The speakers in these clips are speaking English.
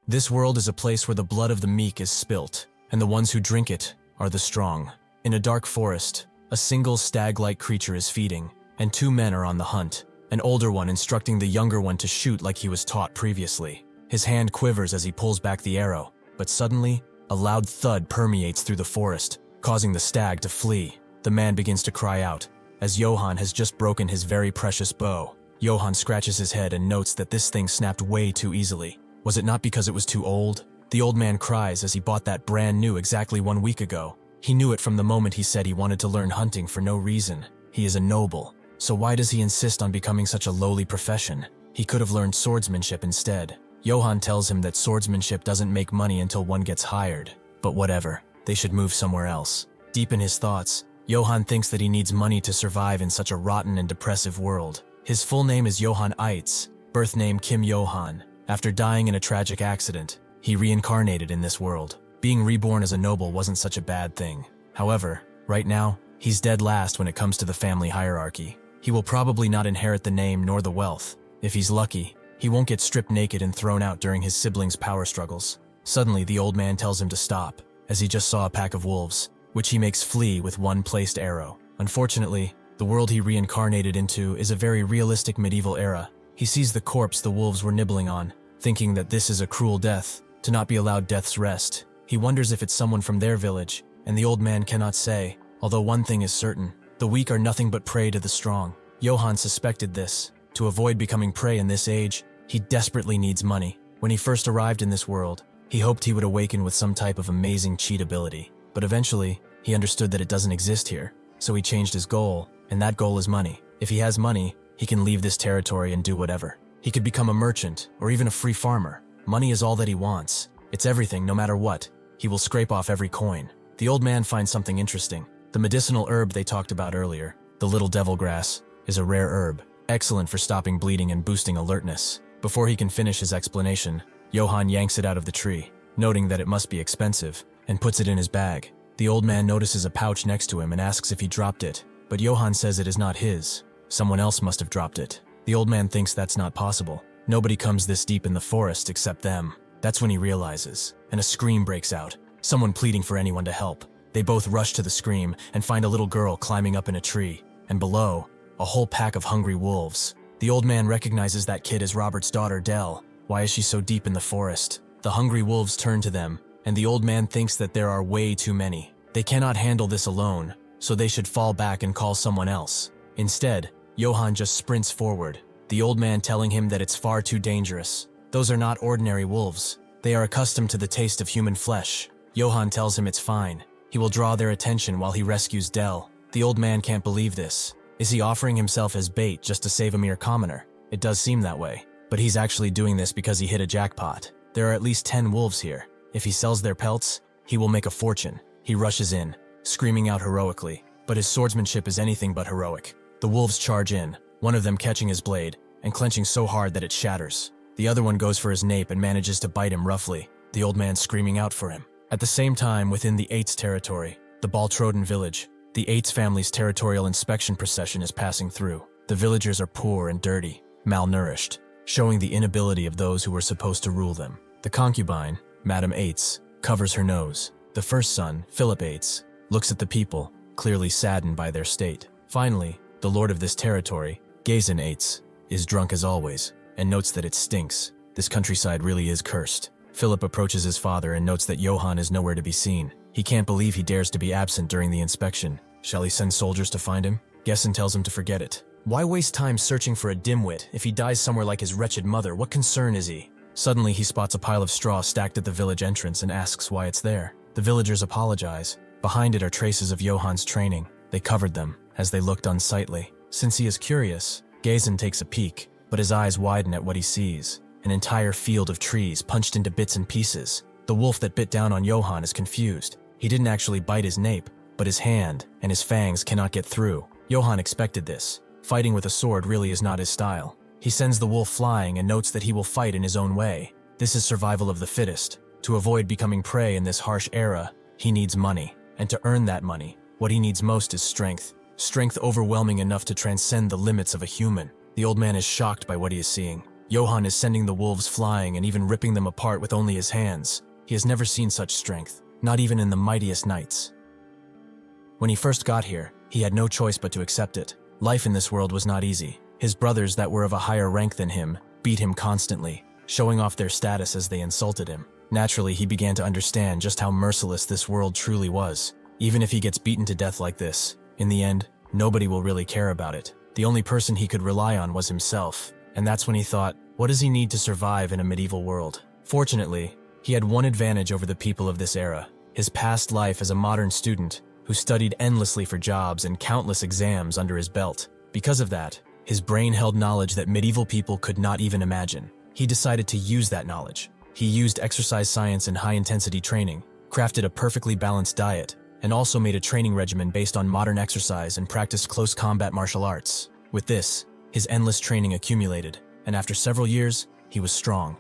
This world is a place where the blood of the meek is spilt, and the ones who drink it are the strong. In a dark forest, a single stag-like creature is feeding, and two men are on the hunt, an older one instructing the younger one to shoot like he was taught previously. His hand quivers as he pulls back the arrow, but suddenly, a loud thud permeates through the forest, causing the stag to flee. The man begins to cry out, as Johann has just broken his very precious bow. Johann scratches his head and notes that this thing snapped way too easily. Was it not because it was too old? The old man cries as he bought that brand new exactly 1 week ago. He knew it from the moment he said he wanted to learn hunting for no reason. He is a noble, so why does he insist on becoming such a lowly profession? He could have learned swordsmanship instead. Johann tells him that swordsmanship doesn't make money until one gets hired. But whatever, they should move somewhere else. Deep in his thoughts, Johann thinks that he needs money to survive in such a rotten and depressive world. His full name is Johann Eitz, birth name Kim Johann. After dying in a tragic accident, he reincarnated in this world. Being reborn as a noble wasn't such a bad thing. However, right now, he's dead last when it comes to the family hierarchy. He will probably not inherit the name nor the wealth. If he's lucky, he won't get stripped naked and thrown out during his siblings' power struggles. Suddenly, the old man tells him to stop, as he just saw a pack of wolves, which he makes flee with one placed arrow. Unfortunately, the world he reincarnated into is a very realistic medieval era. He sees the corpse the wolves were nibbling on, thinking that this is a cruel death, to not be allowed death's rest. He wonders if it's someone from their village, and the old man cannot say, although one thing is certain, the weak are nothing but prey to the strong. Johann suspected this. To avoid becoming prey in this age, he desperately needs money. When he first arrived in this world, he hoped he would awaken with some type of amazing cheat ability. But eventually, he understood that it doesn't exist here, so he changed his goal, and that goal is money. If he has money, he can leave this territory and do whatever. He could become a merchant, or even a free farmer. Money is all that he wants. It's everything, no matter what. He will scrape off every coin. The old man finds something interesting. The medicinal herb they talked about earlier, the little devil grass, is a rare herb, excellent for stopping bleeding and boosting alertness. Before he can finish his explanation, Johann yanks it out of the tree, noting that it must be expensive, and puts it in his bag. The old man notices a pouch next to him and asks if he dropped it, but Johann says it is not his. Someone else must have dropped it. The old man thinks that's not possible. Nobody comes this deep in the forest except them. That's when he realizes, and a scream breaks out, someone pleading for anyone to help. They both rush to the scream and find a little girl climbing up in a tree, and below, a whole pack of hungry wolves. The old man recognizes that kid as Robert's daughter, Dell. Why is she so deep in the forest? The hungry wolves turn to them, and the old man thinks that there are way too many. They cannot handle this alone, so they should fall back and call someone else. Instead, Johann just sprints forward, the old man telling him that it's far too dangerous. Those are not ordinary wolves. They are accustomed to the taste of human flesh. Johann tells him it's fine. He will draw their attention while he rescues Dell. The old man can't believe this. Is he offering himself as bait just to save a mere commoner? It does seem that way. But he's actually doing this because he hit a jackpot. There are at least 10 wolves here. If he sells their pelts, he will make a fortune. He rushes in, screaming out heroically, but his swordsmanship is anything but heroic. The wolves charge in, one of them catching his blade, and clenching so hard that it shatters. The other one goes for his nape and manages to bite him roughly, the old man screaming out for him. At the same time, within the Eitz territory, the Baltroden village, the Eitz family's territorial inspection procession is passing through. The villagers are poor and dirty, malnourished, showing the inability of those who were supposed to rule them. The concubine, Madame Eitz, covers her nose. The first son, Philip Eitz, looks at the people, clearly saddened by their state. Finally, the lord of this territory, Gazen Eitz, is drunk as always, and notes that it stinks. This countryside really is cursed. Philip approaches his father and notes that Johann is nowhere to be seen. He can't believe he dares to be absent during the inspection. Shall he send soldiers to find him? Gessen tells him to forget it. Why waste time searching for a dimwit? If he dies somewhere like his wretched mother, what concern is he? Suddenly, he spots a pile of straw stacked at the village entrance and asks why it's there. The villagers apologize. Behind it are traces of Johann's training. They covered them, as they looked unsightly. Since he is curious, Gazen takes a peek, but his eyes widen at what he sees. An entire field of trees punched into bits and pieces. The wolf that bit down on Johann is confused. He didn't actually bite his nape, but his hand and his fangs cannot get through. Johann expected this. Fighting with a sword really is not his style. He sends the wolf flying and notes that he will fight in his own way. This is survival of the fittest. To avoid becoming prey in this harsh era, he needs money. And to earn that money, what he needs most is strength. Strength overwhelming enough to transcend the limits of a human. The old man is shocked by what he is seeing. Johann is sending the wolves flying and even ripping them apart with only his hands. He has never seen such strength, not even in the mightiest knights. When he first got here, he had no choice but to accept it. Life in this world was not easy. His brothers that were of a higher rank than him beat him constantly, showing off their status as they insulted him. Naturally, he began to understand just how merciless this world truly was. Even if he gets beaten to death like this, in the end, nobody will really care about it. The only person he could rely on was himself, and that's when he thought, what does he need to survive in a medieval world? Fortunately, he had one advantage over the people of this era: his past life as a modern student who studied endlessly for jobs and countless exams under his belt. Because of that, his brain held knowledge that medieval people could not even imagine. He decided to use that knowledge. He used exercise science and high-intensity training, crafted a perfectly balanced diet, and also made a training regimen based on modern exercise and practiced close combat martial arts. With this, his endless training accumulated, and after several years, he was strong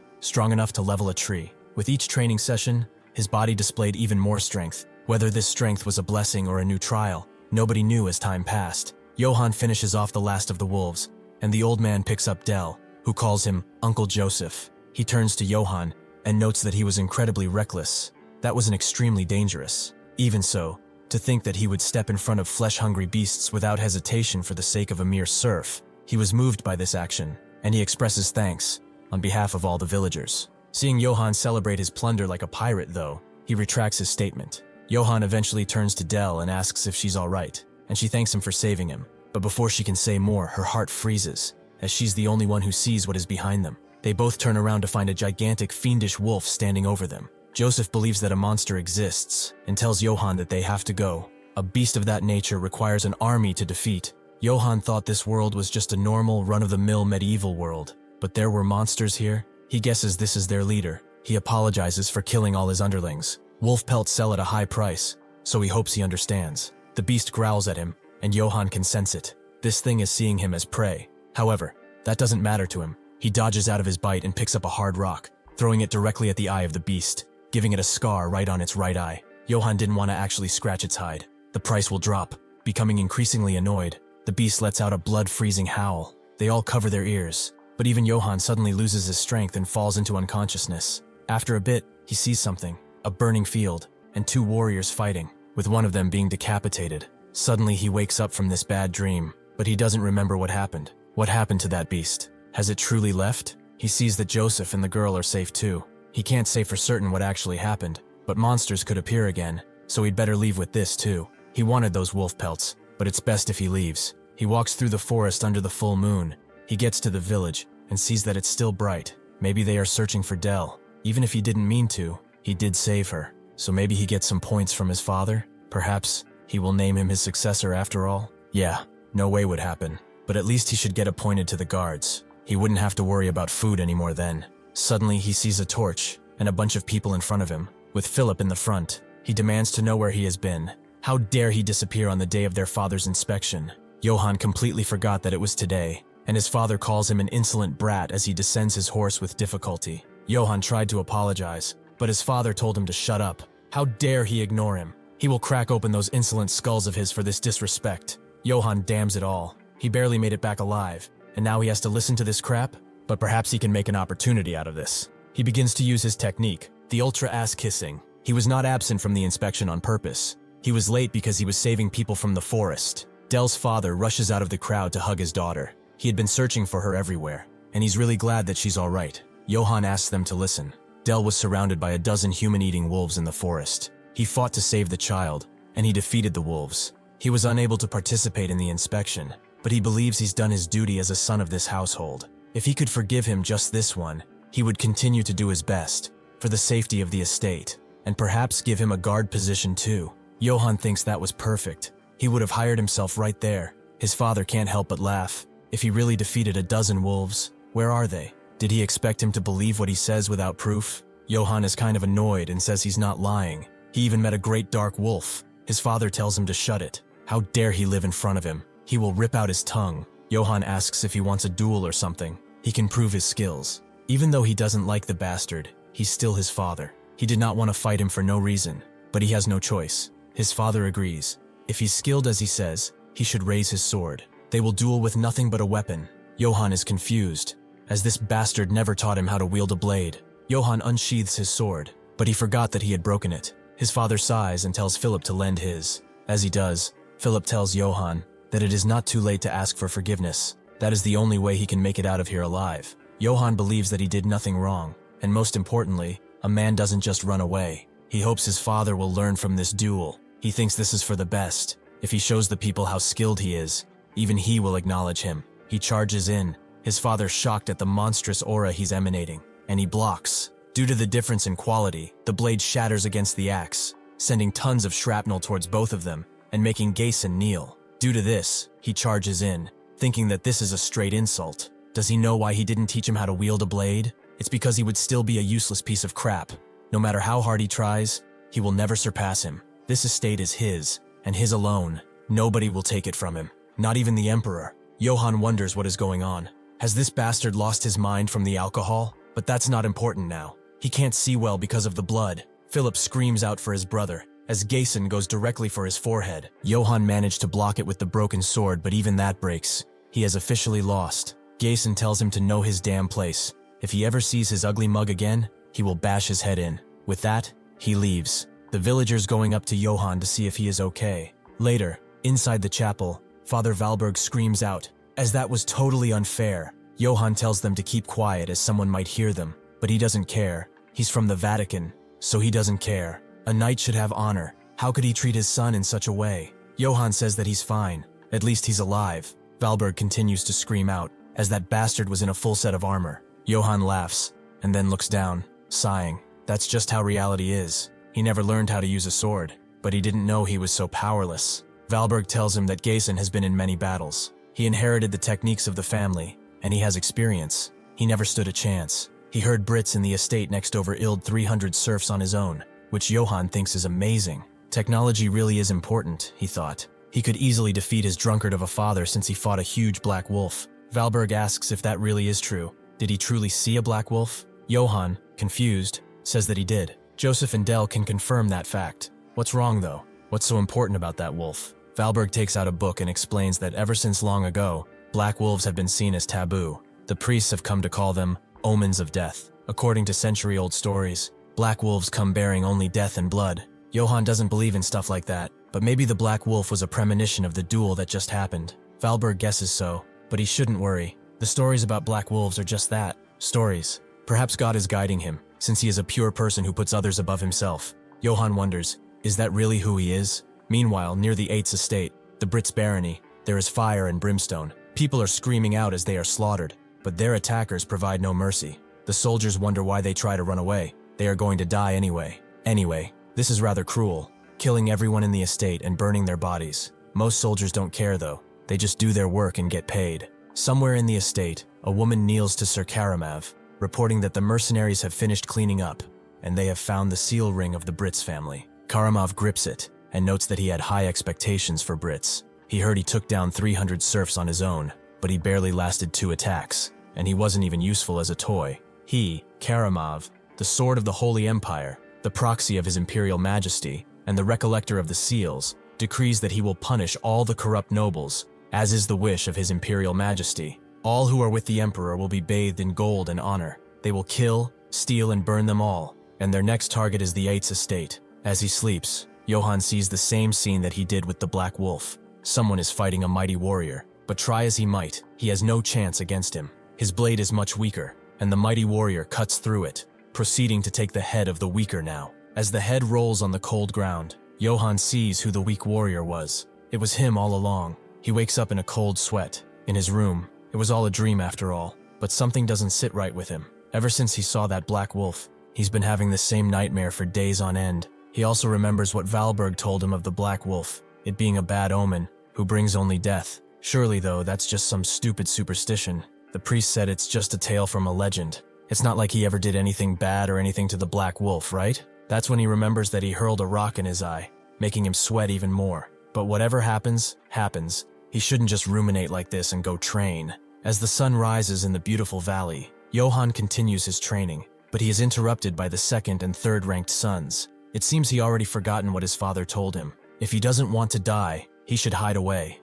enough to level a tree. With each training session, his body displayed even more strength. Whether this strength was a blessing or a new trial, nobody knew as time passed. Johann finishes off the last of the wolves, and the old man picks up Dell, who calls him Uncle Joseph. He turns to Johann and notes that he was incredibly reckless. That was extremely dangerous. Even so, to think that he would step in front of flesh-hungry beasts without hesitation for the sake of a mere serf. He was moved by this action, and he expresses thanks on behalf of all the villagers. Seeing Johann celebrate his plunder like a pirate, though, he retracts his statement. Johann eventually turns to Dell and asks if she's all right, and she thanks him for saving him. But before she can say more, her heart freezes, as she's the only one who sees what is behind them. They both turn around to find a gigantic, fiendish wolf standing over them. Joseph believes that a monster exists and tells Johann that they have to go. A beast of that nature requires an army to defeat. Johann thought this world was just a normal, run-of-the-mill medieval world, but there were monsters here. He guesses this is their leader. He apologizes for killing all his underlings. Wolf pelts sell at a high price, so he hopes he understands. The beast growls at him, and Johann can sense it. This thing is seeing him as prey. However, that doesn't matter to him. He dodges out of his bite and picks up a hard rock, throwing it directly at the eye of the beast, giving it a scar right on its right eye. Johann didn't want to actually scratch its hide. The price will drop. Becoming increasingly annoyed, the beast lets out a blood-freezing howl. They all cover their ears, but even Johann suddenly loses his strength and falls into unconsciousness. After a bit, he sees something. A burning field, and two warriors fighting, with one of them being decapitated. Suddenly he wakes up from this bad dream, but he doesn't remember what happened. What happened to that beast? Has it truly left? He sees that Joseph and the girl are safe too. He can't say for certain what actually happened, but monsters could appear again, so he'd better leave with this too. He wanted those wolf pelts, but it's best if he leaves. He walks through the forest under the full moon. He gets to the village and sees that it's still bright. Maybe they are searching for Dell. Even if he didn't mean to, he did save her, so maybe he gets some points from his father? Perhaps he will name him his successor after all? Yeah, no way would happen, but at least he should get appointed to the guards. He wouldn't have to worry about food anymore then. Suddenly he sees a torch and a bunch of people in front of him, with Philip in the front. He demands to know where he has been. How dare he disappear on the day of their father's inspection? Johann completely forgot that it was today, and his father calls him an insolent brat as he descends his horse with difficulty. Johann tried to apologize, but his father told him to shut up. How dare he ignore him? He will crack open those insolent skulls of his for this disrespect. Johann damns it all. He barely made it back alive, and now he has to listen to this crap? But perhaps he can make an opportunity out of this. He begins to use his technique, the ultra ass kissing. He was not absent from the inspection on purpose. He was late because he was saving people from the forest. Dell's father rushes out of the crowd to hug his daughter. He had been searching for her everywhere, and he's really glad that she's all right. Johann asks them to listen. Dell was surrounded by a dozen human-eating wolves in the forest. He fought to save the child, and he defeated the wolves. He was unable to participate in the inspection, but he believes he's done his duty as a son of this household. If he could forgive him just this one, he would continue to do his best, for the safety of the estate, and perhaps give him a guard position too. Johann thinks that was perfect. He would have hired himself right there. His father can't help but laugh. If he really defeated a dozen wolves, where are they? Did he expect him to believe what he says without proof? Johann is kind of annoyed and says he's not lying. He even met a great dark wolf. His father tells him to shut it. How dare he live in front of him? He will rip out his tongue. Johann asks if he wants a duel or something. He can prove his skills. Even though he doesn't like the bastard, he's still his father. He did not want to fight him for no reason, but he has no choice. His father agrees. If he's skilled as he says, he should raise his sword. They will duel with nothing but a weapon. Johann is confused. as this bastard never taught him how to wield a blade. Johann unsheathes his sword, but he forgot that he had broken it. His father sighs and tells Philip to lend his. As he does, Philip tells Johann that it is not too late to ask for forgiveness. That is the only way he can make it out of here alive. Johann believes that he did nothing wrong, and most importantly, a man doesn't just run away. He hopes his father will learn from this duel. He thinks this is for the best. If he shows the people how skilled he is, even he will acknowledge him. He charges in, his father shocked at the monstrous aura he's emanating, and he blocks. Due to the difference in quality, the blade shatters against the axe, sending tons of shrapnel towards both of them and making Gason kneel. Due to this, he charges in, thinking that this is a straight insult. Does he know why he didn't teach him how to wield a blade? It's because he would still be a useless piece of crap. No matter how hard he tries, he will never surpass him. This estate is his, and his alone. Nobody will take it from him, not even the Emperor. Johann wonders what is going on. Has this bastard lost his mind from the alcohol? But that's not important now. He can't see well because of the blood. Philip screams out for his brother, as Gason goes directly for his forehead. Johann managed to block it with the broken sword, but even that breaks. He has officially lost. Gason tells him to know his damn place. If he ever sees his ugly mug again, he will bash his head in. With that, he leaves. The villagers going up to Johann to see if he is okay. Later, inside the chapel, Father Valberg screams out, as that was totally unfair. Johann tells them to keep quiet as someone might hear them, but he doesn't care. He's from the Vatican, so he doesn't care. A knight should have honor. How could he treat his son in such a way? Johann says that he's fine. At least he's alive. Valberg continues to scream out, as that bastard was in a full set of armor. Johann laughs, and then looks down, sighing. That's just how reality is. He never learned how to use a sword, but he didn't know he was so powerless. Valberg tells him that Gason has been in many battles. He inherited the techniques of the family, and he has experience. He never stood a chance. He heard Brits in the estate next over illed 300 serfs on his own, which Johann thinks is amazing. Technology really is important, he thought. He could easily defeat his drunkard of a father since he fought a huge black wolf. Valberg asks if that really is true. Did he truly see a black wolf? Johann, confused, says that he did. Joseph and Dell can confirm that fact. What's wrong though? What's so important about that wolf? Valberg takes out a book and explains that ever since long ago, black wolves have been seen as taboo. The priests have come to call them omens of death. According to century-old stories, black wolves come bearing only death and blood. Johann doesn't believe in stuff like that, but maybe the black wolf was a premonition of the duel that just happened. Valberg guesses so, but he shouldn't worry. The stories about black wolves are just that, stories. Perhaps God is guiding him, since he is a pure person who puts others above himself. Johann wonders, is that really who he is? Meanwhile, near the Eights estate, the Brits' barony, there is fire and brimstone. People are screaming out as they are slaughtered, but their attackers provide no mercy. The soldiers wonder why they try to run away. They are going to die anyway. Anyway, this is rather cruel, killing everyone in the estate and burning their bodies. Most soldiers don't care though. They just do their work and get paid. Somewhere in the estate, a woman kneels to Sir Karamov, reporting that the mercenaries have finished cleaning up, and they have found the seal ring of the Brits family. Karamov grips it, and notes that he had high expectations for Brits. He heard he took down 300 serfs on his own, but he barely lasted 2 attacks, and he wasn't even useful as a toy. He, Karamov, the sword of the Holy Empire, the proxy of his Imperial Majesty, and the recollector of the seals, decrees that he will punish all the corrupt nobles, as is the wish of his Imperial Majesty. All who are with the Emperor will be bathed in gold and honor. They will kill, steal, and burn them all, and their next target is the Eights estate. As he sleeps, Johann sees the same scene that he did with the Black Wolf. Someone is fighting a mighty warrior, but try as he might, he has no chance against him. His blade is much weaker, and the mighty warrior cuts through it, proceeding to take the head of the weaker now. As the head rolls on the cold ground, Johann sees who the weak warrior was. It was him all along. He wakes up in a cold sweat. In his room, it was all a dream after all, but something doesn't sit right with him. Ever since he saw that black wolf, he's been having the same nightmare for days on end. He also remembers what Valberg told him of the black wolf, it being a bad omen, who brings only death. Surely though, that's just some stupid superstition. The priest said it's just a tale from a legend. It's not like he ever did anything bad or anything to the black wolf, right? That's when he remembers that he hurled a rock in his eye, making him sweat even more. But whatever happens, happens. He shouldn't just ruminate like this and go train. As the sun rises in the beautiful valley, Johann continues his training, but he is interrupted by the second and third ranked sons. It seems he already forgotten what his father told him. If he doesn't want to die, he should hide away.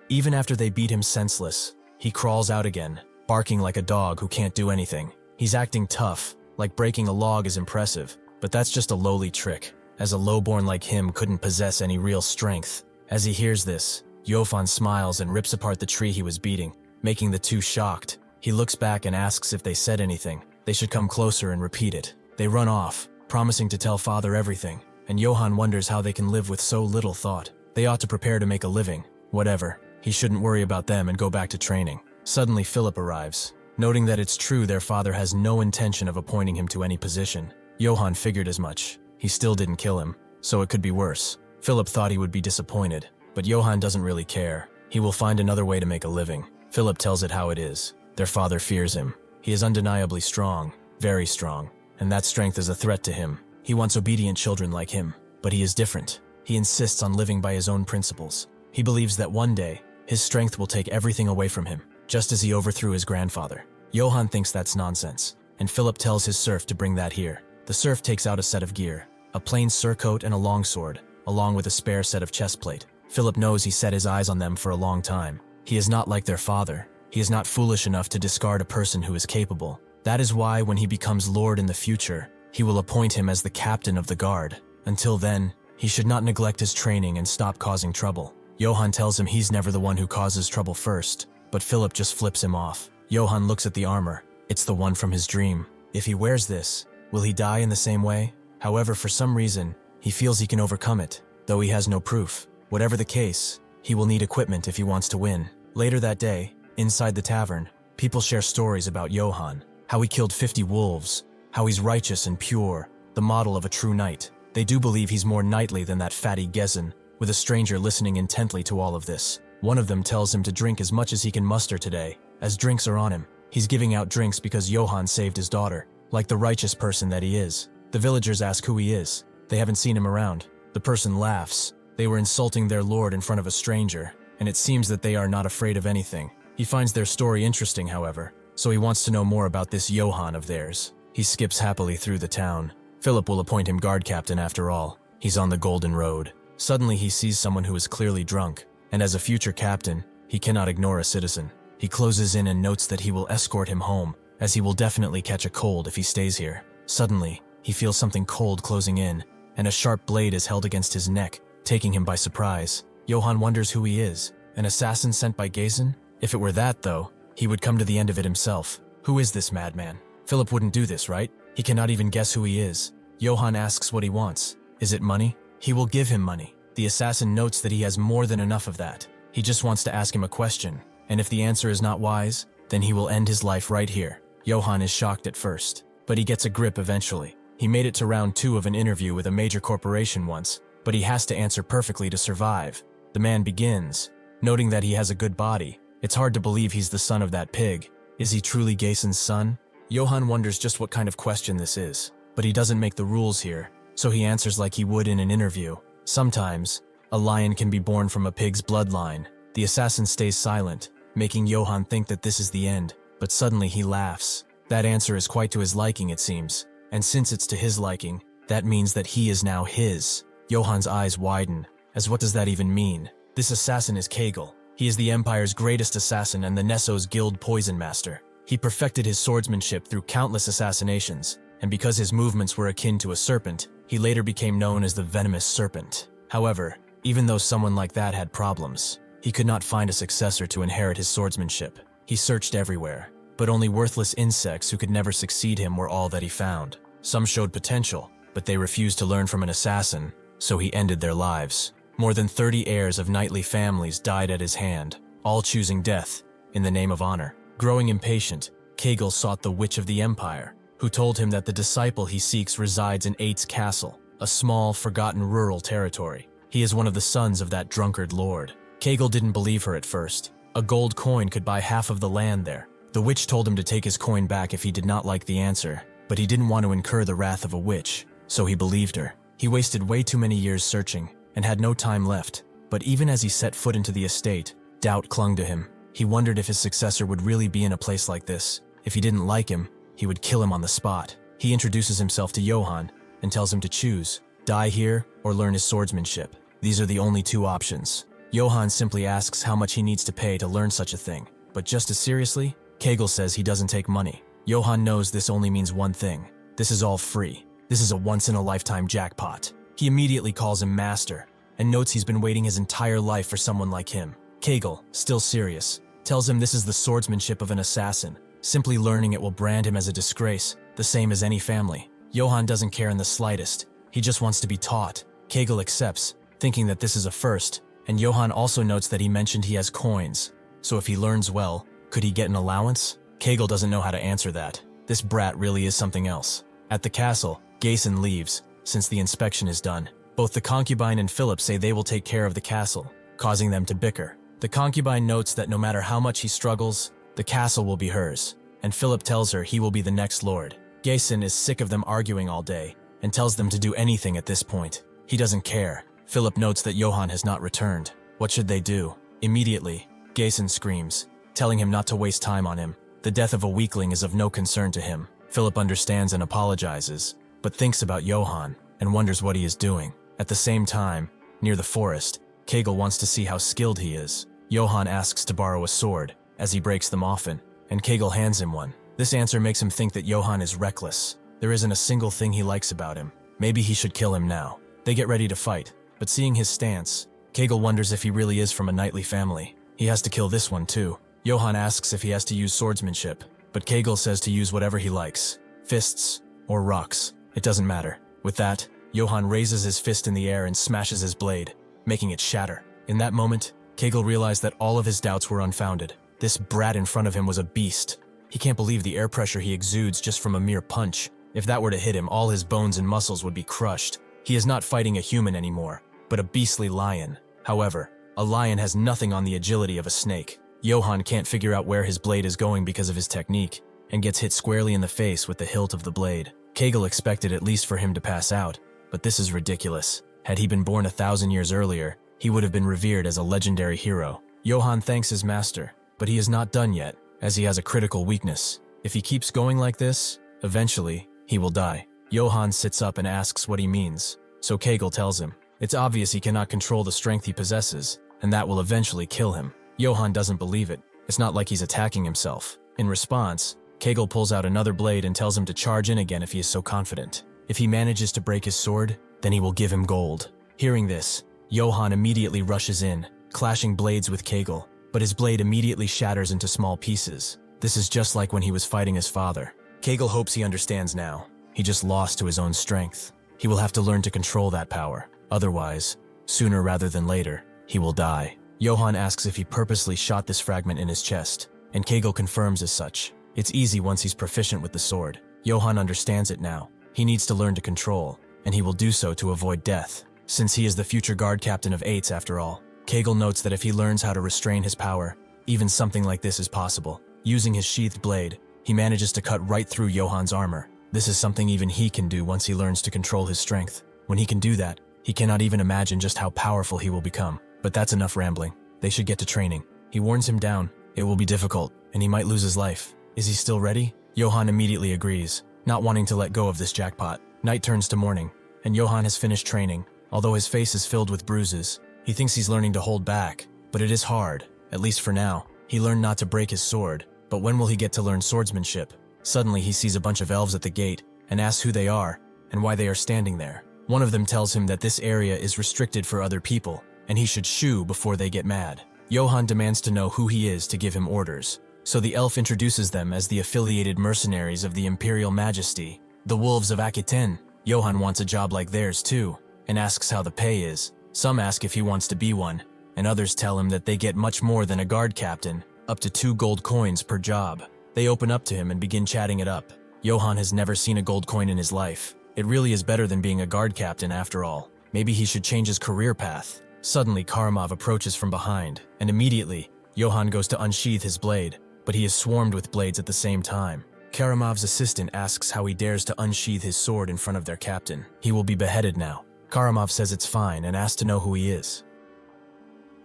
Even after they beat him senseless, he crawls out again, barking like a dog who can't do anything. He's acting tough, like breaking a log is impressive, but that's just a lowly trick, as a lowborn like him couldn't possess any real strength. As he hears this, Yofan smiles and rips apart the tree he was beating, making the two shocked. He looks back and asks if they said anything. They should come closer and repeat it. They run off, promising to tell father everything, and Johan wonders how they can live with so little thought. They ought to prepare to make a living. Whatever, he shouldn't worry about them and go back to training. Suddenly Philip arrives. Noting that it's true their father has no intention of appointing him to any position. Johan figured as much. He still didn't kill him, so it could be worse. Philip thought he would be disappointed, but Johan doesn't really care. He will find another way to make a living. Philip tells it how it is. Their father fears him. He is undeniably strong, very strong, and that strength is a threat to him. He wants obedient children like him, but he is different. He insists on living by his own principles. He believes that one day, his strength will take everything away from him, just as he overthrew his grandfather. Johan thinks that's nonsense, and Philip tells his serf to bring that here. The serf takes out a set of gear, a plain surcoat and a longsword, along with a spare set of chestplate. Philip knows he set his eyes on them for a long time. He is not like their father. He is not foolish enough to discard a person who is capable. That is why when he becomes lord in the future, he will appoint him as the captain of the guard. Until then, he should not neglect his training and stop causing trouble. Johan tells him he's never the one who causes trouble first, but Philip just flips him off. Johan looks at the armor. It's the one from his dream. If he wears this, will he die in the same way? However, for some reason, he feels he can overcome it, though he has no proof. Whatever the case, he will need equipment if he wants to win. Later that day, inside the tavern, people share stories about Johan, how he killed 50 wolves, how he's righteous and pure, the model of a true knight. They do believe he's more knightly than that fatty Gezin, with a stranger listening intently to all of this. One of them tells him to drink as much as he can muster today, as drinks are on him. He's giving out drinks because Johan saved his daughter, like the righteous person that he is. The villagers ask who he is. They haven't seen him around. The person laughs. They were insulting their lord in front of a stranger, and it seems that they are not afraid of anything. He finds their story interesting, however, so he wants to know more about this Johan of theirs. He skips happily through the town. Philip will appoint him guard captain after all. He's on the Golden Road. Suddenly he sees someone who is clearly drunk, and as a future captain, he cannot ignore a citizen. He closes in and notes that he will escort him home, as he will definitely catch a cold if he stays here. Suddenly, he feels something cold closing in, and a sharp blade is held against his neck, taking him by surprise. Johan wonders who he is. An assassin sent by Gezin? If it were that, though, he would come to the end of it himself. Who is this madman? Philip wouldn't do this, right? He cannot even guess who he is. Johan asks what he wants. Is it money? He will give him money. The assassin notes that he has more than enough of that. He just wants to ask him a question, and if the answer is not wise, then he will end his life right here. Johan is shocked at first, but he gets a grip eventually. He made it to round 2 of an interview with a major corporation once, but he has to answer perfectly to survive. The man begins, noting that he has a good body. It's hard to believe he's the son of that pig. Is he truly Gezin's son? Johan wonders just what kind of question this is, but he doesn't make the rules here, so he answers like he would in an interview. Sometimes, a lion can be born from a pig's bloodline. The assassin stays silent, making Johan think that this is the end, but suddenly he laughs. That answer is quite to his liking, it seems, and since it's to his liking, that means that he is now his. Johan's eyes widen, as what does that even mean? This assassin is Kegel. He is the Empire's greatest assassin and the Nesso's guild poison master. He perfected his swordsmanship through countless assassinations, and because his movements were akin to a serpent, he later became known as the Venomous Serpent. However, even though someone like that had problems, he could not find a successor to inherit his swordsmanship. He searched everywhere, but only worthless insects who could never succeed him were all that he found. Some showed potential, but they refused to learn from an assassin, so he ended their lives. More than 30 heirs of knightly families died at his hand, all choosing death in the name of honor. Growing impatient, Kegel sought the Witch of the Empire, who told him that the disciple he seeks resides in Eight's Castle, a small, forgotten rural territory. He is one of the sons of that drunkard lord. Kegel didn't believe her at first. A gold coin could buy half of the land there. The witch told him to take his coin back if he did not like the answer, but he didn't want to incur the wrath of a witch, so he believed her. He wasted way too many years searching, and had no time left, but even as he set foot into the estate, doubt clung to him. He wondered if his successor would really be in a place like this. If he didn't like him, he would kill him on the spot. He introduces himself to Johan and tells him to choose, die here or learn his swordsmanship. These are the only 2 options. Johan simply asks how much he needs to pay to learn such a thing, but just as seriously, Kegel says he doesn't take money. Johann knows this only means one thing. This is all free. This is a once-in-a-lifetime jackpot. He immediately calls him master and notes he's been waiting his entire life for someone like him. Kegel, still serious, tells him this is the swordsmanship of an assassin. Simply learning it will brand him as a disgrace, the same as any family. Johann doesn't care in the slightest. He just wants to be taught. Kegel accepts, thinking that this is a first, and Johann also notes that he mentioned he has coins. So if he learns well, could he get an allowance? Kegel doesn't know how to answer that. This brat really is something else. At the castle, Gayson leaves, since the inspection is done. Both the concubine and Philip say they will take care of the castle, causing them to bicker. The concubine notes that no matter how much he struggles, the castle will be hers, and Philip tells her he will be the next lord. Gayson is sick of them arguing all day, and tells them to do anything at this point. He doesn't care. Philip notes that Johann has not returned. What should they do? Immediately, Gayson screams, telling him not to waste time on him. The death of a weakling is of no concern to him. Philip understands and apologizes, but thinks about Johann and wonders what he is doing. At the same time, near the forest, Kegel wants to see how skilled he is. Johann asks to borrow a sword, as he breaks them often, and Kegel hands him one. This answer makes him think that Johann is reckless. There isn't a single thing he likes about him. Maybe he should kill him now. They get ready to fight, but seeing his stance, Kegel wonders if he really is from a knightly family. He has to kill this one too. Johann asks if he has to use swordsmanship, but Kegel says to use whatever he likes. Fists or rocks. It doesn't matter. With that, Johann raises his fist in the air and smashes his blade, making it shatter. In that moment, Kegel realized that all of his doubts were unfounded. This brat in front of him was a beast. He can't believe the air pressure he exudes just from a mere punch. If that were to hit him, all his bones and muscles would be crushed. He is not fighting a human anymore, but a beastly lion. However, a lion has nothing on the agility of a snake. Johann can't figure out where his blade is going because of his technique, and gets hit squarely in the face with the hilt of the blade. Kegel expected at least for him to pass out, but this is ridiculous. Had he been born 1,000 years earlier, he would have been revered as a legendary hero. Johann thanks his master, but he is not done yet, as he has a critical weakness. If he keeps going like this, eventually, he will die. Johann sits up and asks what he means, so Kegel tells him. It's obvious he cannot control the strength he possesses, and that will eventually kill him. Johann doesn't believe it. It's not like he's attacking himself. In response, Kegel pulls out another blade and tells him to charge in again if he is so confident. If he manages to break his sword, then he will give him gold. Hearing this, Johann immediately rushes in, clashing blades with Kegel, but his blade immediately shatters into small pieces. This is just like when he was fighting his father. Kegel hopes he understands now. He just lost to his own strength. He will have to learn to control that power. Otherwise, sooner rather than later, he will die. Johann asks if he purposely shot this fragment in his chest, and Kegel confirms as such. It's easy once he's proficient with the sword. Johann understands it now. He needs to learn to control, and he will do so to avoid death, since he is the future guard captain of Eights after all. Kegel notes that if he learns how to restrain his power, even something like this is possible. Using his sheathed blade, he manages to cut right through Johann's armor. This is something even he can do once he learns to control his strength. When he can do that, he cannot even imagine just how powerful he will become. But that's enough rambling. They should get to training. He warns him down. It will be difficult, and he might lose his life. Is he still ready? Johann immediately agrees, not wanting to let go of this jackpot. Night turns to morning, and Johann has finished training. Although his face is filled with bruises, he thinks he's learning to hold back, but it is hard, at least for now. He learned not to break his sword, but when will he get to learn swordsmanship? Suddenly he sees a bunch of elves at the gate, and asks who they are, and why they are standing there. One of them tells him that this area is restricted for other people, and he should shoo before they get mad. Johann demands to know who he is to give him orders, so the elf introduces them as the affiliated mercenaries of the Imperial Majesty, the Wolves of Aquitaine. Johann wants a job like theirs too, and asks how the pay is. Some ask if he wants to be one, and others tell him that they get much more than a guard captain, up to 2 gold coins per job. They open up to him and begin chatting it up. Johann has never seen a gold coin in his life. It really is better than being a guard captain after all. Maybe he should change his career path. Suddenly Karamov approaches from behind, and immediately, Johann goes to unsheath his blade, but he is swarmed with blades at the same time. Karamov's assistant asks how he dares to unsheath his sword in front of their captain. He will be beheaded now. Karamov says it's fine and asks to know who he is.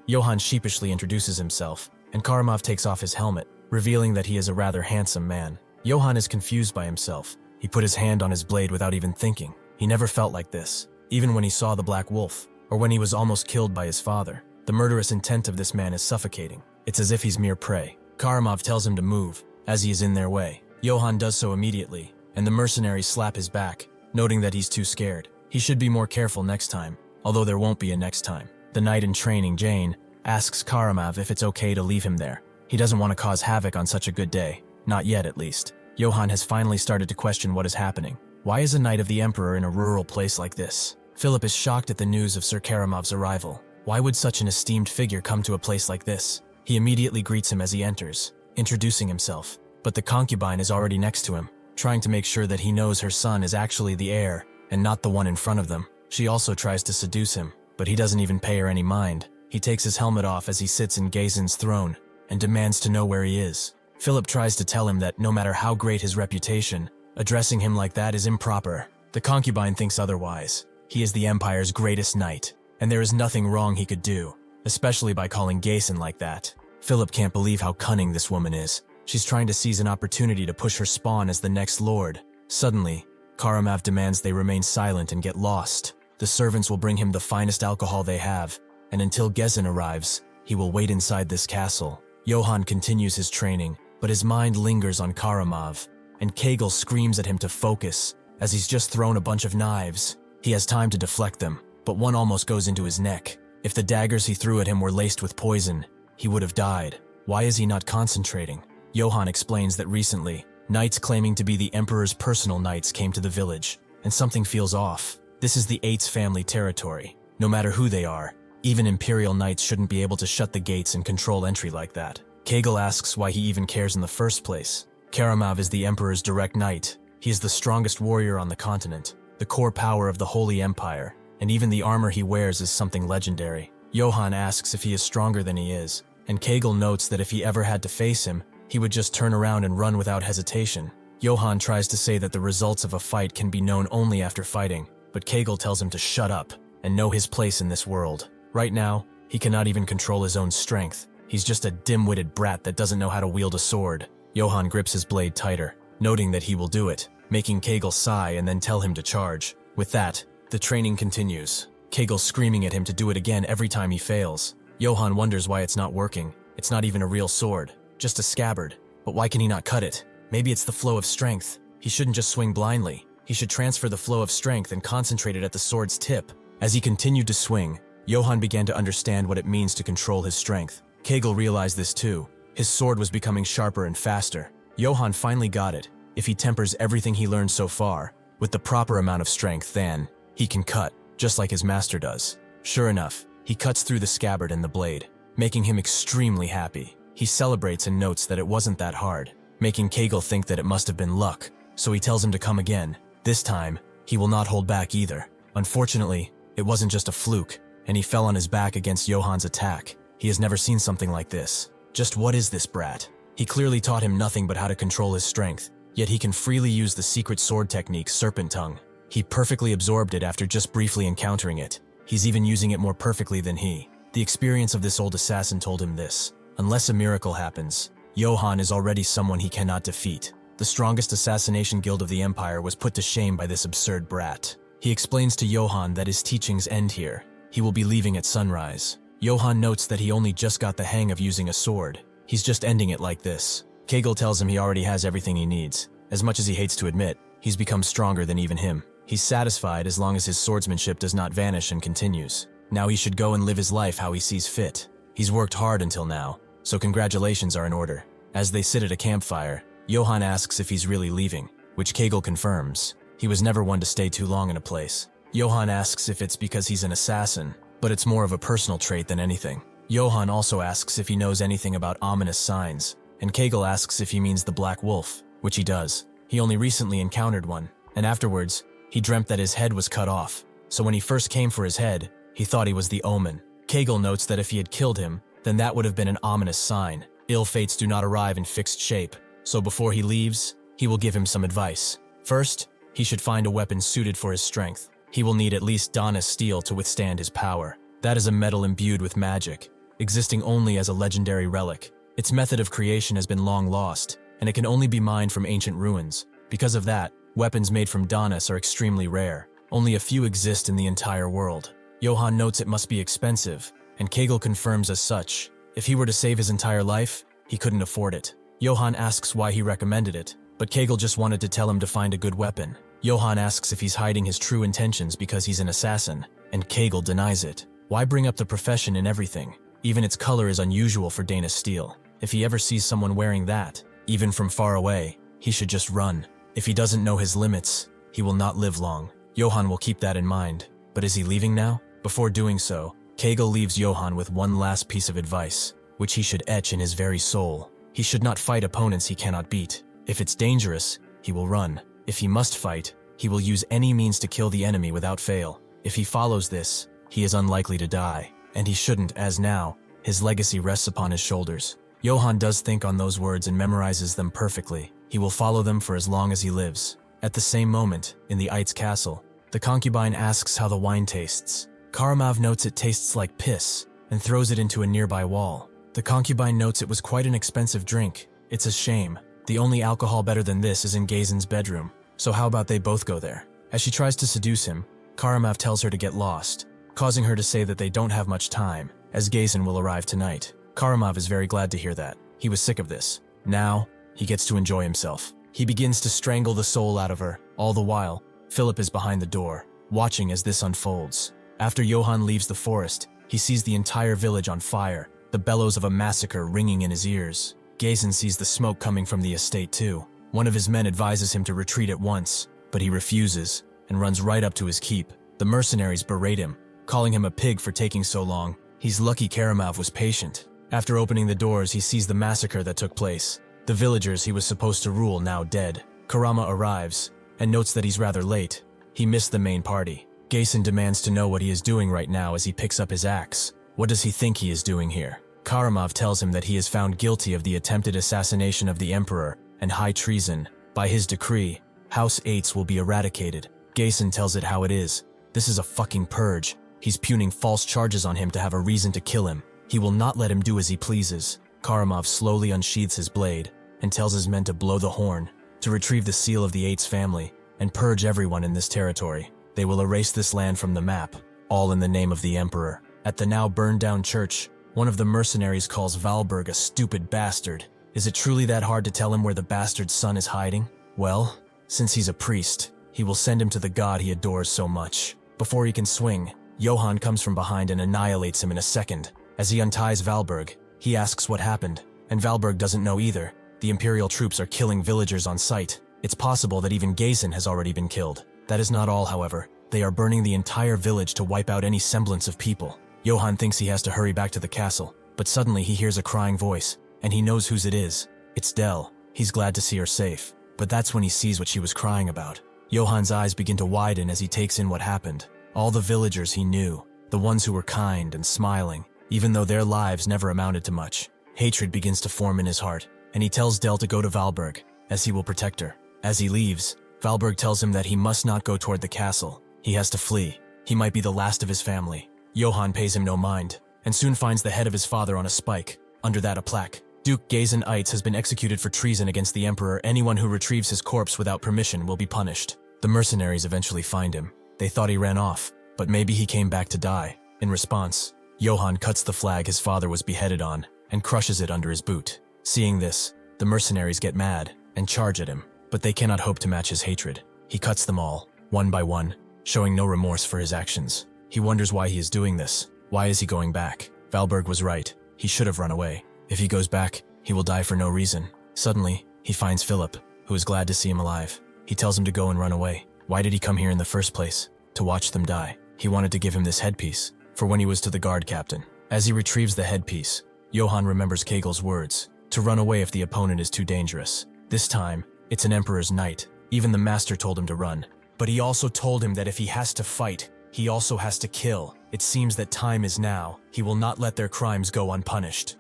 Johann sheepishly introduces himself, and Karamov takes off his helmet, revealing that he is a rather handsome man. Johann is confused by himself. He put his hand on his blade without even thinking. He never felt like this, even when he saw the Black Wolf, or when he was almost killed by his father. The murderous intent of this man is suffocating. It's as if he's mere prey. Karamov tells him to move, as he is in their way. Johann does so immediately, and the mercenaries slap his back, noting that he's too scared. He should be more careful next time, although there won't be a next time. The knight in training, Jane, asks Karamav if it's okay to leave him there. He doesn't want to cause havoc on such a good day. Not yet, at least. Johann has finally started to question what is happening. Why is a knight of the Emperor in a rural place like this? Philip is shocked at the news of Sir Karamov's arrival. Why would such an esteemed figure come to a place like this? He immediately greets him as he enters, introducing himself. But the concubine is already next to him, trying to make sure that he knows her son is actually the heir and not the one in front of them. She also tries to seduce him, but he doesn't even pay her any mind. He takes his helmet off as he sits in Gazen's throne and demands to know where he is. Philip tries to tell him that no matter how great his reputation, addressing him like that is improper. The concubine thinks otherwise. He is the Empire's greatest knight, and there is nothing wrong he could do, especially by calling Gazen like that. Philip can't believe how cunning this woman is. She's trying to seize an opportunity to push her spawn as the next lord. Suddenly, Karamav demands they remain silent and get lost. The servants will bring him the finest alcohol they have, and until Gazen arrives, he will wait inside this castle. Johann continues his training, but his mind lingers on Karamav, and Kegel screams at him to focus, as he's just thrown a bunch of knives. He has time to deflect them, but one almost goes into his neck. If the daggers he threw at him were laced with poison, he would have died. Why is he not concentrating? Johann explains that recently, knights claiming to be the Emperor's personal knights came to the village, and something feels off. This is the Eights family territory. No matter who they are, even Imperial knights shouldn't be able to shut the gates and control entry like that. Kegel asks why he even cares in the first place. Karamav is the Emperor's direct knight. He is the strongest warrior on the continent, the core power of the Holy Empire, and even the armor he wears is something legendary. Johann asks if he is stronger than he is, and Kegel notes that if he ever had to face him, he would just turn around and run without hesitation. Johann tries to say that the results of a fight can be known only after fighting, but Kegel tells him to shut up and know his place in this world. Right now, he cannot even control his own strength. He's just a dim-witted brat that doesn't know how to wield a sword. Johann grips his blade tighter, noting that he will do it, making Kegel sigh and then tell him to charge. With that, the training continues, Kegel screaming at him to do it again every time he fails. Johann wonders why it's not working. It's not even a real sword, just a scabbard. But why can he not cut it? Maybe it's the flow of strength. He shouldn't just swing blindly. He should transfer the flow of strength and concentrate it at the sword's tip. As he continued to swing, Johann began to understand what it means to control his strength. Kegel realized this too. His sword was becoming sharper and faster. Johann finally got it. If he tempers everything he learned so far with the proper amount of strength, then he can cut, just like his master does. Sure enough, he cuts through the scabbard and the blade, making him extremely happy. He celebrates and notes that it wasn't that hard, making Kegel think that it must have been luck, so he tells him to come again. This time, he will not hold back either. Unfortunately, it wasn't just a fluke, and he fell on his back against Johann's attack. He has never seen something like this. Just what is this brat? He clearly taught him nothing but how to control his strength, yet he can freely use the secret sword technique, Serpent Tongue. He perfectly absorbed it after just briefly encountering it. He's even using it more perfectly than he. The experience of this old assassin told him this. Unless a miracle happens, Johann is already someone he cannot defeat. The strongest assassination guild of the Empire was put to shame by this absurd brat. He explains to Johann that his teachings end here. He will be leaving at sunrise. Johann notes that he only just got the hang of using a sword. He's just ending it like this. Kegel tells him he already has everything he needs. As much as he hates to admit, he's become stronger than even him. He's satisfied as long as his swordsmanship does not vanish and continues. Now he should go and live his life how he sees fit. He's worked hard until now, so congratulations are in order. As they sit at a campfire, Johann asks if he's really leaving, which Kegel confirms. He was never one to stay too long in a place. Johann asks if it's because he's an assassin, but it's more of a personal trait than anything. Johann also asks if he knows anything about ominous signs, and Kegel asks if he means the Black Wolf, which he does. He only recently encountered one, and afterwards, he dreamt that his head was cut off, so when he first came for his head, he thought he was the omen. Kegel notes that if he had killed him, then that would have been an ominous sign. Ill fates do not arrive in fixed shape, so before he leaves, he will give him some advice. First, he should find a weapon suited for his strength. He will need at least Dana steel to withstand his power. That is a metal imbued with magic, existing only as a legendary relic. Its method of creation has been long lost, and it can only be mined from ancient ruins. Because of that, weapons made from Danas are extremely rare. Only a few exist in the entire world. Johann notes it must be expensive, and Kegel confirms as such. If he were to save his entire life, he couldn't afford it. Johann asks why he recommended it, but Kegel just wanted to tell him to find a good weapon. Johann asks if he's hiding his true intentions because he's an assassin, and Kegel denies it. Why bring up the profession in everything? Even its color is unusual for Dana steel. If he ever sees someone wearing that, even from far away, he should just run. If he doesn't know his limits, he will not live long. Johann will keep that in mind. But is he leaving now? Before doing so, Kegel leaves Johann with one last piece of advice, which he should etch in his very soul. He should not fight opponents he cannot beat. If it's dangerous, he will run. If he must fight, he will use any means to kill the enemy without fail. If he follows this, he is unlikely to die, and he shouldn't, as now, his legacy rests upon his shoulders. Johann does think on those words and memorizes them perfectly. He will follow them for as long as he lives. At the same moment, in the Eit's castle, the concubine asks how the wine tastes. Karamov notes it tastes like piss, and throws it into a nearby wall. The concubine notes it was quite an expensive drink. It's a shame. The only alcohol better than this is in Gazen's bedroom, so how about they both go there? As she tries to seduce him, Karamov tells her to get lost, causing her to say that they don't have much time, as Gazen will arrive tonight. Karamov is very glad to hear that. He was sick of this. Now, he gets to enjoy himself. He begins to strangle the soul out of her. All the while, Philip is behind the door, watching as this unfolds. After Johann leaves the forest, he sees the entire village on fire, the bellows of a massacre ringing in his ears. Gazen sees the smoke coming from the estate too. One of his men advises him to retreat at once, but he refuses and runs right up to his keep. The mercenaries berate him, calling him a pig for taking so long. He's lucky Karamov was patient. After opening the doors, he sees the massacre that took place. The villagers he was supposed to rule now dead. Karama arrives and notes that he's rather late. He missed the main party. Gazen demands to know what he is doing right now as he picks up his axe. What does he think he is doing here? Karamov tells him that he is found guilty of the attempted assassination of the emperor and high treason. By his decree, House Eitz will be eradicated. Gazen tells it how it is. This is a fucking purge. He's puning false charges on him to have a reason to kill him. He will not let him do as he pleases. Karamov slowly unsheathes his blade and tells his men to blow the horn, to retrieve the seal of the Eitz family and purge everyone in this territory. They will erase this land from the map, all in the name of the emperor. At the now burned down church, one of the mercenaries calls Valberg a stupid bastard. Is it truly that hard to tell him where the bastard's son is hiding? Well, since he's a priest, he will send him to the god he adores so much. Before he can swing, Johann comes from behind and annihilates him in a second. As he unties Valberg, he asks what happened, and Valberg doesn't know either. The Imperial troops are killing villagers on sight. It's possible that even Gazen has already been killed. That is not all, however. They are burning the entire village to wipe out any semblance of people. Johann thinks he has to hurry back to the castle, but suddenly he hears a crying voice, and he knows whose it is. It's Dell. He's glad to see her safe, but that's when he sees what she was crying about. Johann's eyes begin to widen as he takes in what happened. All the villagers he knew, the ones who were kind and smiling, even though their lives never amounted to much. Hatred begins to form in his heart, and he tells Dell to go to Valberg, as he will protect her. As he leaves, Valberg tells him that he must not go toward the castle. He has to flee. He might be the last of his family. Johann pays him no mind, and soon finds the head of his father on a spike, under that a plaque. Duke Gazen Eitz has been executed for treason against the emperor. Anyone who retrieves his corpse without permission will be punished. The mercenaries eventually find him. They thought he ran off, but maybe he came back to die. In response, Johann cuts the flag his father was beheaded on, and crushes it under his boot. Seeing this, the mercenaries get mad, and charge at him, but they cannot hope to match his hatred. He cuts them all, one by one, showing no remorse for his actions. He wonders why he is doing this. Why is he going back? Valberg was right. He should have run away. If he goes back, he will die for no reason. Suddenly, he finds Philip, who is glad to see him alive. He tells him to go and run away. Why did he come here in the first place? To watch them die. He wanted to give him this headpiece, for when he was to the guard captain. As he retrieves the headpiece, Johann remembers Kegel's words, to run away if the opponent is too dangerous. This time, it's an emperor's knight. Even the master told him to run. But he also told him that if he has to fight, he also has to kill. It seems that time is now. He will not let their crimes go unpunished.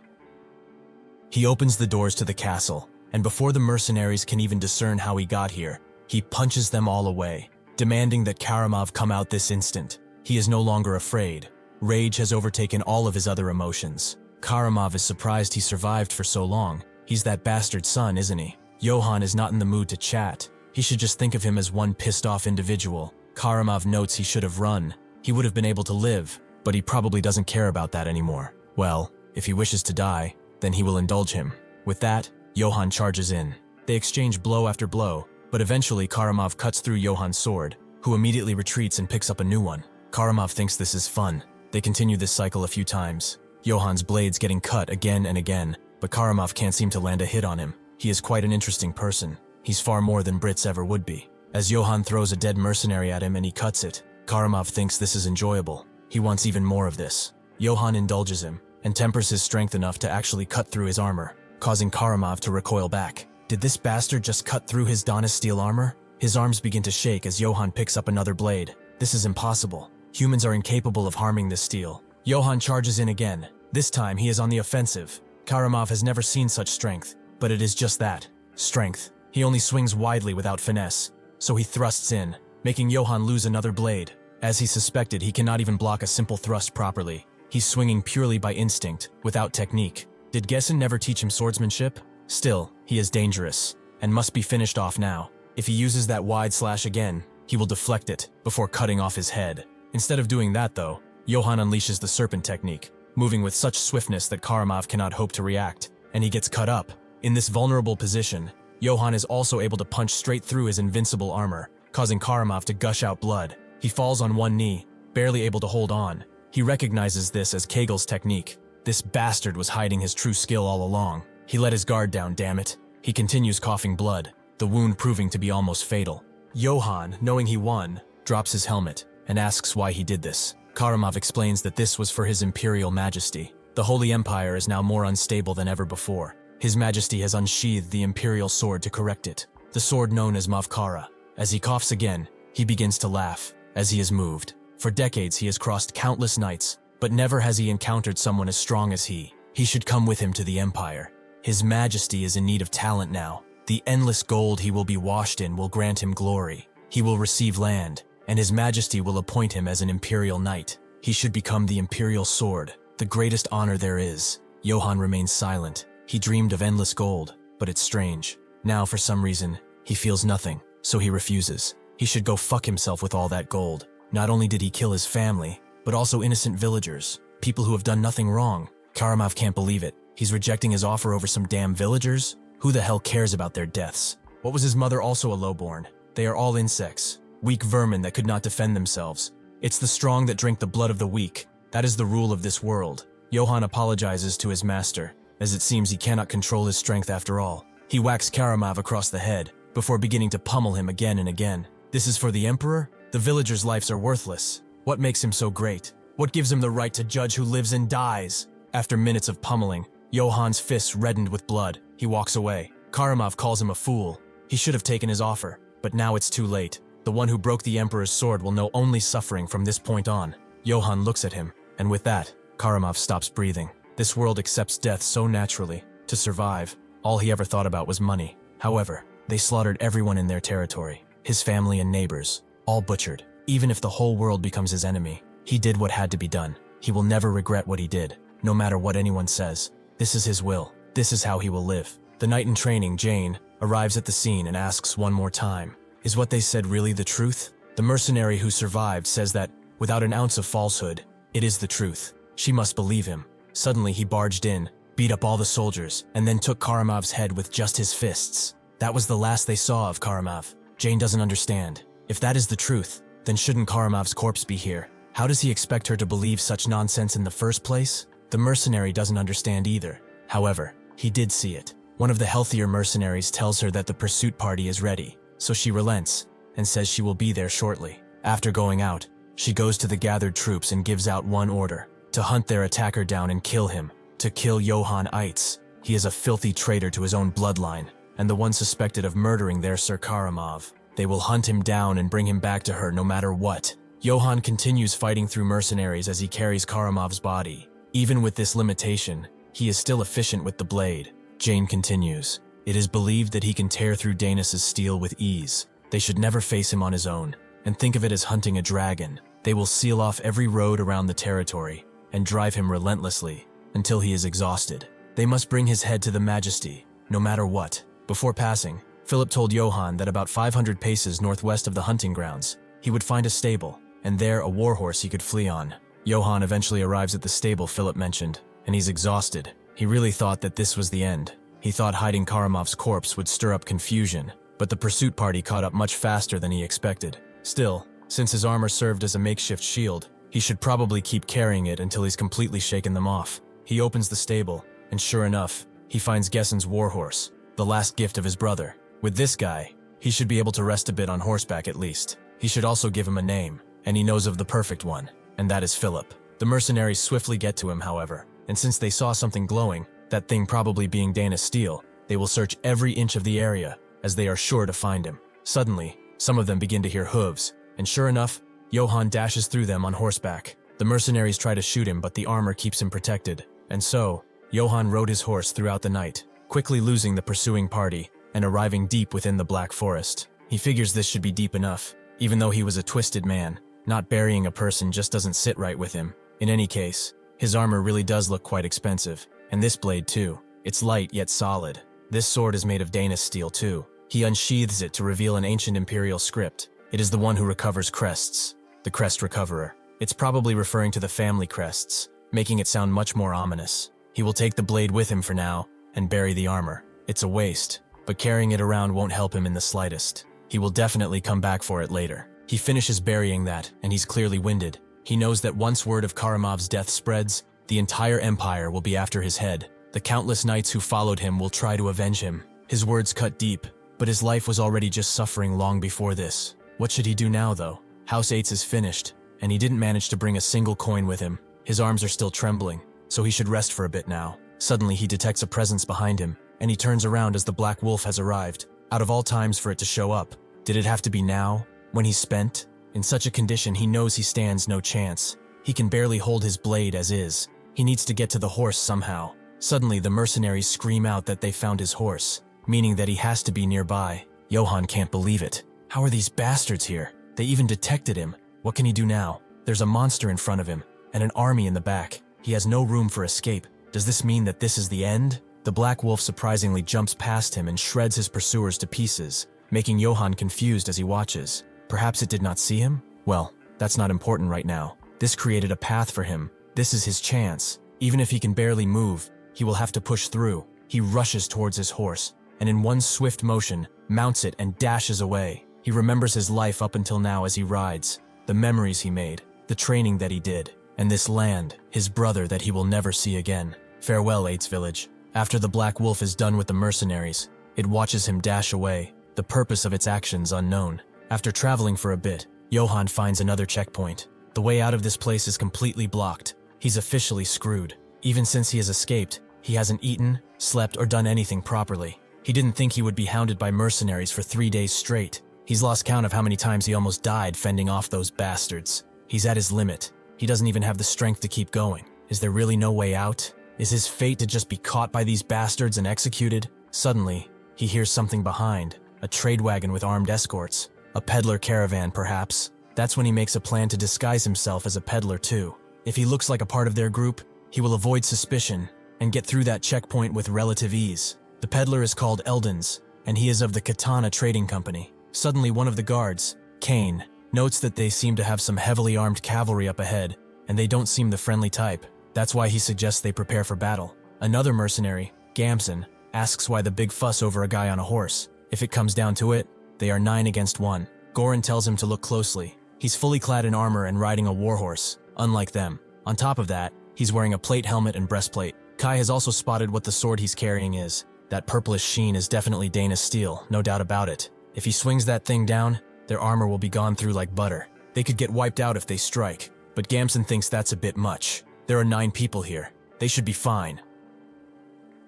He opens the doors to the castle, and before the mercenaries can even discern how he got here, he punches them all away, demanding that Karamov come out this instant. He is no longer afraid. Rage has overtaken all of his other emotions. Karamov is surprised he survived for so long. He's that bastard son, isn't he? Johann is not in the mood to chat. He should just think of him as one pissed-off individual. Karamov notes he should have run. He would have been able to live, but he probably doesn't care about that anymore. Well, if he wishes to die, then he will indulge him. With that, Johann charges in. They exchange blow after blow, but eventually Karamov cuts through Johann's sword, who immediately retreats and picks up a new one. Karamov thinks this is fun. They continue this cycle a few times. Johann's blades getting cut again and again, but Karamov can't seem to land a hit on him. He is quite an interesting person. He's far more than Brits ever would be. As Johann throws a dead mercenary at him and he cuts it, Karamov thinks this is enjoyable. He wants even more of this. Johann indulges him and tempers his strength enough to actually cut through his armor, causing Karamov to recoil back. Did this bastard just cut through his Donna's steel armor? His arms begin to shake as Johann picks up another blade. This is impossible. Humans are incapable of harming this steel. Johann charges in again. This time he is on the offensive. Karamov has never seen such strength, but it is just that, strength. He only swings widely without finesse, so he thrusts in, making Johann lose another blade. As he suspected, he cannot even block a simple thrust properly. He's swinging purely by instinct, without technique. Did Gessen never teach him swordsmanship? Still, he is dangerous, and must be finished off now. If he uses that wide slash again, he will deflect it before cutting off his head. Instead of doing that though, Johann unleashes the serpent technique, moving with such swiftness that Karamov cannot hope to react, and he gets cut up. In this vulnerable position, Johann is also able to punch straight through his invincible armor, causing Karamov to gush out blood. He falls on one knee, barely able to hold on. He recognizes this as Kegel's technique. This bastard was hiding his true skill all along. He let his guard down, damn it. He continues coughing blood, the wound proving to be almost fatal. Johann, knowing he won, drops his helmet and asks why he did this. Karamov explains that this was for his imperial majesty. The Holy Empire is now more unstable than ever before. His Majesty has unsheathed the imperial sword to correct it, the sword known as Mavkara. As he coughs again, he begins to laugh, as he is moved. For decades he has crossed countless knights, but never has he encountered someone as strong as he. He should come with him to the Empire. His Majesty is in need of talent now. The endless gold he will be washed in will grant him glory. He will receive land, and His Majesty will appoint him as an imperial knight. He should become the imperial sword, the greatest honor there is. Johann remains silent. He dreamed of endless gold, but it's strange. Now, for some reason, he feels nothing, so he refuses. He should go fuck himself with all that gold. Not only did he kill his family, but also innocent villagers, people who have done nothing wrong. Karamov can't believe it. He's rejecting his offer over some damn villagers? Who the hell cares about their deaths? What was his mother also a lowborn? They are all insects, weak vermin that could not defend themselves. It's the strong that drink the blood of the weak. That is the rule of this world. Johann apologizes to his master, as it seems he cannot control his strength after all. He whacks Karamov across the head, before beginning to pummel him again and again. This is for the Emperor? The villagers' lives are worthless. What makes him so great? What gives him the right to judge who lives and dies? After minutes of pummeling, Johann's fists reddened with blood. He walks away. Karamov calls him a fool. He should have taken his offer, but now it's too late. The one who broke the Emperor's sword will know only suffering from this point on. Johann looks at him, and with that, Karamov stops breathing. This world accepts death so naturally. To survive, all he ever thought about was money. However, they slaughtered everyone in their territory, his family and neighbors, all butchered. Even if the whole world becomes his enemy, he did what had to be done. He will never regret what he did, no matter what anyone says. This is his will. This is how he will live. The knight in training, Jane, arrives at the scene and asks one more time, "Is what they said really the truth?" The mercenary who survived says that, without an ounce of falsehood, it is the truth. She must believe him. Suddenly he barged in, beat up all the soldiers, and then took Karamov's head with just his fists. That was the last they saw of Karamov. Jane doesn't understand. If that is the truth, then shouldn't Karamov's corpse be here? How does he expect her to believe such nonsense in the first place? The mercenary doesn't understand either. However, he did see it. One of the healthier mercenaries tells her that the pursuit party is ready, so she relents and says she will be there shortly. After going out, she goes to the gathered troops and gives out one order: to hunt their attacker down and kill him. To kill Johann Eitz. He is a filthy traitor to his own bloodline, and the one suspected of murdering their Sir Karamov. They will hunt him down and bring him back to her no matter what. Johann continues fighting through mercenaries as he carries Karamov's body. Even with this limitation, he is still efficient with the blade. Jane continues. It is believed that he can tear through Danis's steel with ease. They should never face him on his own, and think of it as hunting a dragon. They will seal off every road around the territory, and drive him relentlessly, until he is exhausted. They must bring his head to the Majesty, no matter what. Before passing, Philip told Johann that about 500 paces northwest of the hunting grounds, he would find a stable, and there a warhorse he could flee on. Johann eventually arrives at the stable Philip mentioned, and he's exhausted. He really thought that this was the end. He thought hiding Karamov's corpse would stir up confusion, but the pursuit party caught up much faster than he expected. Still, since his armor served as a makeshift shield, he should probably keep carrying it until he's completely shaken them off. He opens the stable, and sure enough, he finds Gessen's warhorse, the last gift of his brother. With this guy, he should be able to rest a bit on horseback at least. He should also give him a name, and he knows of the perfect one, and that is Philip. The mercenaries swiftly get to him, however, and since they saw something glowing, that thing probably being Dana's steel, they will search every inch of the area, as they are sure to find him. Suddenly, some of them begin to hear hooves, and sure enough, Johann dashes through them on horseback. The mercenaries try to shoot him, but the armor keeps him protected, and so, Johann rode his horse throughout the night, quickly losing the pursuing party and arriving deep within the Black Forest. He figures this should be deep enough, even though he was a twisted man. Not burying a person just doesn't sit right with him. In any case, his armor really does look quite expensive, and this blade too. It's light yet solid. This sword is made of Dana's steel too. He unsheathes it to reveal an ancient imperial script. It is the one who recovers crests, the crest recoverer. It's probably referring to the family crests, making it sound much more ominous. He will take the blade with him for now and bury the armor. It's a waste, but carrying it around won't help him in the slightest. He will definitely come back for it later. He finishes burying that, and he's clearly winded. He knows that once word of Karamov's death spreads, the entire empire will be after his head. The countless knights who followed him will try to avenge him. His words cut deep, but his life was already just suffering long before this. What should he do now, though? House 8 is finished, and he didn't manage to bring a single coin with him. His arms are still trembling, so he should rest for a bit now. Suddenly he detects a presence behind him, and he turns around as the Black Wolf has arrived. Out of all times for it to show up, did it have to be now, when he's spent? In such a condition, he knows he stands no chance. He can barely hold his blade as is. He needs to get to the horse somehow. Suddenly, the mercenaries scream out that they found his horse, meaning that he has to be nearby. Johann can't believe it. How are these bastards here? They even detected him. What can he do now? There's a monster in front of him, and an army in the back. He has no room for escape. Does this mean that this is the end? The Black Wolf surprisingly jumps past him and shreds his pursuers to pieces, making Johann confused as he watches. Perhaps it did not see him? Well, that's not important right now. This created a path for him. This is his chance. Even if he can barely move, he will have to push through. He rushes towards his horse, and in one swift motion, mounts it and dashes away. He remembers his life up until now as he rides, the memories he made, the training that he did, and this land, his brother that he will never see again. Farewell, Eight's village. After the Black Wolf is done with the mercenaries, it watches him dash away, the purpose of its actions unknown. After traveling for a bit, Johann finds another checkpoint. The way out of this place is completely blocked. He's officially screwed. Even since he has escaped, he hasn't eaten, slept, or done anything properly. He didn't think he would be hounded by mercenaries for 3 days straight. He's lost count of how many times he almost died fending off those bastards. He's at his limit. He doesn't even have the strength to keep going. Is there really no way out? Is his fate to just be caught by these bastards and executed? Suddenly, he hears something behind. A trade wagon with armed escorts. A peddler caravan, perhaps. That's when he makes a plan to disguise himself as a peddler too. If he looks like a part of their group, he will avoid suspicion and get through that checkpoint with relative ease. The peddler is called Eldon's, and he is of the Katana Trading Company. Suddenly one of the guards, Kane, notes that they seem to have some heavily armed cavalry up ahead, and they don't seem the friendly type. That's why he suggests they prepare for battle. Another mercenary, Gamson, asks why the big fuss over a guy on a horse. If it comes down to it, they are 9 against 1. Goran tells him to look closely. He's fully clad in armor and riding a warhorse, unlike them. On top of that, he's wearing a plate helmet and breastplate. Kai has also spotted what the sword he's carrying is. That purplish sheen is definitely Dana's steel, no doubt about it. If he swings that thing down, their armor will be gone through like butter. They could get wiped out if they strike, but Gamson thinks that's a bit much. There are 9 people here. They should be fine.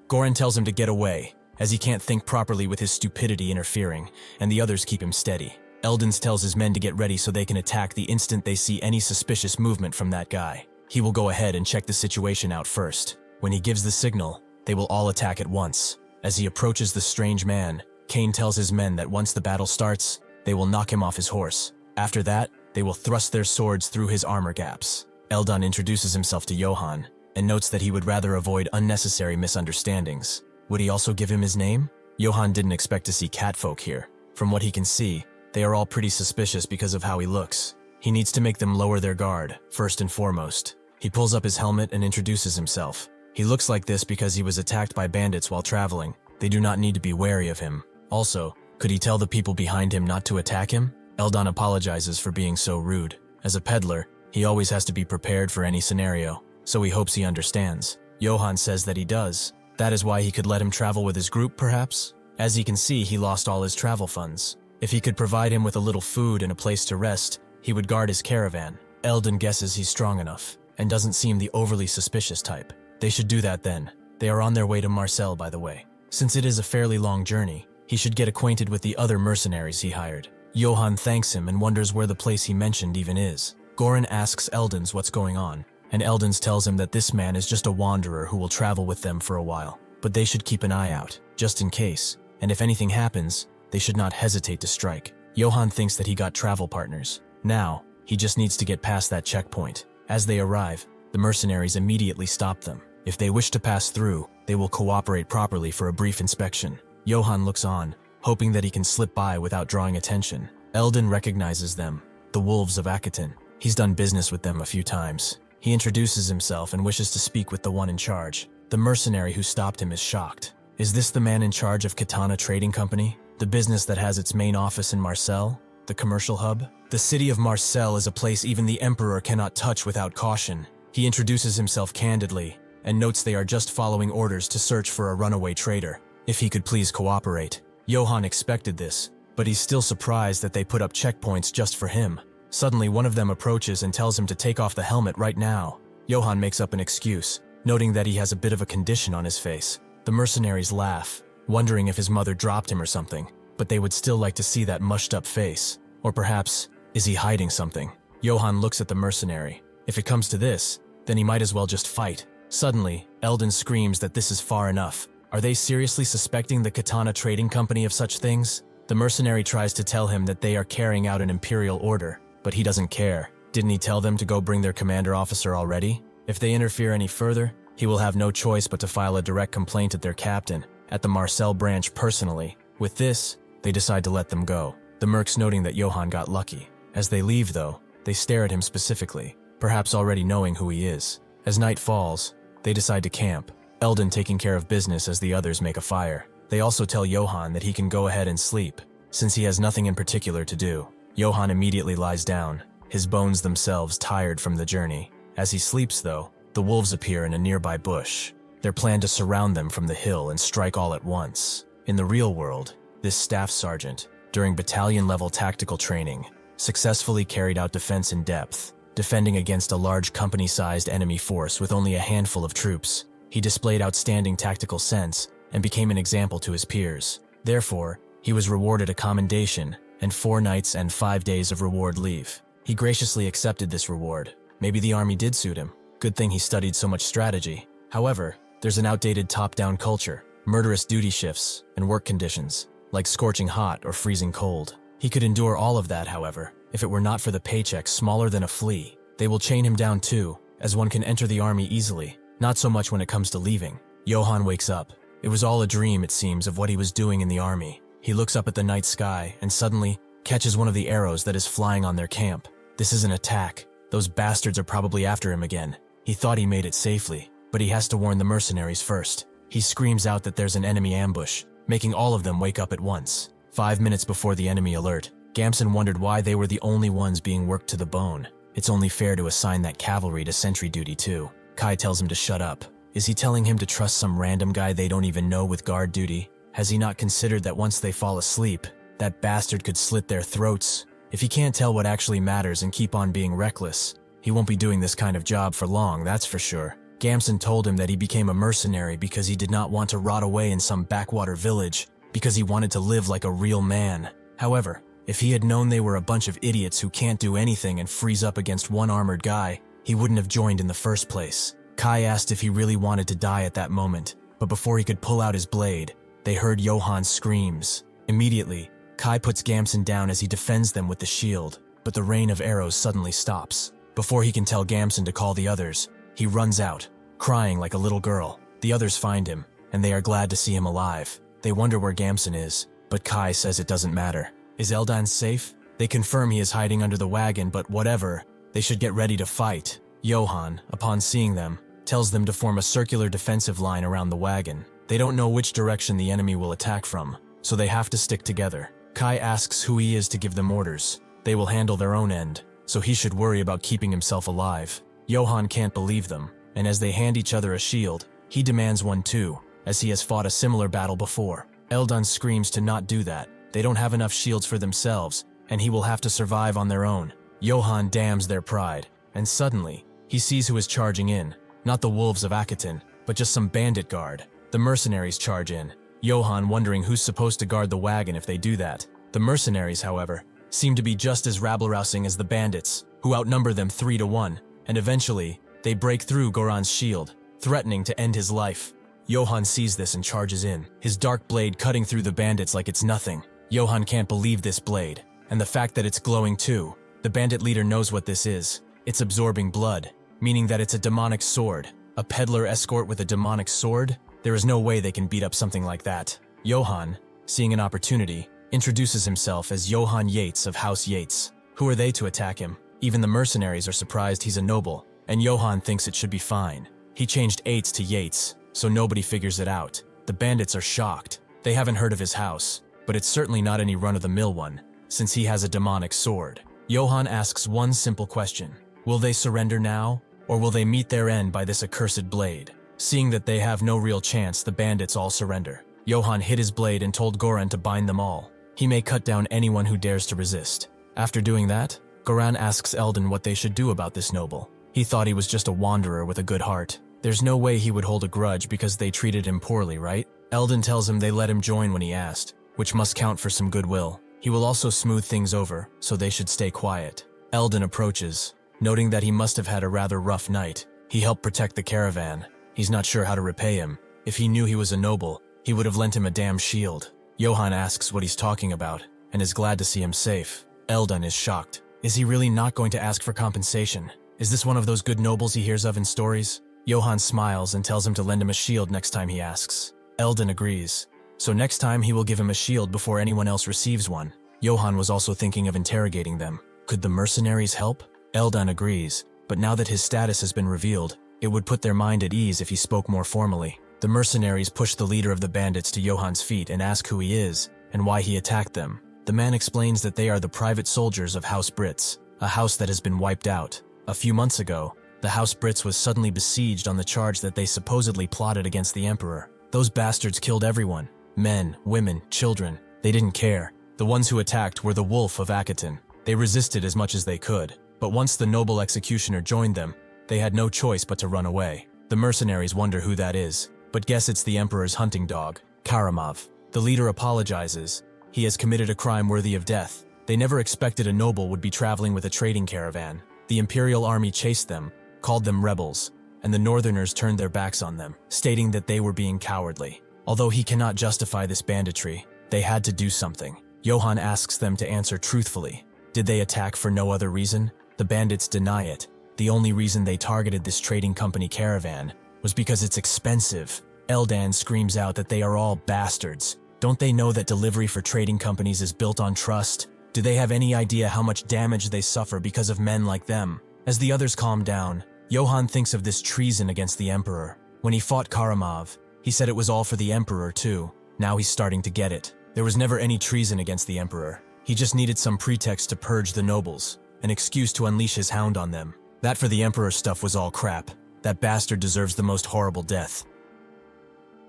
Goran tells him to get away, as he can't think properly with his stupidity interfering, and the others keep him steady. Eldons tells his men to get ready so they can attack the instant they see any suspicious movement from that guy. He will go ahead and check the situation out first. When he gives the signal, they will all attack at once. As he approaches the strange man, Kane tells his men that once the battle starts, they will knock him off his horse. After that, they will thrust their swords through his armor gaps. Eldon introduces himself to Johann, and notes that he would rather avoid unnecessary misunderstandings. Would he also give him his name? Johann didn't expect to see catfolk here. From what he can see, they are all pretty suspicious because of how he looks. He needs to make them lower their guard, first and foremost. He pulls up his helmet and introduces himself. He looks like this because he was attacked by bandits while traveling, They do not need to be wary of him. Also, could he tell the people behind him not to attack him? Eldon apologizes for being so rude. As a peddler, he always has to be prepared for any scenario, so he hopes he understands. Johann says that he does. That is why he could let him travel with his group, perhaps? As he can see, he lost all his travel funds. If he could provide him with a little food and a place to rest, he would guard his caravan. Eldon guesses he's strong enough, and doesn't seem the overly suspicious type. They should do that then. They are on their way to Marseille, by the way. Since it is a fairly long journey, he should get acquainted with the other mercenaries he hired. Johann thanks him and wonders where the place he mentioned even is. Goran asks Eldons what's going on, and Eldons tells him that this man is just a wanderer who will travel with them for a while. But they should keep an eye out, just in case, and if anything happens, they should not hesitate to strike. Johann thinks that he got travel partners. Now, he just needs to get past that checkpoint. As they arrive, the mercenaries immediately stop them. If they wish to pass through, they will cooperate properly for a brief inspection. Johann looks on, hoping that he can slip by without drawing attention. Eldon recognizes them, the wolves of Akiton. He's done business with them a few times. He introduces himself and wishes to speak with the one in charge. The mercenary who stopped him is shocked. Is this the man in charge of Katana Trading Company? The business that has its main office in Marseille? The commercial hub? The city of Marseille is a place even the emperor cannot touch without caution. He introduces himself candidly, and notes they are just following orders to search for a runaway trader. If he could please cooperate. Johann expected this, but he's still surprised that they put up checkpoints just for him. Suddenly, one of them approaches and tells him to take off the helmet right now. Johann makes up an excuse, noting that he has a bit of a condition on his face. The mercenaries laugh, wondering if his mother dropped him or something, but they would still like to see that mushed-up face. Or perhaps, is he hiding something? Johann looks at the mercenary. If it comes to this, then he might as well just fight. Suddenly, Eldon screams that this is far enough. Are they seriously suspecting the Katana Trading Company of such things? The mercenary tries to tell him that they are carrying out an imperial order, but he doesn't care. Didn't he tell them to go bring their commander officer already? If they interfere any further, he will have no choice but to file a direct complaint at their captain, at the Marseille branch personally. With this, they decide to let them go. The mercs noting that Johann got lucky. As they leave though, they stare at him specifically, perhaps already knowing who he is. As night falls, they decide to camp, Eldon taking care of business as the others make a fire. They also tell Johann that he can go ahead and sleep, since he has nothing in particular to do. Johann immediately lies down, his bones themselves tired from the journey. As he sleeps though, the wolves appear in a nearby bush. Their plan to surround them from the hill and strike all at once. In the real world, this staff sergeant, during battalion-level tactical training, successfully carried out defense in depth, defending against a large company-sized enemy force with only a handful of troops. He displayed outstanding tactical sense and became an example to his peers. Therefore, he was rewarded a commendation and 4 nights and 5 days of reward leave. He graciously accepted this reward. Maybe the army did suit him. Good thing he studied so much strategy. However, there's an outdated top-down culture, murderous duty shifts, and work conditions, like scorching hot or freezing cold. He could endure all of that, however, if it were not for the paycheck smaller than a flea. They will chain him down too, as one can enter the army easily, not so much when it comes to leaving. Johann wakes up. It was all a dream, it seems, of what he was doing in the army. He looks up at the night sky and suddenly catches one of the arrows that is flying on their camp. This is an attack. Those bastards are probably after him again. He thought he made it safely, but he has to warn the mercenaries first. He screams out that there's an enemy ambush, making all of them wake up at once. 5 minutes before the enemy alert, Gamson wondered why they were the only ones being worked to the bone. It's only fair to assign that cavalry to sentry duty too. Kai tells him to shut up. Is he telling him to trust some random guy they don't even know with guard duty? Has he not considered that once they fall asleep, that bastard could slit their throats? If he can't tell what actually matters and keep on being reckless, he won't be doing this kind of job for long, that's for sure. Gamson told him that he became a mercenary because he did not want to rot away in some backwater village, because he wanted to live like a real man. However, if he had known they were a bunch of idiots who can't do anything and freeze up against one armored guy, he wouldn't have joined in the first place. Kai asked if he really wanted to die at that moment, but before he could pull out his blade, they heard Johann's screams. Immediately, Kai puts Gamson down as he defends them with the shield, but the rain of arrows suddenly stops. Before he can tell Gamson to call the others, he runs out, crying like a little girl. The others find him, and they are glad to see him alive. They wonder where Gamson is, but Kai says it doesn't matter. Is Eldan safe? They confirm he is hiding under the wagon, but whatever, they should get ready to fight. Johann, upon seeing them, tells them to form a circular defensive line around the wagon. They don't know which direction the enemy will attack from, so they have to stick together. Kai asks who he is to give them orders. They will handle their own end, so he should worry about keeping himself alive. Johan can't believe them, and as they hand each other a shield, he demands one too, as he has fought a similar battle before. Eldon screams to not do that. They don't have enough shields for themselves, and he will have to survive on their own. Johan damns their pride, and suddenly, he sees who is charging in. Not the wolves of Akiton, but just some bandit guard. The mercenaries charge in, Johan wondering who's supposed to guard the wagon if they do that. The mercenaries, however, seem to be just as rabble-rousing as the bandits, who outnumber them 3-1, and eventually, they break through Goran's shield, threatening to end his life. Johan sees this and charges in, his dark blade cutting through the bandits like it's nothing. Johan can't believe this blade, and the fact that it's glowing too. The bandit leader knows what this is. It's absorbing blood, meaning that it's a demonic sword. A peddler escort with a demonic sword? There is no way they can beat up something like that. Johan, seeing an opportunity, introduces himself as Johan Yates of House Yates. Who are they to attack him? Even the mercenaries are surprised he's a noble, and Johan thinks it should be fine. He changed Yates to Yates, so nobody figures it out. The bandits are shocked. They haven't heard of his house, but it's certainly not any run-of-the-mill one, since he has a demonic sword. Johan asks one simple question. Will they surrender now, or will they meet their end by this accursed blade? Seeing that they have no real chance, the bandits all surrender. Johan hid his blade and told Goran to bind them all. He may cut down anyone who dares to resist. After doing that, Goran asks Eldon what they should do about this noble. He thought he was just a wanderer with a good heart. There's no way he would hold a grudge because they treated him poorly, right? Eldon tells him they let him join when he asked, which must count for some goodwill. He will also smooth things over, so they should stay quiet. Eldon approaches, noting that he must have had a rather rough night. He helped protect the caravan. He's not sure how to repay him. If he knew he was a noble, he would have lent him a damn shield. Johan asks what he's talking about, and is glad to see him safe. Eldon is shocked. Is he really not going to ask for compensation? Is this one of those good nobles he hears of in stories? Johan smiles and tells him to lend him a shield next time he asks. Eldon agrees. So next time he will give him a shield before anyone else receives one. Johan was also thinking of interrogating them. Could the mercenaries help? Eldon agrees, but now that his status has been revealed, it would put their mind at ease if he spoke more formally. The mercenaries push the leader of the bandits to Johan's feet and ask who he is and why he attacked them. The man explains that they are the private soldiers of House Brits, a house that has been wiped out. A few months ago, the House Brits was suddenly besieged on the charge that they supposedly plotted against the Emperor. Those bastards killed everyone. Men, women, children. They didn't care. The ones who attacked were the Wolf of Akiton. They resisted as much as they could, but once the noble executioner joined them, they had no choice but to run away. The mercenaries wonder who that is, but guess it's the Emperor's hunting dog, Karamov. The leader apologizes. He has committed a crime worthy of death. They never expected a noble would be traveling with a trading caravan. The Imperial army chased them, called them rebels, and the Northerners turned their backs on them, stating that they were being cowardly. Although he cannot justify this banditry, they had to do something. Johan asks them to answer truthfully. Did they attack for no other reason? The bandits deny it. The only reason they targeted this trading company caravan was because it's expensive. Eldon screams out that they are all bastards. Don't they know that delivery for trading companies is built on trust? Do they have any idea how much damage they suffer because of men like them? As the others calm down, Johan thinks of this treason against the Emperor. When he fought Karamov, he said it was all for the Emperor too. Now he's starting to get it. There was never any treason against the Emperor. He just needed some pretext to purge the nobles, an excuse to unleash his hound on them. That for the Emperor stuff was all crap. That bastard deserves the most horrible death.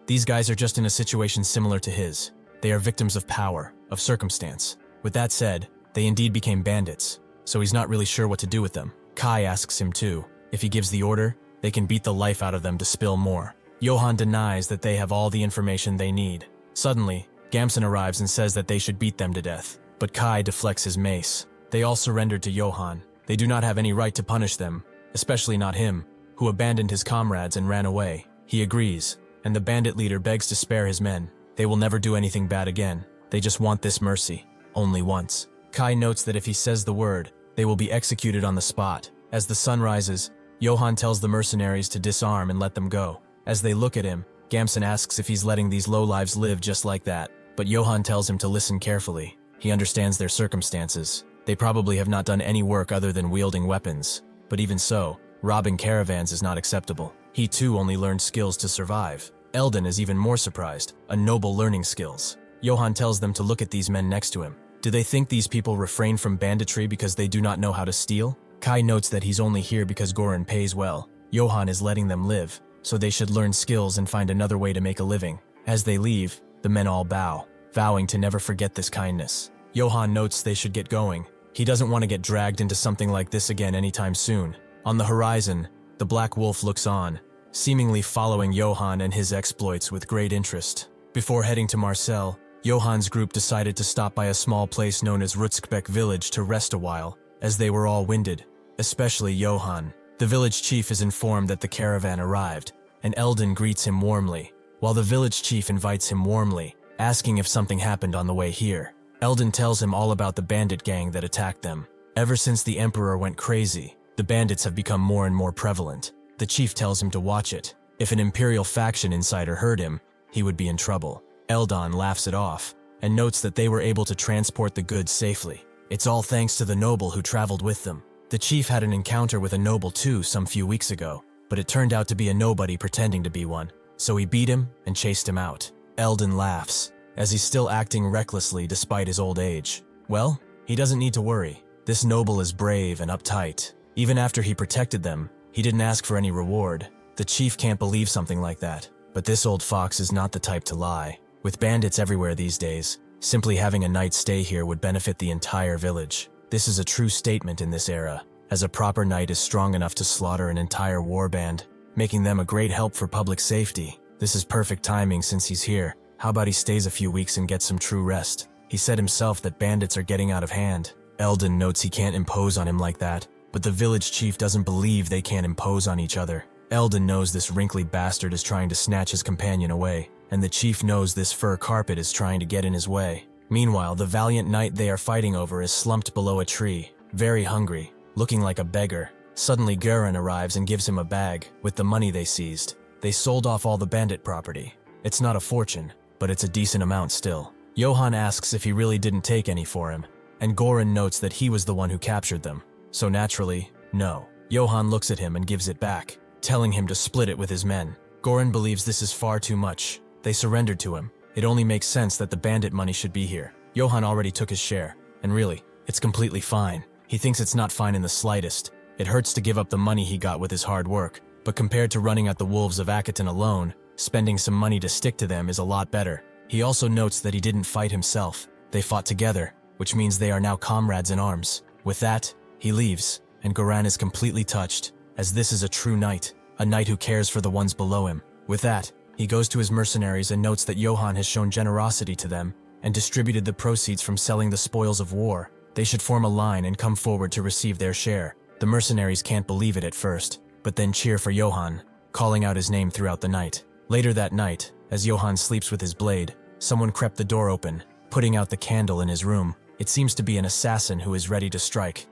These guys are just in a situation similar to his. They are victims of power, of circumstance. With that said, they indeed became bandits, so he's not really sure what to do with them. Kai asks him too. If he gives the order, they can beat the life out of them to spill more. Johan denies that they have all the information they need. Suddenly, Gamson arrives and says that they should beat them to death, but Kai deflects his mace. They all surrendered to Johan. They do not have any right to punish them, especially not him, who abandoned his comrades and ran away. He agrees, and the bandit leader begs to spare his men. They will never do anything bad again. They just want this mercy, only once. Kai notes that if he says the word, they will be executed on the spot. As the sun rises, Johan tells the mercenaries to disarm and let them go. As they look at him, Gamson asks if he's letting these lowlives live just like that, but Johan tells him to listen carefully. He understands their circumstances. They probably have not done any work other than wielding weapons, but even so, robbing caravans is not acceptable. He too only learned skills to survive. Eldon is even more surprised, a noble learning skills. Johann tells them to look at these men next to him. Do they think these people refrain from banditry because they do not know how to steal? Kai notes that he's only here because Goran pays well. Johann is letting them live, so they should learn skills and find another way to make a living. As they leave, the men all bow, vowing to never forget this kindness. Johann notes they should get going. He doesn't want to get dragged into something like this again anytime soon. On the horizon, the Black Wolf looks on, seemingly following Johann and his exploits with great interest. Before heading to Marcel, Johann's group decided to stop by a small place known as Rutskbeck village to rest a while, as they were all winded, especially Johann. The village chief is informed that the caravan arrived, and Eldon greets him warmly, while the village chief invites him warmly, asking if something happened on the way here. Eldon tells him all about the bandit gang that attacked them. Ever since the emperor went crazy, the bandits have become more and more prevalent. The chief tells him to watch it. If an imperial faction insider heard him, he would be in trouble. Eldon laughs it off, and notes that they were able to transport the goods safely. It's all thanks to the noble who traveled with them. The chief had an encounter with a noble too some few weeks ago, but it turned out to be a nobody pretending to be one, so he beat him and chased him out. Eldon laughs, as he's still acting recklessly despite his old age. Well, he doesn't need to worry. This noble is brave and uptight. Even after he protected them, he didn't ask for any reward. The chief can't believe something like that, but this old fox is not the type to lie. With bandits everywhere these days, simply having a night stay here would benefit the entire village. This is a true statement in this era, as a proper knight is strong enough to slaughter an entire warband, making them a great help for public safety. This is perfect timing since he's here. How about he stays a few weeks and gets some true rest? He said himself that bandits are getting out of hand. Eldon notes he can't impose on him like that, but the village chief doesn't believe they can't impose on each other. Eldon knows this wrinkly bastard is trying to snatch his companion away, and the chief knows this fur carpet is trying to get in his way. Meanwhile, the valiant knight they are fighting over is slumped below a tree, very hungry, looking like a beggar. Suddenly Goran arrives and gives him a bag with the money they seized. They sold off all the bandit property. It's not a fortune, but it's a decent amount still. Johann asks if he really didn't take any for him, and Goran notes that he was the one who captured them. So naturally, no. Johann looks at him and gives it back, telling him to split it with his men. Goran believes this is far too much. They surrendered to him. It only makes sense that the bandit money should be here. Johann already took his share, and really, it's completely fine. He thinks it's not fine in the slightest. It hurts to give up the money he got with his hard work, but compared to running at the wolves of Akaton alone, spending some money to stick to them is a lot better. He also notes that he didn't fight himself. They fought together, which means they are now comrades in arms. With that, he leaves, and Goran is completely touched, as this is a true knight, a knight who cares for the ones below him. With that, he goes to his mercenaries and notes that Johann has shown generosity to them and distributed the proceeds from selling the spoils of war. They should form a line and come forward to receive their share. The mercenaries can't believe it at first, but then cheer for Johann, calling out his name throughout the night. Later that night, as Johann sleeps with his blade, someone crept the door open, putting out the candle in his room. It seems to be an assassin who is ready to strike.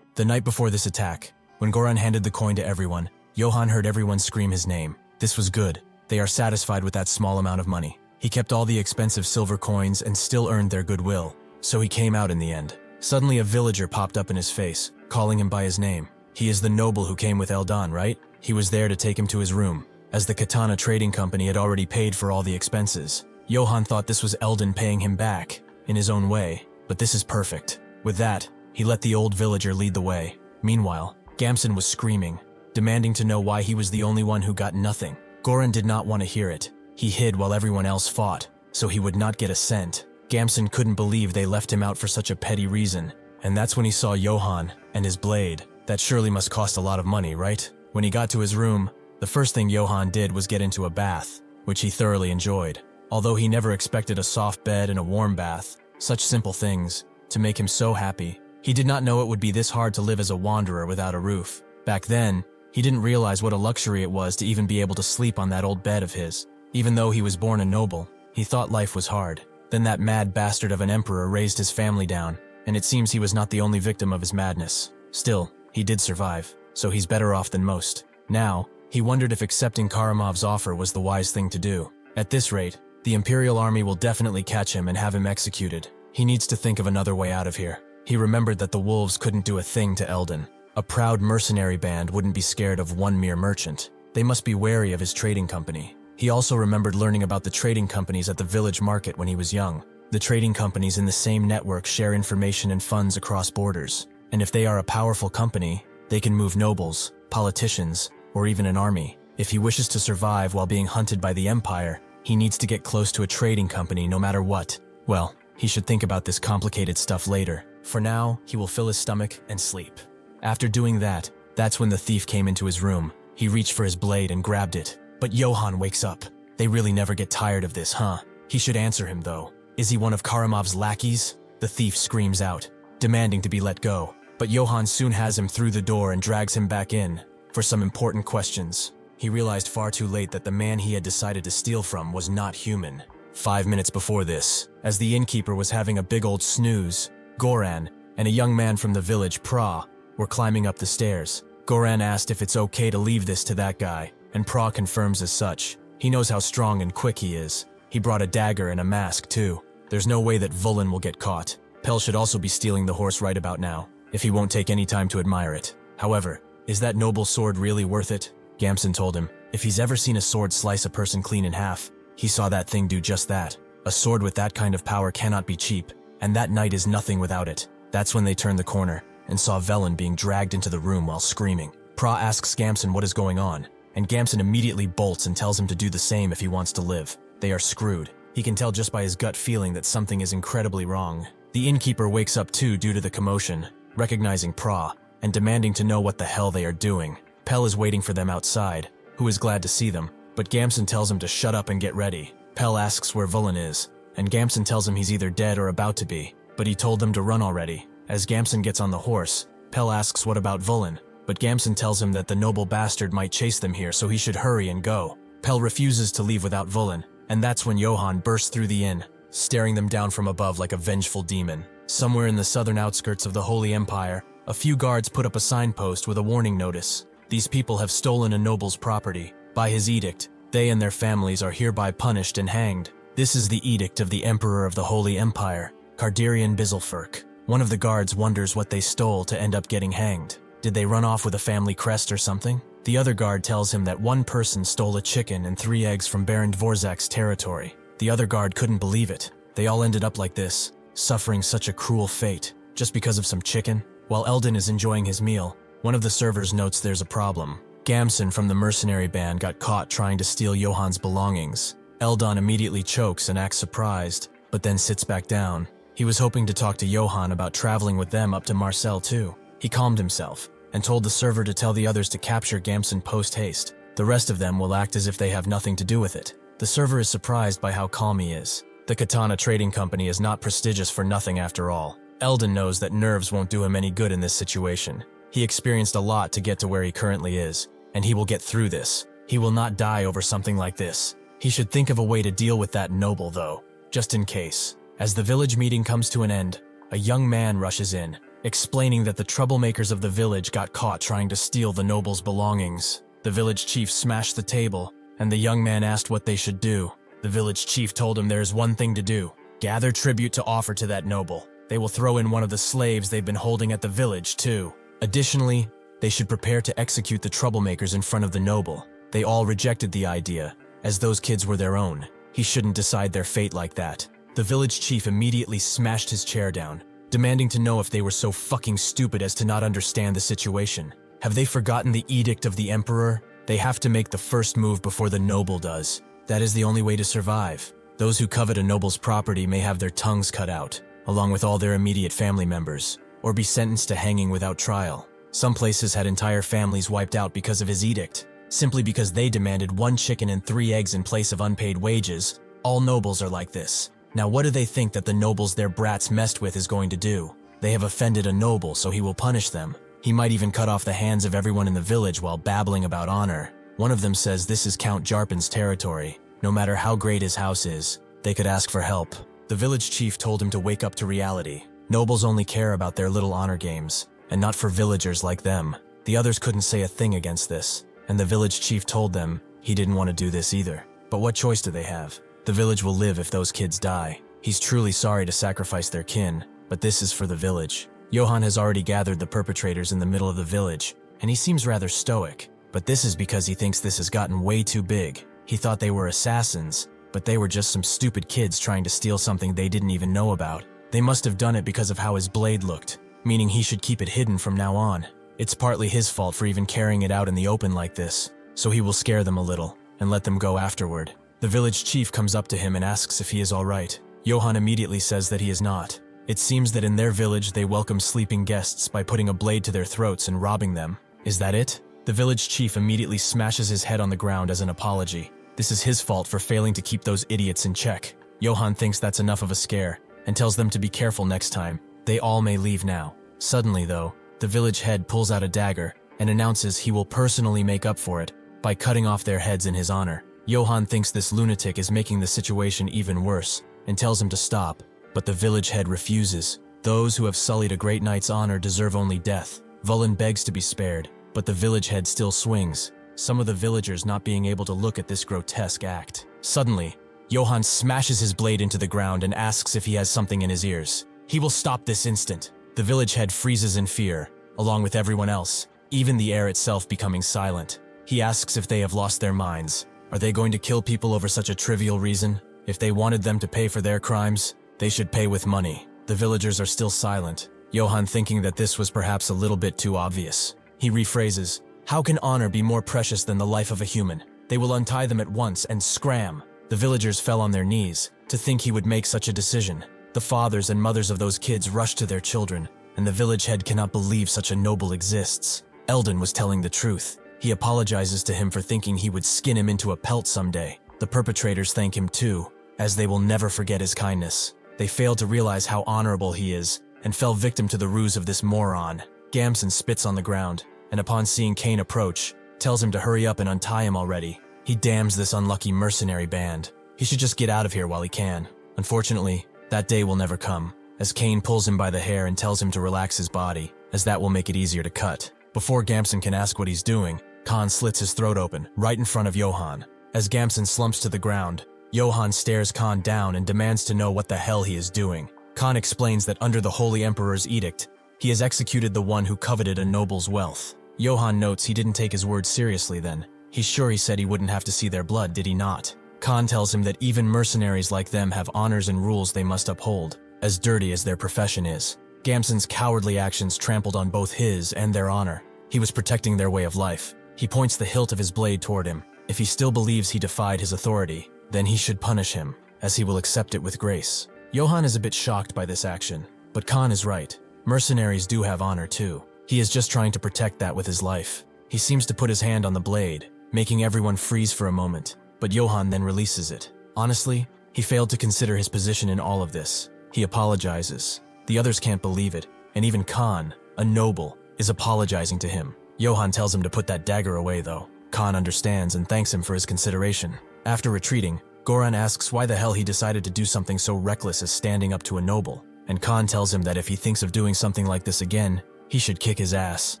The night before this attack, when Goran handed the coin to everyone, Johann heard everyone scream his name. This was good. They are satisfied with that small amount of money. He kept all the expensive silver coins and still earned their goodwill, so he came out in the end. Suddenly a villager popped up in his face, calling him by his name. He is the noble who came with Eldon, right? He was there to take him to his room, as the Katana Trading Company had already paid for all the expenses. Johann thought this was Eldon paying him back, in his own way, but this is perfect. With that, he let the old villager lead the way. Meanwhile, Gamson was screaming, demanding to know why he was the only one who got nothing. Goran did not want to hear it. He hid while everyone else fought, so he would not get a cent. Gamson couldn't believe they left him out for such a petty reason, and that's when he saw Johann and his blade. That surely must cost a lot of money, right? When he got to his room, the first thing Johann did was get into a bath, which he thoroughly enjoyed. Although he never expected a soft bed and a warm bath, such simple things, to make him so happy. He did not know it would be this hard to live as a wanderer without a roof. Back then, he didn't realize what a luxury it was to even be able to sleep on that old bed of his. Even though he was born a noble, he thought life was hard. Then that mad bastard of an emperor raised his family down, and it seems he was not the only victim of his madness. Still, he did survive, so he's better off than most. Now, he wondered if accepting Karamov's offer was the wise thing to do. At this rate, the Imperial Army will definitely catch him and have him executed. He needs to think of another way out of here. He remembered that the wolves couldn't do a thing to Eldon. A proud mercenary band wouldn't be scared of one mere merchant. They must be wary of his trading company. He also remembered learning about the trading companies at the village market when he was young. The trading companies in the same network share information and funds across borders. And if they are a powerful company, they can move nobles, politicians, or even an army. If he wishes to survive while being hunted by the Empire, he needs to get close to a trading company no matter what. Well, he should think about this complicated stuff later. For now, he will fill his stomach and sleep. After doing that, that's when the thief came into his room. He reached for his blade and grabbed it. But Johann wakes up. They really never get tired of this, huh? He should answer him, though. Is he one of Karamov's lackeys? The thief screams out, demanding to be let go. But Johann soon has him through the door and drags him back in for some important questions. He realized far too late that the man he had decided to steal from was not human. 5 minutes before this, as the innkeeper was having a big old snooze, Goran and a young man from the village, Pra, were climbing up the stairs. Goran asked if it's okay to leave this to that guy, and Pra confirms as such. He knows how strong and quick he is. He brought a dagger and a mask too. There's no way that Vulin will get caught. Pell should also be stealing the horse right about now, if he won't take any time to admire it. However, is that noble sword really worth it? Gamson told him, if he's ever seen a sword slice a person clean in half, he saw that thing do just that. A sword with that kind of power cannot be cheap, and that knight is nothing without it. That's when they turned the corner, and saw Velen being dragged into the room while screaming. Pra asks Gamson what is going on, and Gamson immediately bolts and tells him to do the same if he wants to live. They are screwed. He can tell just by his gut feeling that something is incredibly wrong. The innkeeper wakes up too due to the commotion, recognizing Pra, and demanding to know what the hell they are doing. Pell is waiting for them outside, who is glad to see them, but Gamson tells him to shut up and get ready. Pell asks where Vulin is, and Gamson tells him he's either dead or about to be, but he told them to run already. As Gamson gets on the horse, Pell asks what about Vulin, but Gamson tells him that the noble bastard might chase them here, so he should hurry and go. Pell refuses to leave without Vulin, and that's when Johann bursts through the inn, staring them down from above like a vengeful demon. Somewhere in the southern outskirts of the Holy Empire, a few guards put up a signpost with a warning notice. These people have stolen a noble's property. By his edict, they and their families are hereby punished and hanged. This is the edict of the Emperor of the Holy Empire, Carderian Bizelferk. One of the guards wonders what they stole to end up getting hanged. Did they run off with a family crest or something? The other guard tells him that one person stole a chicken and 3 eggs from Baron Dvorzak's territory. The other guard couldn't believe it. They all ended up like this, suffering such a cruel fate, just because of some chicken. While Eldon is enjoying his meal, one of the servers notes there's a problem. Gamson from the mercenary band got caught trying to steal Johann's belongings. Eldon immediately chokes and acts surprised, but then sits back down. He was hoping to talk to Johann about traveling with them up to Marseille too. He calmed himself and told the server to tell the others to capture Gamson post-haste. The rest of them will act as if they have nothing to do with it. The server is surprised by how calm he is. The Katana Trading Company is not prestigious for nothing after all. Eldon knows that nerves won't do him any good in this situation. He experienced a lot to get to where he currently is, and he will get through this. He will not die over something like this. He should think of a way to deal with that noble, though, just in case. As the village meeting comes to an end, a young man rushes in, explaining that the troublemakers of the village got caught trying to steal the noble's belongings. The village chief smashed the table, and the young man asked what they should do. The village chief told him there is one thing to do: gather tribute to offer to that noble. They will throw in one of the slaves they've been holding at the village, too. Additionally, they should prepare to execute the troublemakers in front of the noble. They all rejected the idea, as those kids were their own. He shouldn't decide their fate like that. The village chief immediately smashed his chair down, demanding to know if they were so fucking stupid as to not understand the situation. Have they forgotten the edict of the emperor? They have to make the first move before the noble does. That is the only way to survive. Those who covet a noble's property may have their tongues cut out, along with all their immediate family members, or be sentenced to hanging without trial. Some places had entire families wiped out because of his edict, simply because they demanded 1 chicken and 3 eggs in place of unpaid wages. All nobles are like this. Now what do they think that the nobles their brats messed with is going to do? They have offended a noble, so he will punish them. He might even cut off the hands of everyone in the village while babbling about honor. One of them says this is Count Jarpen's territory. No matter how great his house is, they could ask for help. The village chief told him to wake up to reality. Nobles only care about their little honor games, and not for villagers like them. The others couldn't say a thing against this, and the village chief told them he didn't want to do this either. But what choice do they have? The village will live if those kids die. He's truly sorry to sacrifice their kin, but this is for the village. Johann has already gathered the perpetrators in the middle of the village, and he seems rather stoic, but this is because he thinks this has gotten way too big. He thought they were assassins, but they were just some stupid kids trying to steal something they didn't even know about. They must have done it because of how his blade looked, meaning he should keep it hidden from now on. It's partly his fault for even carrying it out in the open like this, so he will scare them a little and let them go afterward. The village chief comes up to him and asks if he is all right. Johann immediately says that he is not. It seems that in their village they welcome sleeping guests by putting a blade to their throats and robbing them. Is that it? The village chief immediately smashes his head on the ground as an apology. This is his fault for failing to keep those idiots in check. Johann thinks that's enough of a scare and tells them to be careful next time. They all may leave now. Suddenly, though, the village head pulls out a dagger and announces he will personally make up for it by cutting off their heads in his honor. Johann thinks this lunatic is making the situation even worse and tells him to stop, but the village head refuses. Those who have sullied a great knight's honor deserve only death. Vulin begs to be spared, but the village head still swings, some of the villagers not being able to look at this grotesque act. Suddenly, Johann smashes his blade into the ground and asks if he has something in his ears. He will stop this instant. The village head freezes in fear, along with everyone else, even the air itself becoming silent. He asks if they have lost their minds. Are they going to kill people over such a trivial reason? If they wanted them to pay for their crimes, they should pay with money. The villagers are still silent, Johann thinking that this was perhaps a little bit too obvious. He rephrases, "How can honor be more precious than the life of a human? They will untie them at once and scram." The villagers fell on their knees to think he would make such a decision. The fathers and mothers of those kids rush to their children, and the village head cannot believe such a noble exists. Eldon was telling the truth. He apologizes to him for thinking he would skin him into a pelt someday. The perpetrators thank him too, as they will never forget his kindness. They fail to realize how honorable he is, and fell victim to the ruse of this moron. Gamson spits on the ground, and upon seeing Kane approach, tells him to hurry up and untie him already. He damns this unlucky mercenary band. He should just get out of here while he can. Unfortunately, that day will never come, as Kane pulls him by the hair and tells him to relax his body, as that will make it easier to cut. Before Gamson can ask what he's doing, Khan slits his throat open, right in front of Johann. As Gamson slumps to the ground, Johann stares Khan down and demands to know what the hell he is doing. Khan explains that under the Holy Emperor's edict, he has executed the one who coveted a noble's wealth. Johann notes he didn't take his word seriously then. He's sure he said he wouldn't have to see their blood, did he not? Khan tells him that even mercenaries like them have honors and rules they must uphold, as dirty as their profession is. Gamson's cowardly actions trampled on both his and their honor. He was protecting their way of life. He points the hilt of his blade toward him. If he still believes he defied his authority, then he should punish him, as he will accept it with grace. Johann is a bit shocked by this action, but Khan is right. Mercenaries do have honor too. He is just trying to protect that with his life. He seems to put his hand on the blade, making everyone freeze for a moment, but Johann then releases it. Honestly, he failed to consider his position in all of this. He apologizes. The others can't believe it, and even Khan, a noble, is apologizing to him. Johann tells him to put that dagger away though. Khan understands and thanks him for his consideration. After retreating, Goran asks why the hell he decided to do something so reckless as standing up to a noble, and Khan tells him that if he thinks of doing something like this again, he should kick his ass.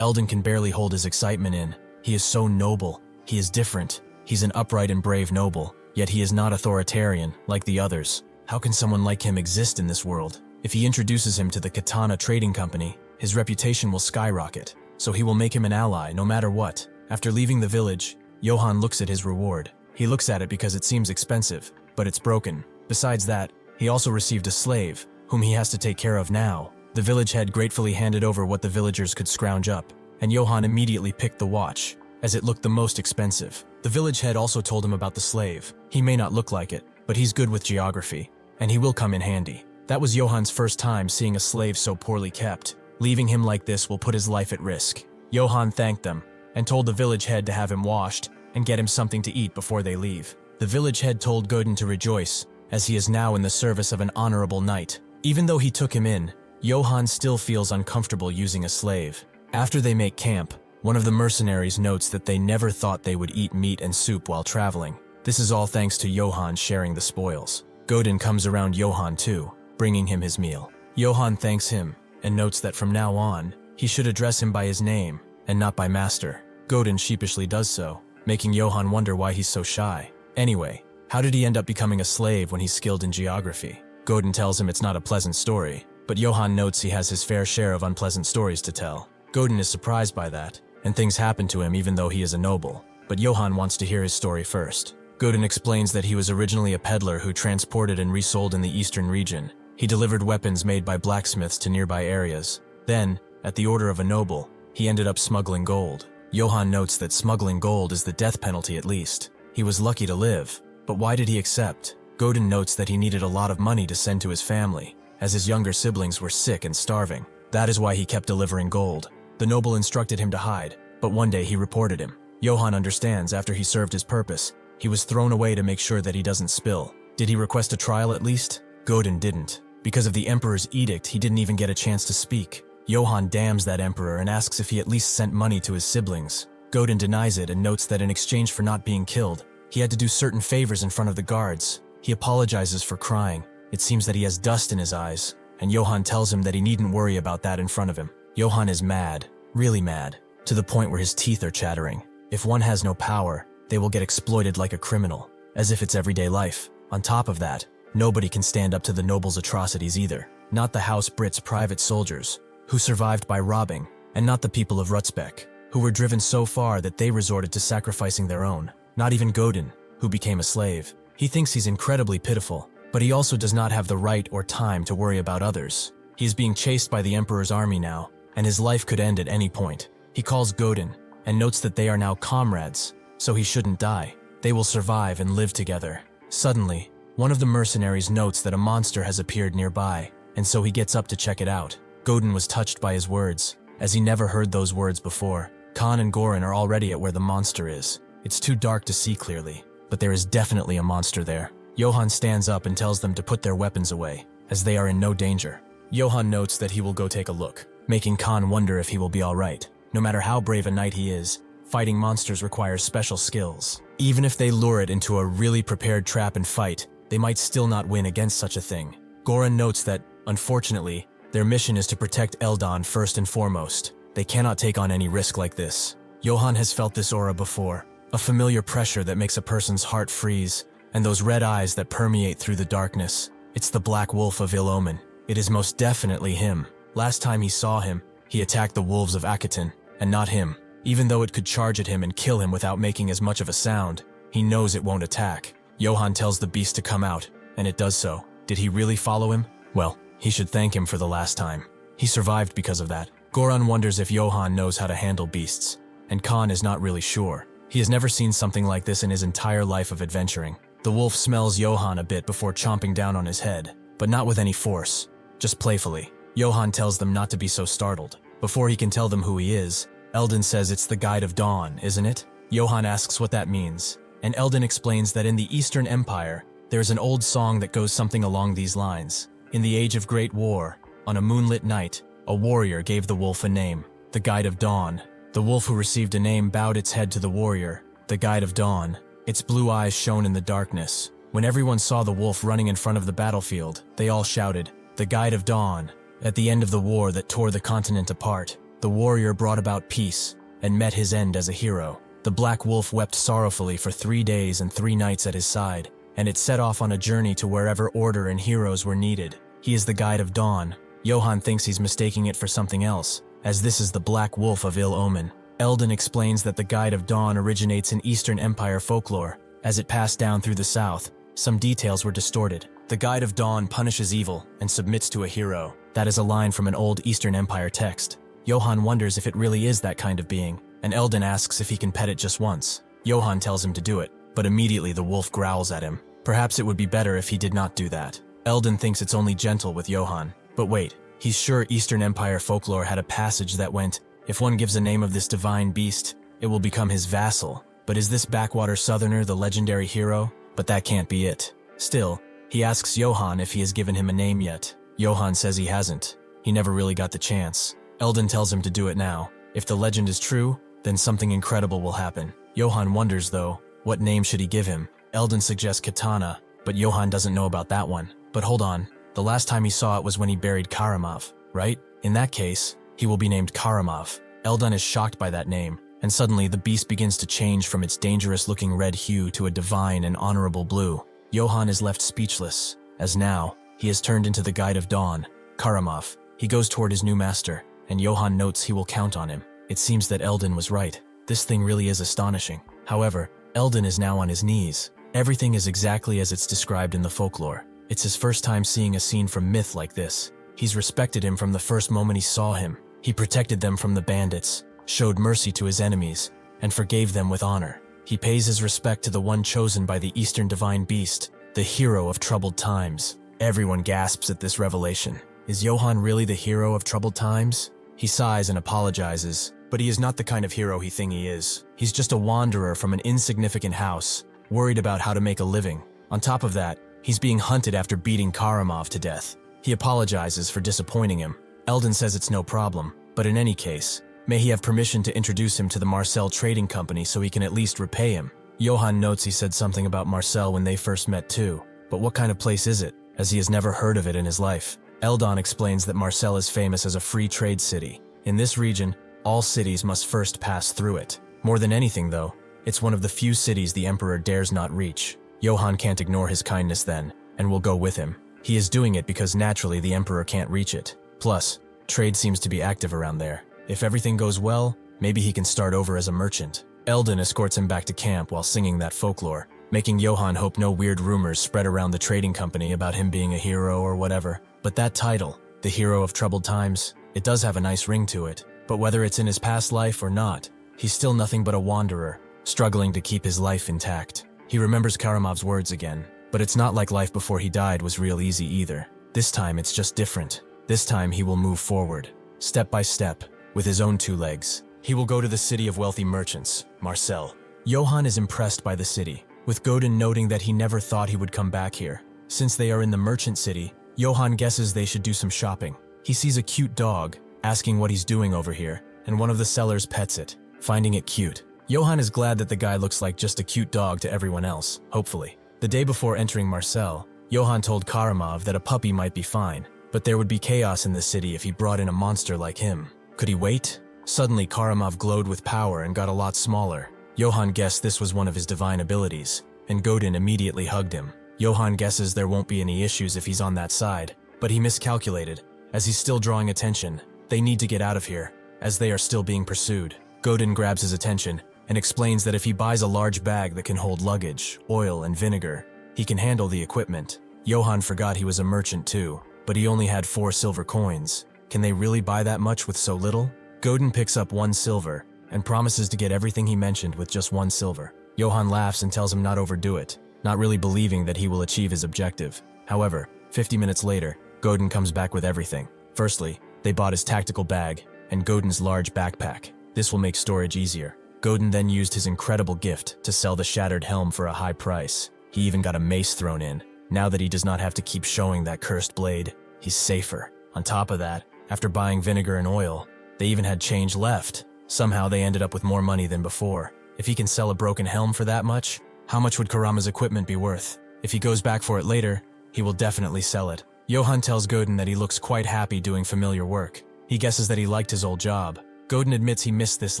Eldon can barely hold his excitement in. He is so noble. He is different. He's an upright and brave noble, yet he is not authoritarian, like the others. How can someone like him exist in this world? If he introduces him to the Katana Trading Company, his reputation will skyrocket, so he will make him an ally no matter what. After leaving the village, Johann looks at his reward. He looks at it because it seems expensive, but it's broken. Besides that, he also received a slave, whom he has to take care of now. The village head gratefully handed over what the villagers could scrounge up, and Johann immediately picked the watch, as it looked the most expensive. The village head also told him about the slave. He may not look like it, but he's good with geography, and he will come in handy. That was Johann's first time seeing a slave so poorly kept. Leaving him like this will put his life at risk. Johann thanked them, and told the village head to have him washed and get him something to eat before they leave. The village head told Godin to rejoice, as he is now in the service of an honorable knight. Even though he took him in, Johann still feels uncomfortable using a slave. After they make camp, one of the mercenaries notes that they never thought they would eat meat and soup while traveling. This is all thanks to Johann sharing the spoils. Godin comes around Johann too, bringing him his meal. Johann thanks him, and notes that from now on, he should address him by his name, and not by master. Godin sheepishly does so, making Johann wonder why he's so shy. Anyway, how did he end up becoming a slave when he's skilled in geography? Godin tells him it's not a pleasant story, but Johann notes he has his fair share of unpleasant stories to tell. Godin is surprised by that, and things happen to him even though he is a noble, but Johann wants to hear his story first. Godin explains that he was originally a peddler who transported and resold in the eastern region. He delivered weapons made by blacksmiths to nearby areas. Then, at the order of a noble, he ended up smuggling gold. Johann notes that smuggling gold is the death penalty at least. He was lucky to live, but why did he accept? Godin notes that he needed a lot of money to send to his family, as his younger siblings were sick and starving. That is why he kept delivering gold. The noble instructed him to hide, but one day he reported him. Johann understands after he served his purpose, he was thrown away to make sure that he doesn't spill. Did he request a trial at least? Godin didn't. Because of the emperor's edict, he didn't even get a chance to speak. Johann damns that emperor and asks if he at least sent money to his siblings. Godin denies it and notes that in exchange for not being killed, he had to do certain favors in front of the guards. He apologizes for crying. It seems that he has dust in his eyes, and Johann tells him that he needn't worry about that in front of him. Johann is mad, really mad, to the point where his teeth are chattering. If one has no power, they will get exploited like a criminal, as if it's everyday life. On top of that, nobody can stand up to the noble's atrocities either. Not the House Brit's private soldiers, who survived by robbing, and not the people of Rutzbeck, who were driven so far that they resorted to sacrificing their own. Not even Godin, who became a slave. He thinks he's incredibly pitiful, but he also does not have the right or time to worry about others. He is being chased by the Emperor's army now, and his life could end at any point. He calls Godin, and notes that they are now comrades, so he shouldn't die. They will survive and live together. Suddenly, one of the mercenaries notes that a monster has appeared nearby, and so he gets up to check it out. Godin was touched by his words, as he never heard those words before. Khan and Goran are already at where the monster is. It's too dark to see clearly, but there is definitely a monster there. Johann stands up and tells them to put their weapons away, as they are in no danger. Johann notes that he will go take a look, making Khan wonder if he will be alright. No matter how brave a knight he is, fighting monsters requires special skills. Even if they lure it into a really prepared trap and fight, they might still not win against such a thing. Goran notes that, unfortunately, their mission is to protect Eldon first and foremost. They cannot take on any risk like this. Johann has felt this aura before, a familiar pressure that makes a person's heart freeze, and those red eyes that permeate through the darkness. It's the Black Wolf of ill omen. It is most definitely him. Last time he saw him, he attacked the wolves of Akiton, and not him. Even though it could charge at him and kill him without making as much of a sound, he knows it won't attack. Johann tells the beast to come out, and it does so. Did he really follow him? Well, he should thank him for the last time. He survived because of that. Goran wonders if Johann knows how to handle beasts, and Khan is not really sure. He has never seen something like this in his entire life of adventuring. The wolf smells Johann a bit before chomping down on his head, but not with any force, just playfully. Johann tells them not to be so startled. Before he can tell them who he is, Eldon says it's the Guide of Dawn, isn't it? Johann asks what that means, and Eldon explains that in the Eastern Empire, there's an old song that goes something along these lines. In the age of great war, on a moonlit night, a warrior gave the wolf a name, the Guide of Dawn. The wolf who received a name bowed its head to the warrior, the Guide of Dawn. Its blue eyes shone in the darkness. When everyone saw the wolf running in front of the battlefield, they all shouted, "The Guide of Dawn." At the end of the war that tore the continent apart, the warrior brought about peace and met his end as a hero. The Black Wolf wept sorrowfully for 3 days and 3 nights at his side, and it set off on a journey to wherever order and heroes were needed. He is the Guide of Dawn. Johann thinks he's mistaking it for something else, as this is the Black Wolf of ill omen. Eldon explains that the Guide of Dawn originates in Eastern Empire folklore. As it passed down through the south, some details were distorted. The Guide of Dawn punishes evil and submits to a hero. That is a line from an old Eastern Empire text. Johann wonders if it really is that kind of being, and Eldon asks if he can pet it just once. Johann tells him to do it, but immediately the wolf growls at him. Perhaps it would be better if he did not do that. Eldon thinks it's only gentle with Johann. But wait, he's sure Eastern Empire folklore had a passage that went, if one gives a name of this divine beast, it will become his vassal. But is this backwater southerner the legendary hero? But that can't be it. Still, he asks Johann if he has given him a name yet. Johann says he hasn't. He never really got the chance. Eldon tells him to do it now. If the legend is true, then something incredible will happen. Johann wonders, though, what name should he give him? Eldon suggests Katana, but Johann doesn't know about that one. But hold on, the last time he saw it was when he buried Karamov, right? In that case, he will be named Karamov. Eldon is shocked by that name, and suddenly the beast begins to change from its dangerous-looking red hue to a divine and honorable blue. Johann is left speechless, as now, he has turned into the Guide of Dawn, Karamov. He goes toward his new master, and Johann notes he will count on him. It seems that Eldon was right. This thing really is astonishing. However, Eldon is now on his knees. Everything is exactly as it's described in the folklore. It's his first time seeing a scene from myth like this. He's respected him from the first moment he saw him. He protected them from the bandits, showed mercy to his enemies, and forgave them with honor. He pays his respect to the one chosen by the Eastern divine beast, the hero of troubled times. Everyone gasps at this revelation. Is Johann really the hero of troubled times? He sighs and apologizes, but he is not the kind of hero he thinks he is. He's just a wanderer from an insignificant house, worried about how to make a living. On top of that, he's being hunted after beating Karamov to death. He apologizes for disappointing him. Eldon says it's no problem, but in any case, may he have permission to introduce him to the Marcel Trading Company so he can at least repay him. Johann notes he said something about Marcel when they first met too, but what kind of place is it, as he has never heard of it in his life? Eldon explains that Marcel is famous as a free trade city. In this region, all cities must first pass through it. More than anything though, it's one of the few cities the Emperor dares not reach. Johann can't ignore his kindness then, and will go with him. He is doing it because naturally the Emperor can't reach it. Plus, trade seems to be active around there. If everything goes well, maybe he can start over as a merchant. Eldon escorts him back to camp while singing that folklore, making Johann hope no weird rumors spread around the trading company about him being a hero or whatever. But that title, the hero of troubled times, it does have a nice ring to it. But whether it's in his past life or not, he's still nothing but a wanderer, struggling to keep his life intact. He remembers Karamov's words again, but it's not like life before he died was real easy either. This time it's just different. This time he will move forward, step by step, with his own two legs. He will go to the city of wealthy merchants, Marcel. Johann is impressed by the city, with Godin noting that he never thought he would come back here. Since they are in the merchant city, Johann guesses they should do some shopping. He sees a cute dog, asking what he's doing over here, and one of the sellers pets it, finding it cute. Johann is glad that the guy looks like just a cute dog to everyone else, hopefully. The day before entering Marcel, Johann told Karamov that a puppy might be fine, but there would be chaos in the city if he brought in a monster like him. Could he wait? Suddenly Karamov glowed with power and got a lot smaller. Johann guessed this was one of his divine abilities, and Godin immediately hugged him. Johann guesses there won't be any issues if he's on that side, but he miscalculated. As he's still drawing attention, they need to get out of here, as they are still being pursued. Godin grabs his attention and explains that if he buys a large bag that can hold luggage, oil, and vinegar, he can handle the equipment. Johann forgot he was a merchant too, but he only had 4 silver coins. Can they really buy that much with so little? Godin picks up 1 silver and promises to get everything he mentioned with just 1 silver. Johann laughs and tells him not overdo it, not really believing that he will achieve his objective. However, 50 minutes later, Godin comes back with everything. Firstly, they bought his tactical bag and Godin's large backpack. This will make storage easier. Godin then used his incredible gift to sell the shattered helm for a high price. He even got a mace thrown in. Now that he does not have to keep showing that cursed blade, he's safer. On top of that, after buying vinegar and oil, they even had change left. Somehow they ended up with more money than before. If he can sell a broken helm for that much, how much would Karama's equipment be worth? If he goes back for it later, he will definitely sell it. Johann tells Godin that he looks quite happy doing familiar work. He guesses that he liked his old job. Godin admits he missed this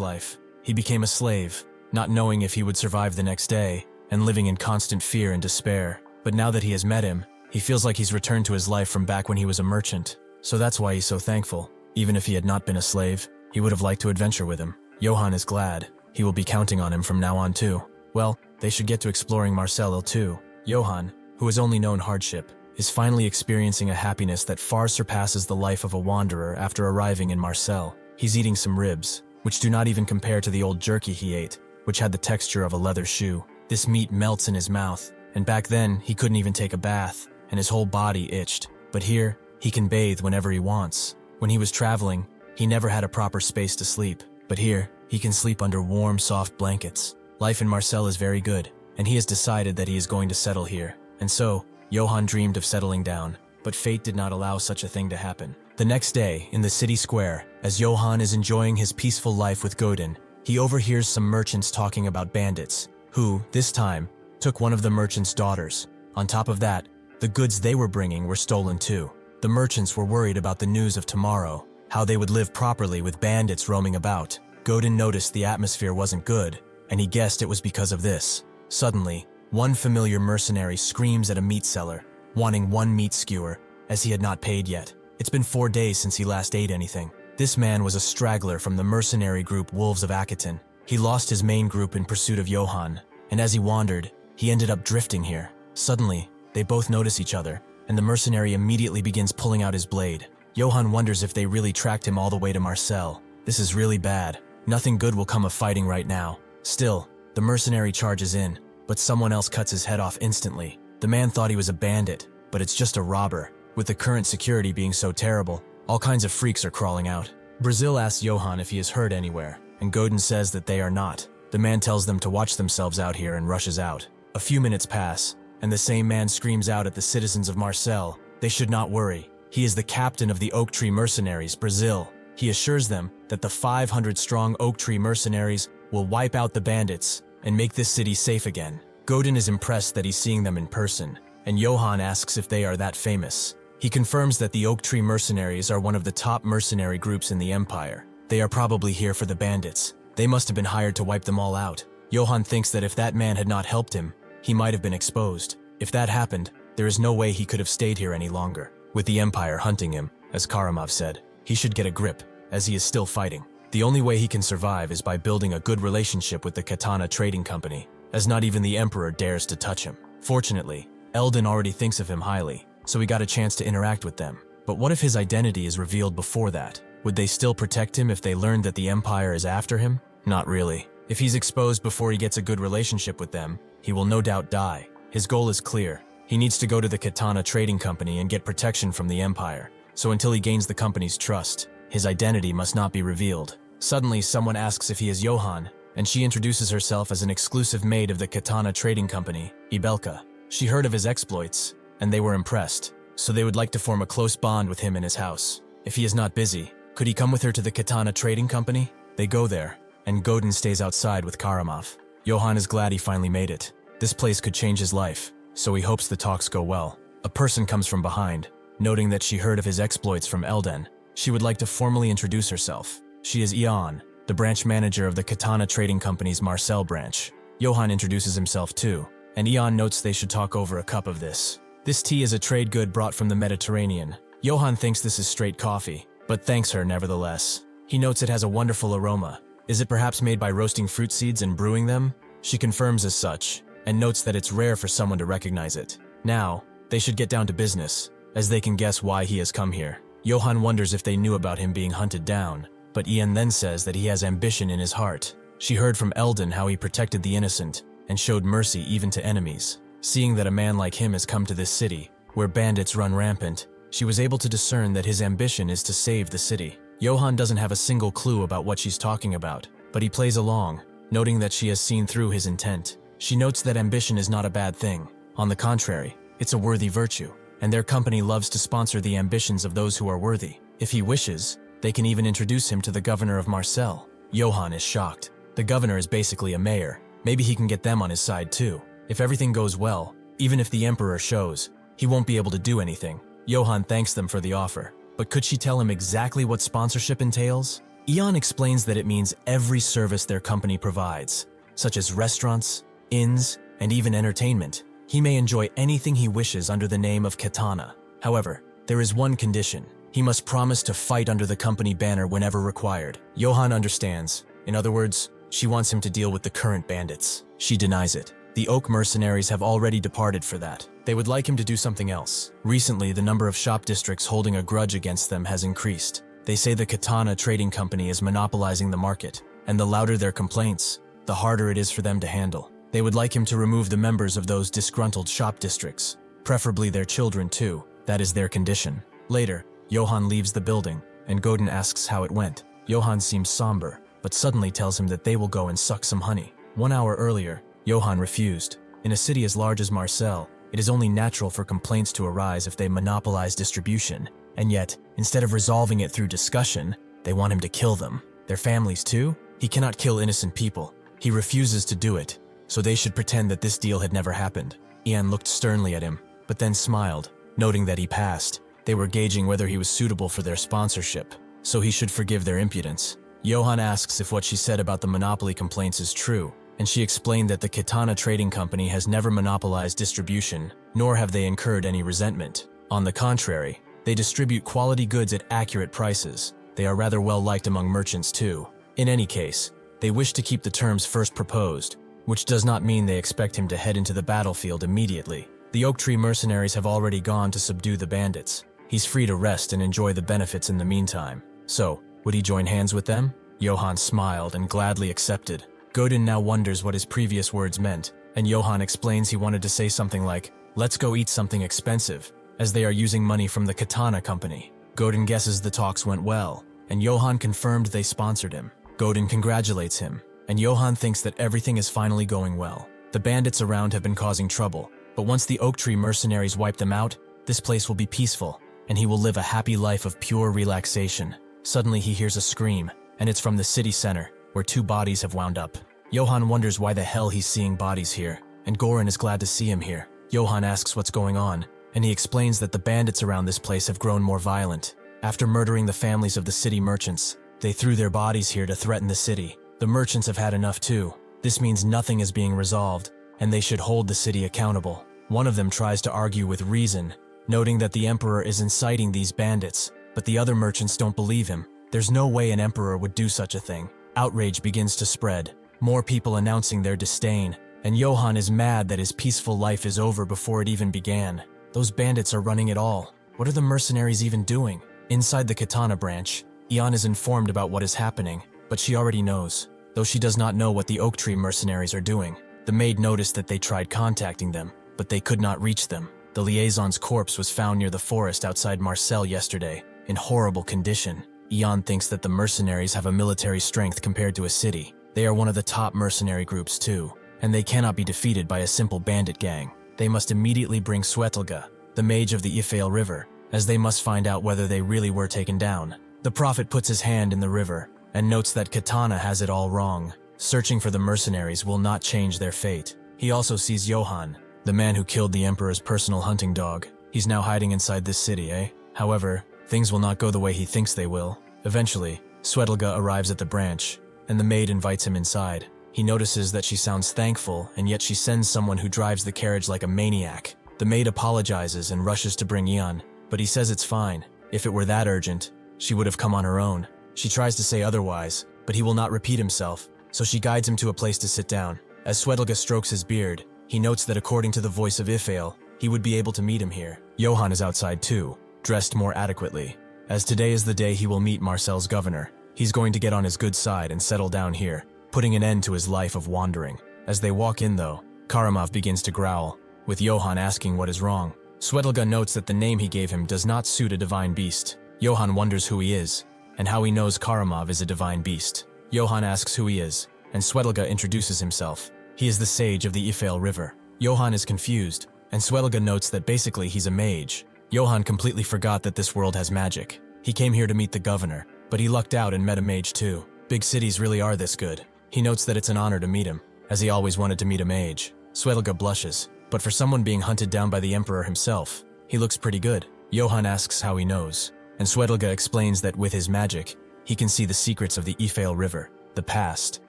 life. He became a slave, not knowing if he would survive the next day, and living in constant fear and despair. But now that he has met him, he feels like he's returned to his life from back when he was a merchant. So that's why he's so thankful. Even if he had not been a slave, he would have liked to adventure with him. Johann is glad. He will be counting on him from now on too. Well, they should get to exploring Marcel too. Johann, who has only known hardship, is finally experiencing a happiness that far surpasses the life of a wanderer after arriving in Marcel. He's eating some ribs, which do not even compare to the old jerky he ate, which had the texture of a leather shoe. This meat melts in his mouth, and back then he couldn't even take a bath, and his whole body itched. But here, he can bathe whenever he wants. When he was traveling, he never had a proper space to sleep, but here, he can sleep under warm, soft blankets. Life in Marcel is very good, and he has decided that he is going to settle here. And so, Johann dreamed of settling down, but fate did not allow such a thing to happen. The next day, in the city square, as Johann is enjoying his peaceful life with Godin, he overhears some merchants talking about bandits, who, this time, took one of the merchants' daughters. On top of that, the goods they were bringing were stolen too. The merchants were worried about the news of tomorrow, how they would live properly with bandits roaming about. Godin noticed the atmosphere wasn't good, and he guessed it was because of this. Suddenly, one familiar mercenary screams at a meat seller, wanting 1 meat skewer, as he had not paid yet. It's been 4 days since he last ate anything. This man was a straggler from the mercenary group Wolves of Akiton. He lost his main group in pursuit of Johann, and as he wandered, He ended up drifting here. Suddenly, they both notice each other, and the mercenary immediately begins pulling out his blade. Johann wonders if they really tracked him all the way to Marcel. This is really bad. Nothing good will come of fighting right now. Still, the mercenary charges in, but someone else cuts his head off instantly. The man thought he was a bandit, but it's just a robber. With the current security being so terrible, all kinds of freaks are crawling out. Brazil asks Johann if he is hurt anywhere, and Godin says that they are not. The man tells them to watch themselves out here and rushes out. A few minutes pass, and the same man screams out at the citizens of Marcel. They should not worry. He is the captain of the Oak Tree Mercenaries, Brazil. He assures them that the 500-strong Oak Tree Mercenaries will wipe out the bandits and make this city safe again. Godin is impressed that he's seeing them in person, and Johann asks if they are that famous. He confirms that the Oak Tree Mercenaries are one of the top mercenary groups in the Empire. They are probably here for the bandits. They must have been hired to wipe them all out. Johann thinks that if that man had not helped him, he might have been exposed. If that happened, there is no way he could have stayed here any longer. With the Empire hunting him, as Karamov said, he should get a grip, as he is still fighting. The only way he can survive is by building a good relationship with the Katana Trading Company, as not even the Emperor dares to touch him. Fortunately, Eldon already thinks of him highly, so he got a chance to interact with them. But what if his identity is revealed before that? Would they still protect him if they learned that the Empire is after him? Not really. If he's exposed before he gets a good relationship with them, he will no doubt die. His goal is clear. He needs to go to the Katana Trading Company and get protection from the Empire. So until he gains the company's trust, his identity must not be revealed. Suddenly, someone asks if he is Johann, and she introduces herself as an exclusive maid of the Katana Trading Company, Ibelka. She heard of his exploits, and they were impressed, so they would like to form a close bond with him in his house. If he is not busy, could he come with her to the Katana Trading Company? They go there, and Godin stays outside with Karamov. Johann is glad he finally made it. This place could change his life, so he hopes the talks go well. A person comes from behind, noting that she heard of his exploits from Elden. She would like to formally introduce herself. She is Ian, the branch manager of the Katana Trading Company's Marcel branch. Johann introduces himself too, and Ian notes they should talk over a cup of this. This tea is a trade good brought from the Mediterranean. Johann thinks this is straight coffee, but thanks her nevertheless. He notes it has a wonderful aroma. Is it perhaps made by roasting fruit seeds and brewing them? She confirms as such, and notes that it's rare for someone to recognize it. Now, they should get down to business, as they can guess why he has come here. Johann wonders if they knew about him being hunted down, but Ian then says that he has ambition in his heart. She heard from Eldon how he protected the innocent, and showed mercy even to enemies. Seeing that a man like him has come to this city, where bandits run rampant, she was able to discern that his ambition is to save the city. Johann doesn't have a single clue about what she's talking about, but he plays along, noting that she has seen through his intent. She notes that ambition is not a bad thing. On the contrary, it's a worthy virtue, and their company loves to sponsor the ambitions of those who are worthy. If he wishes, they can even introduce him to the governor of Marcel. Johann is shocked. The governor is basically a mayor. Maybe he can get them on his side too. If everything goes well, even if the emperor shows, he won't be able to do anything. Johann thanks them for the offer, but could she tell him exactly what sponsorship entails? Ian explains that it means every service their company provides, such as restaurants, inns, and even entertainment. He may enjoy anything he wishes under the name of Katana. However, there is one condition. He must promise to fight under the company banner whenever required. Johann understands. In other words, she wants him to deal with the current bandits. She denies it. The Oak mercenaries have already departed for that. They would like him to do something else. Recently, the number of shop districts holding a grudge against them has increased. They say the Katana Trading Company is monopolizing the market, and the louder their complaints, the harder it is for them to handle. They would like him to remove the members of those disgruntled shop districts, preferably their children too. That is their condition. Later, Johann leaves the building, and Godin asks how it went. Johann seems somber, but suddenly tells him that they will go and suck some honey. 1 hour earlier, Johann refused. In a city as large as Marcel, it is only natural for complaints to arise if they monopolize distribution. And yet, instead of resolving it through discussion, they want him to kill them. Their families too? He cannot kill innocent people. He refuses to do it, so they should pretend that this deal had never happened. Ian looked sternly at him, but then smiled, noting that he passed. They were gauging whether he was suitable for their sponsorship, so he should forgive their impudence. Johann asks if what she said about the monopoly complaints is true, and she explained that the Katana Trading Company has never monopolized distribution, nor have they incurred any resentment. On the contrary, they distribute quality goods at accurate prices. They are rather well liked among merchants too. In any case, they wish to keep the terms first proposed, which does not mean they expect him to head into the battlefield immediately. The Oak Tree mercenaries have already gone to subdue the bandits. He's free to rest and enjoy the benefits in the meantime. So, would he join hands with them? Johan smiled and gladly accepted. Godin now wonders what his previous words meant, and Johan explains he wanted to say something like, "Let's go eat something expensive," as they are using money from the Katana Company. Godin guesses the talks went well, and Johan confirmed they sponsored him. Godin congratulates him, and Johan thinks that everything is finally going well. The bandits around have been causing trouble, but once the Oak Tree mercenaries wipe them out, this place will be peaceful, and he will live a happy life of pure relaxation. Suddenly he hears a scream, and it's from the city center, where 2 bodies have wound up. Johan wonders why the hell he's seeing bodies here, and Goran is glad to see him here. Johan asks what's going on, and he explains that the bandits around this place have grown more violent. After murdering the families of the city merchants, they threw their bodies here to threaten the city. The merchants have had enough too. This means nothing is being resolved, and they should hold the city accountable. One of them tries to argue with reason, noting that the emperor is inciting these bandits, but the other merchants don't believe him. There's no way an emperor would do such a thing. Outrage begins to spread, more people announcing their disdain, and Johan is mad that his peaceful life is over before it even began. Those bandits are running it all. What are the mercenaries even doing? Inside the Katana branch, Ian is informed about what is happening, but she already knows, though she does not know what the Oak Tree mercenaries are doing. The maid noticed that they tried contacting them, but they could not reach them. The liaison's corpse was found near the forest outside Marseille yesterday, in horrible condition. Ian thinks that the mercenaries have a military strength compared to a city. They are one of the top mercenary groups too, and they cannot be defeated by a simple bandit gang. They must immediately bring Swetelga, the mage of the Ifale River, as they must find out whether they really were taken down. The prophet puts his hand in the river, and notes that Katana has it all wrong. Searching for the mercenaries will not change their fate. He also sees Johan, the man who killed the emperor's personal hunting dog. He's now hiding inside this city, eh? However, things will not go the way he thinks they will. Eventually, Swetelga arrives at the branch, and the maid invites him inside. He notices that she sounds thankful, and yet she sends someone who drives the carriage like a maniac. The maid apologizes and rushes to bring Ian, but he says it's fine. If it were that urgent, she would have come on her own. She tries to say otherwise, but he will not repeat himself, so she guides him to a place to sit down. As Swetelga strokes his beard, he notes that according to the voice of Ifale, he would be able to meet him here. Johan is outside too, dressed more adequately, as today is the day he will meet Marcel's governor. He's going to get on his good side and settle down here, putting an end to his life of wandering. As they walk in though, Karamov begins to growl, with Johan asking what is wrong. Swetelga notes that the name he gave him does not suit a divine beast. Johan wonders who he is, and how he knows Karamov is a divine beast. Johan asks who he is, and Swetelga introduces himself. He is the sage of the Ifale River. Johan is confused, and Swetelga notes that basically he's a mage. Johan completely forgot that this world has magic. He came here to meet the governor, but he lucked out and met a mage too. Big cities really are this good. He notes that it's an honor to meet him, as he always wanted to meet a mage. Swetelga blushes, but for someone being hunted down by the emperor himself, he looks pretty good. Johan asks how he knows, and Swetelga explains that with his magic, he can see the secrets of the Ifale River, the past,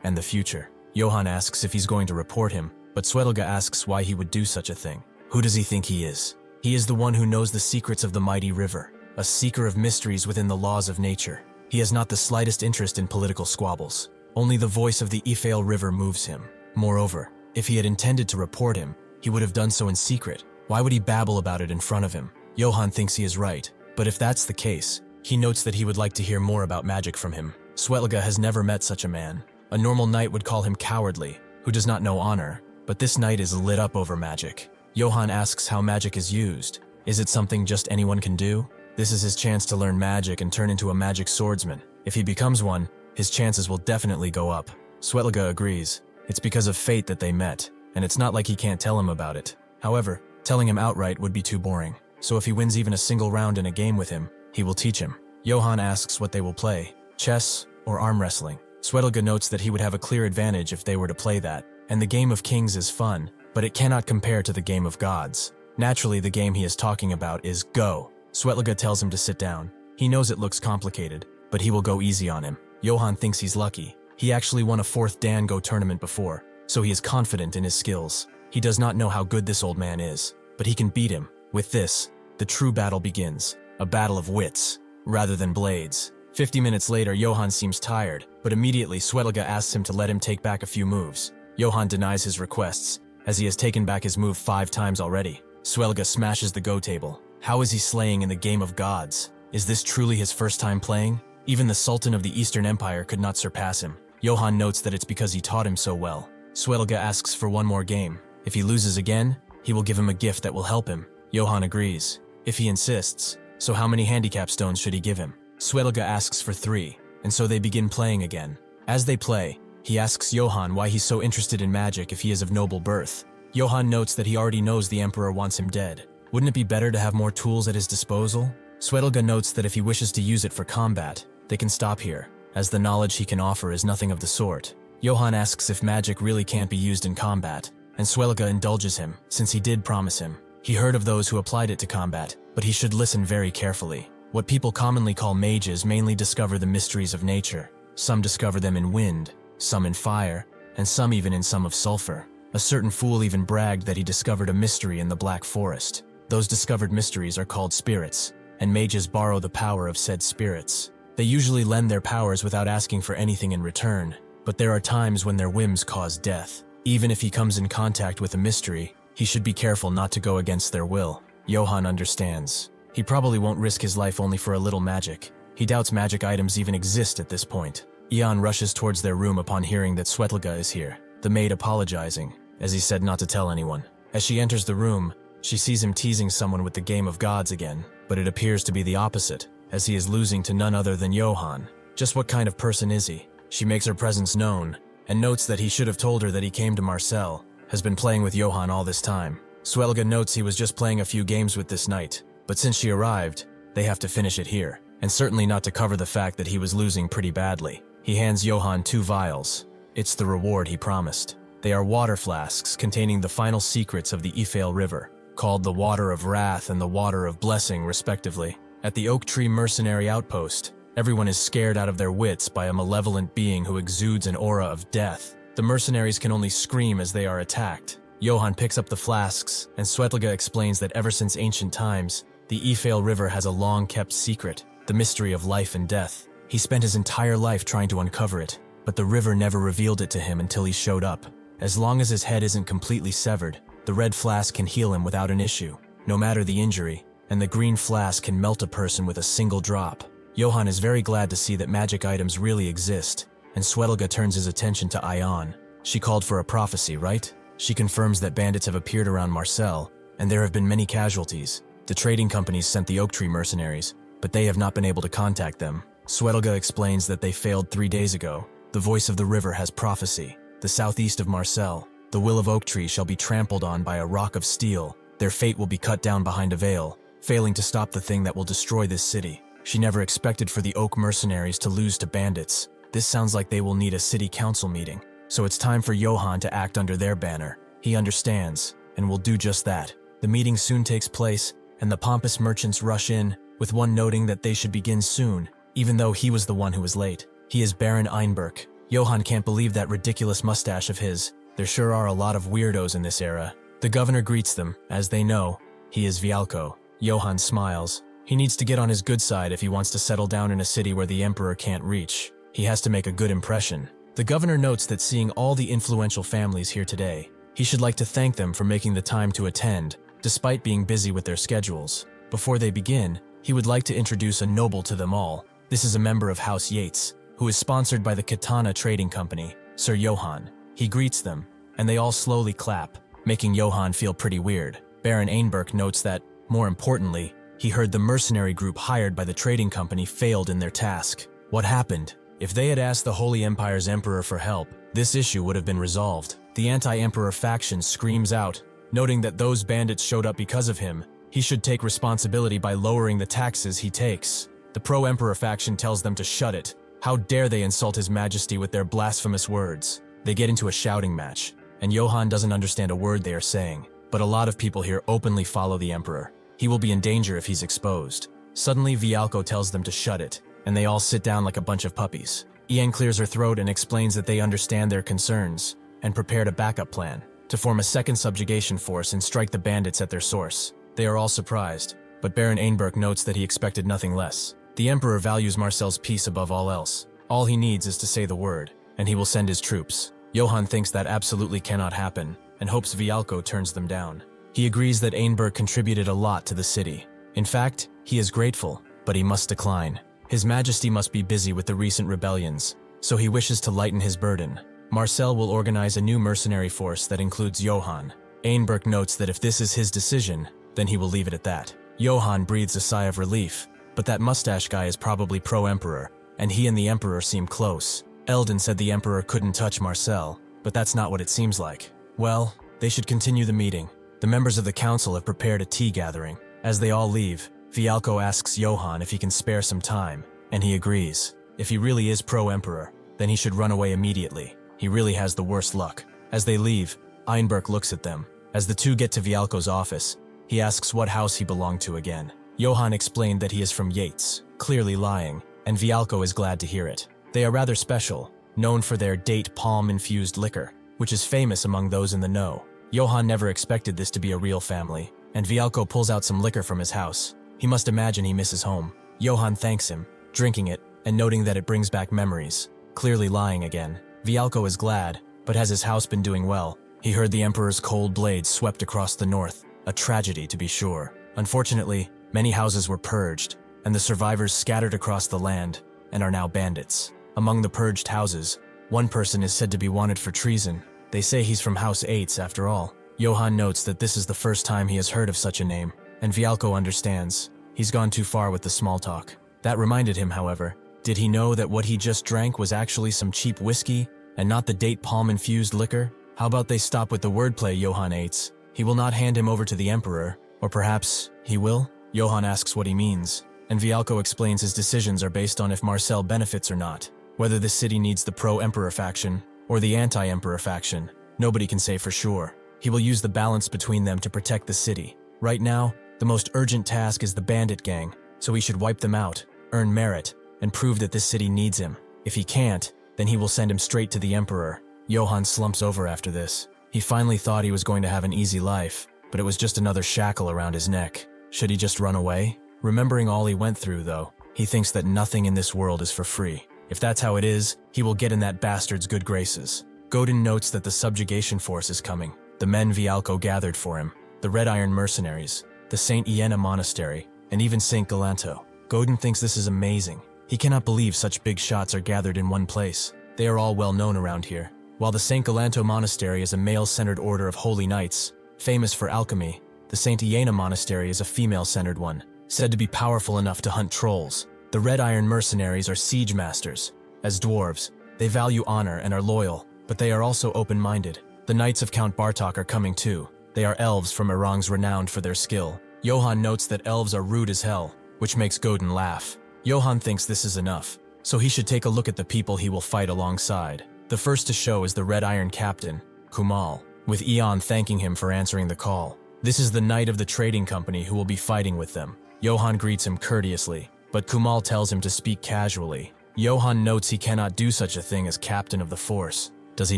and the future. Johan asks if he's going to report him, but Swetelga asks why he would do such a thing. Who does he think he is? He is the one who knows the secrets of the mighty river, a seeker of mysteries within the laws of nature. He has not the slightest interest in political squabbles. Only the voice of the Ifale River moves him. Moreover, if he had intended to report him, he would have done so in secret. Why would he babble about it in front of him? Johan thinks he is right, but if that's the case, he notes that he would like to hear more about magic from him. Swetelga has never met such a man. A normal knight would call him cowardly, who does not know honor, but this knight is lit up over magic. Johan asks how magic is used. Is it something just anyone can do? This is his chance to learn magic and turn into a magic swordsman. If he becomes one, his chances will definitely go up. Swetelga agrees. It's because of fate that they met, and it's not like he can't tell him about it. However, telling him outright would be too boring, so if he wins even a single round in a game with him, he will teach him. Johan asks what they will play, chess or arm wrestling. Swetelga notes that he would have a clear advantage if they were to play that, and the game of kings is fun, but it cannot compare to the game of gods. Naturally, the game he is talking about is Go. Swetelga tells him to sit down. He knows it looks complicated, but he will go easy on him. Johan thinks he's lucky. He actually won a 4th Dan Go tournament before, so he is confident in his skills. He does not know how good this old man is, but he can beat him. With this, the true battle begins, a battle of wits, rather than blades. 50 minutes later, Johan seems tired, but immediately Swetelga asks him to let him take back a few moves. Johann denies his requests, as he has taken back his move 5 times already. Swelga smashes the go table. How is he slaying in the game of gods? Is this truly his first time playing? Even the Sultan of the Eastern Empire could not surpass him. Johann notes that it's because he taught him so well. Swelga asks for one more game. If he loses again, he will give him a gift that will help him. Johann agrees, if he insists. So how many handicap stones should he give him? Swelga asks for 3, and so they begin playing again. As they play, he asks Johann why he's so interested in magic if he is of noble birth. Johann notes that he already knows the Emperor wants him dead. Wouldn't it be better to have more tools at his disposal? Swelga notes that if he wishes to use it for combat, they can stop here, as the knowledge he can offer is nothing of the sort. Johann asks if magic really can't be used in combat, and Swelga indulges him, since he did promise him. He heard of those who applied it to combat, but he should listen very carefully. What people commonly call mages mainly discover the mysteries of nature. Some discover them in wind, some in fire, and some even in some of sulfur. A certain fool even bragged that he discovered a mystery in the Black Forest. Those discovered mysteries are called spirits, and mages borrow the power of said spirits. They usually lend their powers without asking for anything in return, but there are times when their whims cause death. Even if he comes in contact with a mystery, he should be careful not to go against their will. Johann understands. He probably won't risk his life only for a little magic. He doubts magic items even exist at this point. Ian rushes towards their room upon hearing that Swelga is here, the maid apologizing, as he said not to tell anyone. As she enters the room, she sees him teasing someone with the game of gods again, but it appears to be the opposite, as he is losing to none other than Johann. Just what kind of person is he? She makes her presence known, and notes that he should have told her that he came to Marseille, has been playing with Johann all this time. Swelga notes he was just playing a few games with this knight, but since she arrived, they have to finish it here, and certainly not to cover the fact that he was losing pretty badly. He hands Johann 2 vials. It's the reward he promised. They are water flasks containing the final secrets of the Ifale River, called the Water of Wrath and the Water of Blessing, respectively. At the Oak Tree Mercenary Outpost, everyone is scared out of their wits by a malevolent being who exudes an aura of death. The mercenaries can only scream as they are attacked. Johann picks up the flasks, and Swelga explains that ever since ancient times, the Ifale River has a long-kept secret, the mystery of life and death. He spent his entire life trying to uncover it, but the river never revealed it to him until he showed up. As long as his head isn't completely severed, the red flask can heal him without an issue, no matter the injury, and the green flask can melt a person with a single drop. Johann is very glad to see that magic items really exist, and Swelga turns his attention to Ion. She called for a prophecy, right? She confirms that bandits have appeared around Marseille, and there have been many casualties. The trading companies sent the Oak Tree mercenaries, but they have not been able to contact them. Swelga explains that they failed 3 days ago. The voice of the river has prophecy. The southeast of Marseille, the will of Oak Tree shall be trampled on by a rock of steel. Their fate will be cut down behind a veil, failing to stop the thing that will destroy this city. She never expected for the Oak mercenaries to lose to bandits. This sounds like they will need a city council meeting, so it's time for Johann to act under their banner. He understands, and will do just that. The meeting soon takes place, and the pompous merchants rush in, with one noting that they should begin soon, even though he was the one who was late. He is Baron Einberg. Johann can't believe that ridiculous mustache of his. There sure are a lot of weirdos in this era. The governor greets them, as they know. He is Vialco. Johann smiles. He needs to get on his good side if he wants to settle down in a city where the emperor can't reach. He has to make a good impression. The governor notes that seeing all the influential families here today, he should like to thank them for making the time to attend, despite being busy with their schedules. Before they begin, he would like to introduce a noble to them all. This is a member of House Yates, who is sponsored by the Katana Trading Company, Sir Johann. He greets them, and they all slowly clap, making Johann feel pretty weird. Baron Einberg notes that, more importantly, he heard the mercenary group hired by the trading company failed in their task. What happened? If they had asked the Holy Empire's emperor for help, this issue would have been resolved. The anti-emperor faction screams out, noting that those bandits showed up because of him. He should take responsibility by lowering the taxes he takes. The pro-emperor faction tells them to shut it. How dare they insult His Majesty with their blasphemous words? They get into a shouting match, and Johann doesn't understand a word they are saying, but a lot of people here openly follow the emperor. He will be in danger if he's exposed. Suddenly, Vialco tells them to shut it, and they all sit down like a bunch of puppies. Ian clears her throat and explains that they understand their concerns, and prepared a backup plan to form a second subjugation force and strike the bandits at their source. They are all surprised, but Baron Einberg notes that he expected nothing less. The Emperor values Marcel's peace above all else. All he needs is to say the word, and he will send his troops. Johann thinks that absolutely cannot happen, and hopes Vialco turns them down. He agrees that Einberg contributed a lot to the city. In fact, he is grateful, but he must decline. His Majesty must be busy with the recent rebellions, so he wishes to lighten his burden. Marcel will organize a new mercenary force that includes Johann. Einberg notes that if this is his decision, then he will leave it at that. Johann breathes a sigh of relief, but that mustache guy is probably pro-emperor, and he and the emperor seem close. Eldon said the emperor couldn't touch Marcel, but that's not what it seems like. Well, they should continue the meeting. The members of the council have prepared a tea gathering. As they all leave, Vialco asks Johann if he can spare some time, and he agrees. If he really is pro-emperor, then he should run away immediately. He really has the worst luck. As they leave, Einberg looks at them. As the two get to Vialco's office, he asks what house he belonged to again. Johann explained that he is from Yates, clearly lying, and Vialco is glad to hear it. They are rather special, known for their date palm-infused liquor, which is famous among those in the know. Johann never expected this to be a real family, and Vialco pulls out some liquor from his house. He must imagine he misses home. Johann thanks him, drinking it, and noting that it brings back memories. Clearly lying again. Vialco is glad, but has his house been doing well? He heard the Emperor's cold blades swept across the north, a tragedy to be sure. Unfortunately, many houses were purged, and the survivors scattered across the land, and are now bandits. Among the purged houses, one person is said to be wanted for treason. They say he's from House Eights after all. Johann notes that this is the first time he has heard of such a name, and Vialco understands. He's gone too far with the small talk. That reminded him, however. Did he know that what he just drank was actually some cheap whiskey, and not the date palm-infused liquor? How about they stop with the wordplay, Johann Eights? He will not hand him over to the Emperor, or perhaps he will? Johann asks what he means, and Vialco explains his decisions are based on if Marcel benefits or not. Whether the city needs the pro-Emperor faction, or the anti-Emperor faction, nobody can say for sure. He will use the balance between them to protect the city. Right now, the most urgent task is the bandit gang, so he should wipe them out, earn merit, and prove that this city needs him. If he can't, then he will send him straight to the Emperor. Johann slumps over after this. He finally thought he was going to have an easy life, but it was just another shackle around his neck. Should he just run away? Remembering all he went through, though, he thinks that nothing in this world is for free. If that's how it is, he will get in that bastard's good graces. Godin notes that the subjugation force is coming. The men Vialco gathered for him, the Red Iron mercenaries, the St. Iena Monastery, and even St. Galanto. Godin thinks this is amazing. He cannot believe such big shots are gathered in one place. They are all well known around here. While the St. Galanto Monastery is a male-centered order of holy knights, famous for alchemy, the St. Iena Monastery is a female-centered one, said to be powerful enough to hunt trolls. The Red Iron mercenaries are siege masters. As dwarves, they value honor and are loyal, but they are also open-minded. The Knights of Count Bartok are coming too. They are elves from Erang's renowned for their skill. Johann notes that elves are rude as hell, which makes Godin laugh. Johann thinks this is enough, so he should take a look at the people he will fight alongside. The first to show is the Red Iron captain, Kumal, with Eon thanking him for answering the call. This is the knight of the trading company who will be fighting with them. Johann greets him courteously, but Kumal tells him to speak casually. Johann notes he cannot do such a thing as captain of the force. Does he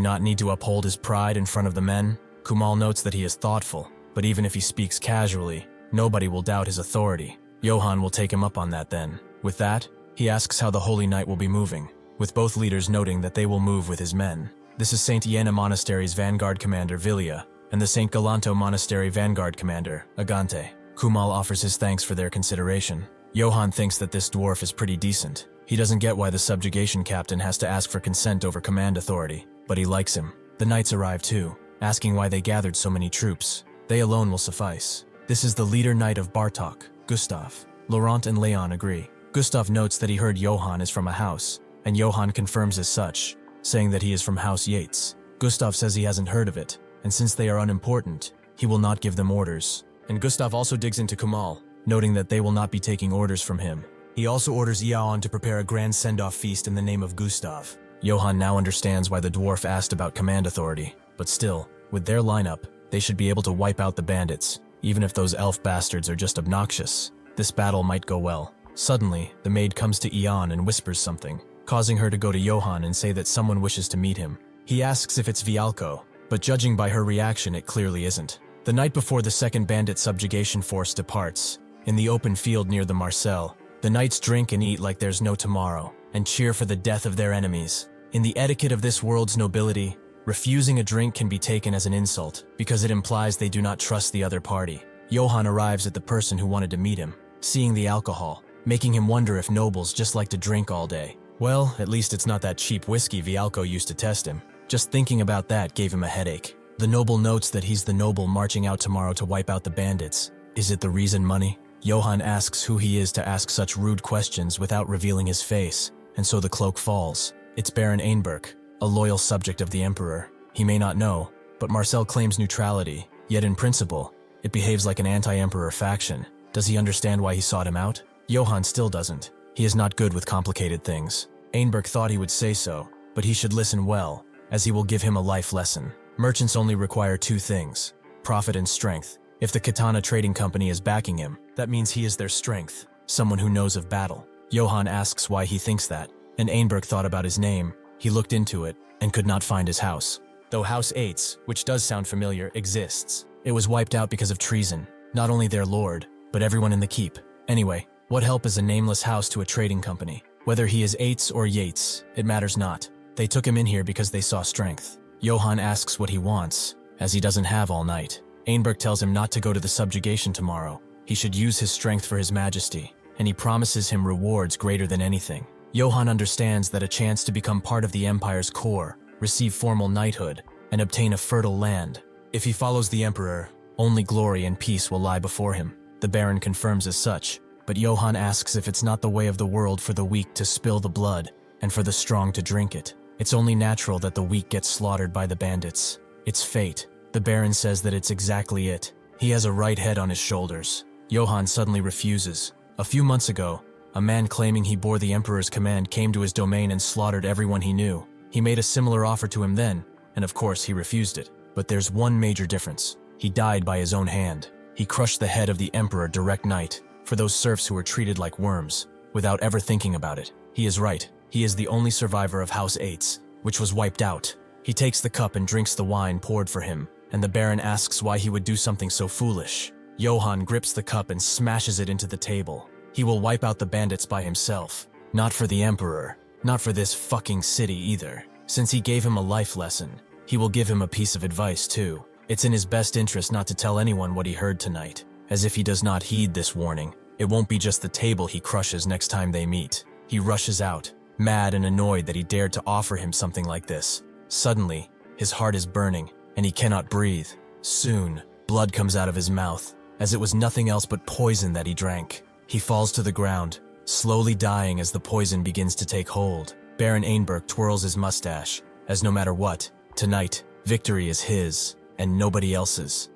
not need to uphold his pride in front of the men? Kumal notes that he is thoughtful, but even if he speaks casually, nobody will doubt his authority. Johann will take him up on that then. With that, he asks how the Holy Knight will be moving, with both leaders noting that they will move with his men. This is St. Iena Monastery's vanguard commander, Villia, and the St. Galanto Monastery vanguard commander, Agante. Kumal offers his thanks for their consideration. Johann thinks that this dwarf is pretty decent. He doesn't get why the subjugation captain has to ask for consent over command authority, but he likes him. The knights arrive too, asking why they gathered so many troops. They alone will suffice. This is the leader knight of Bartok, Gustav. Laurent and Leon agree. Gustav notes that he heard Johann is from a house, and Johann confirms as such, saying that he is from House Yates. Gustav says he hasn't heard of it, and since they are unimportant, he will not give them orders. And Gustav also digs into Kumal, noting that they will not be taking orders from him. He also orders Yaon to prepare a grand send-off feast in the name of Gustav. Johann now understands why the dwarf asked about command authority, but still, with their lineup, they should be able to wipe out the bandits, even if those elf bastards are just obnoxious. This battle might go well. Suddenly, the maid comes to Eon and whispers something, causing her to go to Johann and say that someone wishes to meet him. He asks if it's Vialco, but judging by her reaction, it clearly isn't. The night before the second bandit subjugation force departs, in the open field near the Marcel, the knights drink and eat like there's no tomorrow, and cheer for the death of their enemies. In the etiquette of this world's nobility, Refusing a drink can be taken as an insult because it implies they do not trust the other party. Johann arrives at the person who wanted to meet him, seeing the alcohol, making him wonder if nobles just like to drink all day. Well, at least it's not that cheap whiskey Vialco used to test him. Just thinking about that gave him a headache. The noble notes that he's the noble marching out tomorrow to wipe out the bandits. Is it the reason money? Johann asks who he is to ask such rude questions without revealing his face, and so the cloak falls. It's Baron Einberg, a loyal subject of the Emperor. He may not know, but Marcel claims neutrality, yet in principle, it behaves like an anti-Emperor faction. Does he understand why he sought him out? Johann still doesn't. He is not good with complicated things. Einberg thought he would say so, but he should listen well, as he will give him a life lesson. Merchants only require two things: profit and strength. If the Katana Trading Company is backing him, that means he is their strength, someone who knows of battle. Johann asks why he thinks that, and Einberg thought about his name. He looked into it, and could not find his house. Though House Eitz, which does sound familiar, exists, it was wiped out because of treason, not only their lord, but everyone in the keep. Anyway, what help is a nameless house to a trading company? Whether he is Eitz or Yates, it matters not. They took him in here because they saw strength. Johann asks what he wants, as he doesn't have all night. Einberg tells him not to go to the subjugation tomorrow. He should use his strength for his majesty, and he promises him rewards greater than anything. Johann understands that a chance to become part of the Empire's core, receive formal knighthood, and obtain a fertile land. If he follows the Emperor, only glory and peace will lie before him. The Baron confirms as such, but Johann asks if it's not the way of the world for the weak to spill the blood, and for the strong to drink it. It's only natural that the weak get slaughtered by the bandits. It's fate. The Baron says that it's exactly it. He has a right head on his shoulders. Johann suddenly refuses. A few months ago, a man claiming he bore the Emperor's command came to his domain and slaughtered everyone he knew. He made a similar offer to him then, and of course he refused it. But there's one major difference. He died by his own hand. He crushed the head of the Emperor direct night, for those serfs who were treated like worms, without ever thinking about it. He is right. He is the only survivor of House Eitz, which was wiped out. He takes the cup and drinks the wine poured for him, and the Baron asks why he would do something so foolish. Johann grips the cup and smashes it into the table. He will wipe out the bandits by himself. Not for the Emperor. Not for this fucking city either. Since he gave him a life lesson, he will give him a piece of advice too. It's in his best interest not to tell anyone what he heard tonight. As if he does not heed this warning, it won't be just the table he crushes next time they meet. He rushes out, mad and annoyed that he dared to offer him something like this. Suddenly, his heart is burning, and he cannot breathe. Soon, blood comes out of his mouth, as it was nothing else but poison that he drank. He falls to the ground, slowly dying as the poison begins to take hold. Baron Einberg twirls his mustache, as no matter what, tonight, victory is his, and nobody else's.